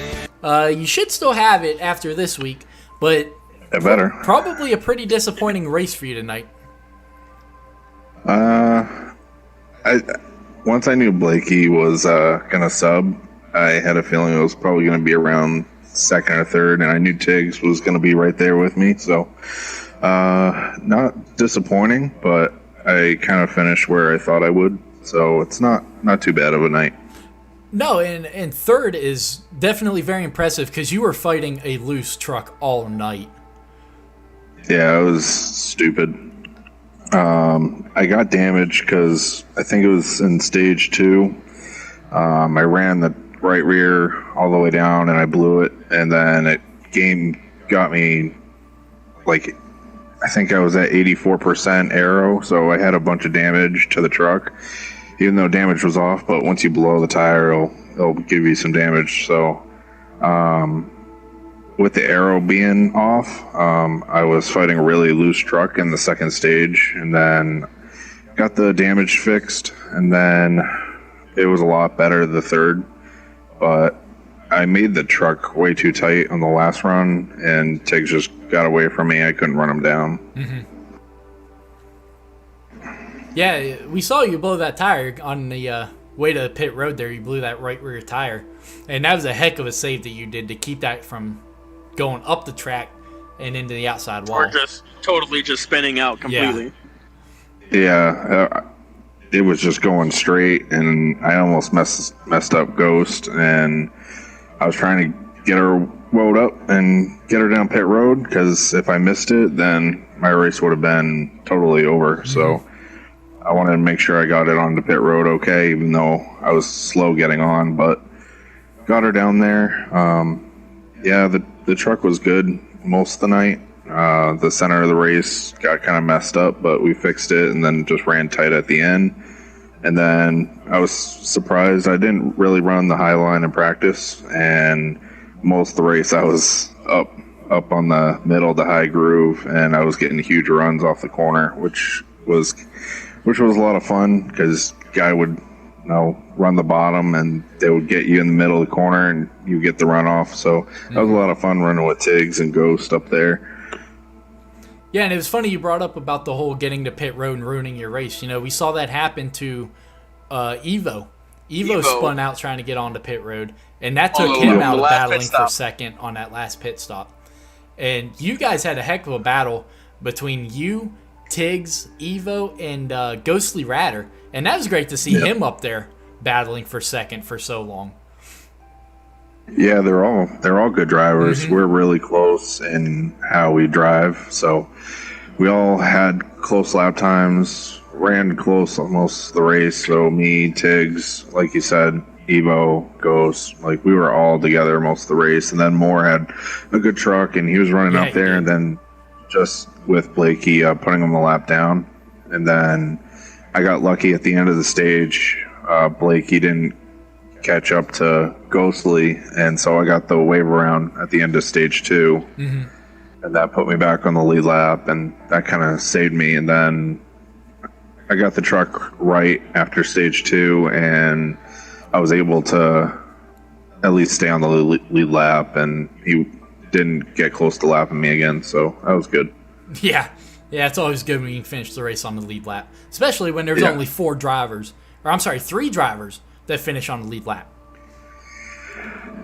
You should still have it after this week, but probably a pretty disappointing race for you tonight. Once I knew Blakey was gonna sub, I had a feeling it was probably gonna be around second or third, and I knew Tiggs was gonna be right there with me, so. Not disappointing, but I kind of finished where I thought I would, so it's not too bad of a night. No, and third is definitely very impressive because you were fighting a loose truck all night. Yeah, it was stupid. I got damaged because I think it was in stage 2. I ran the right rear all the way down and I blew it, and then game got me like. I think I was at 84% aero, so I had a bunch of damage to the truck, even though damage was off. But once you blow the tire, it'll give you some damage. So with the aero being off, I was fighting a really loose truck in the second stage, and then got the damage fixed, and then it was a lot better the third. But I made the truck way too tight on the last run, and Tiggs just got away from me. I couldn't run him down. Yeah, we saw you blow that tire on the way to pit road there. You blew that right rear tire. And that was a heck of a save that you did to keep that from going up the track and into the outside wall. Or just totally just spinning out completely. Yeah, it was just going straight, and I almost messed up Ghost, and I was trying to get her wound up and get her down pit road, because if I missed it, then my race would have been totally over. So I wanted to make sure I got it on the pit road okay, even though I was slow getting on, but got her down there. Yeah, the the truck was good most of the night. The center of the race got kind of messed up, but we fixed it and then just ran tight at the end. And then I was surprised. I didn't really run the high line in practice, and most of the race I was up on the middle, the high groove, and I was getting huge runs off the corner, which was a lot of fun because guy would run the bottom and they would get you in the middle of the corner and you get the run off. So that was a lot of fun running with Tiggs and Ghost up there. Yeah, and it was funny you brought up about the whole getting to pit road and ruining your race. You know, we saw that happen to Evo. Evo spun out trying to get onto pit road, and that took him out of battling for second on that last pit stop. And you guys had a heck of a battle between you, Tiggs, Evo, and Ghostly Radder. And that was great to see him up there battling for second for so long. Yeah, they're all good drivers. We're really close in how we drive. So we all had close lap times, ran close almost the race. So me, Tiggs, like you said, Evo, Ghost, like we were all together most of the race. And then Moore had a good truck and he was running up there, and then just with Blakey putting him a lap down. And then I got lucky at the end of the stage. Blakey didn't catch up to Ghostly, and so I got the wave around at the end of stage 2. And that put me back on the lead lap, and that kind of saved me. And then I got the truck right after stage 2, and I was able to at least stay on the lead lap, and he didn't get close to lapping me again, so that was good. Yeah, it's always good when you can finish the race on the lead lap, especially when there's only 3 drivers that finish on the lead lap.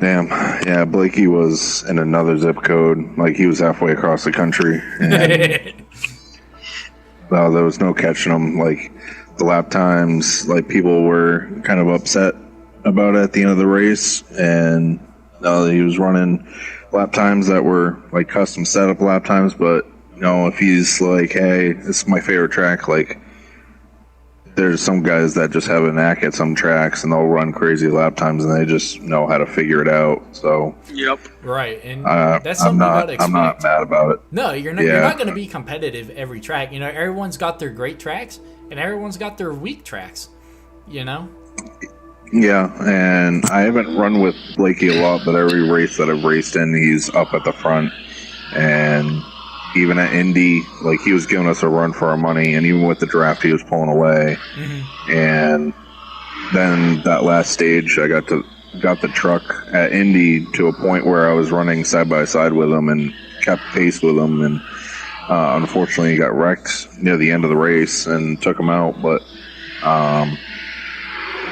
Damn. Yeah, Blakey was in another zip code. Like, he was halfway across the country. And no, there was no catching him. Like, the lap times, like, people were kind of upset about it at the end of the race. And he was running lap times that were, like, custom setup lap times. But, if he's like, hey, this is my favorite track, like, there's some guys that just have a knack at some tracks and they'll run crazy lap times and they just know how to figure it out. So right, and that's something you gotta expect. I'm not mad about it. No, you're not. You're not going to be competitive every track. Everyone's got their great tracks and everyone's got their weak tracks. Yeah, and I haven't run with Blakey a lot, but every race that I've raced in, he's up at the front. And even at Indy, like, he was giving us a run for our money, and even with the draft, he was pulling away. And then that last stage, I got the truck at Indy to a point where I was running side by side with him and kept pace with him. And unfortunately, he got wrecked near the end of the race and took him out. But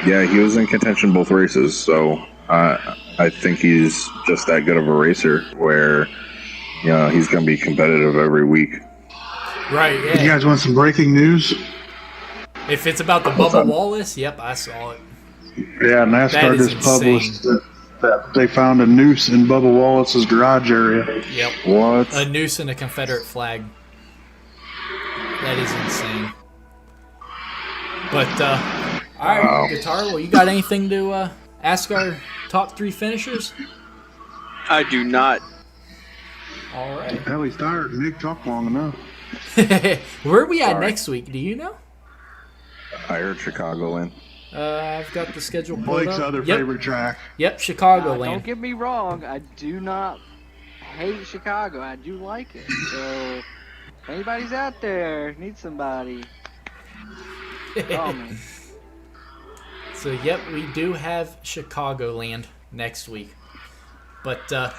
he was in contention both races. So I think he's just that good of a racer where he's going to be competitive every week. Right, yeah. You guys want some breaking news? If it's about the Bubba Wallace, yep, I saw it. Yeah, NASCAR just published that they found a noose in Bubba Wallace's garage area. Yep. What? A noose and a Confederate flag. That is insane. But, all right, Guitar, well, you got anything to ask our top 3 finishers? I do not. All right. Hell, he's tired. Nick talked long enough. Where are we at next week? Do you know? I heard Chicagoland. I've got the schedule pulled Blake's up. other favorite track. Yep, Chicagoland. Don't get me wrong. I do not hate Chicago. I do like it. So, if anybody's out there, need somebody, call me. So, yep, we do have Chicagoland next week. But, all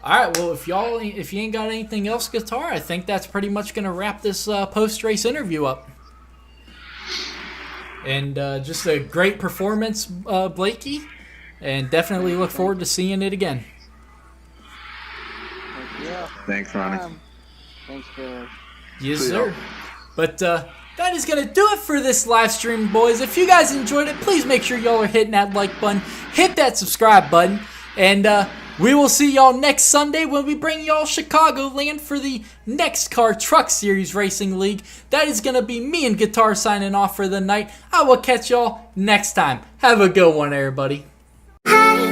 right, well, if you ain't got anything else, Guitar, I think that's pretty much going to wrap this post-race interview up. And just a great performance, Blakey, and definitely look forward to seeing it again. Yeah. Thanks, Ronnie. Thanks, Josh. Yes, sir. But that is going to do it for this live stream, boys. If you guys enjoyed it, please make sure y'all are hitting that like button, hit that subscribe button, and we will see y'all next Sunday when we bring y'all Chicagoland for the NEXXTCAR Truck Series Racing League. That is going to be me and Guitar signing off for the night. I will catch y'all next time. Have a good one, everybody. Hey.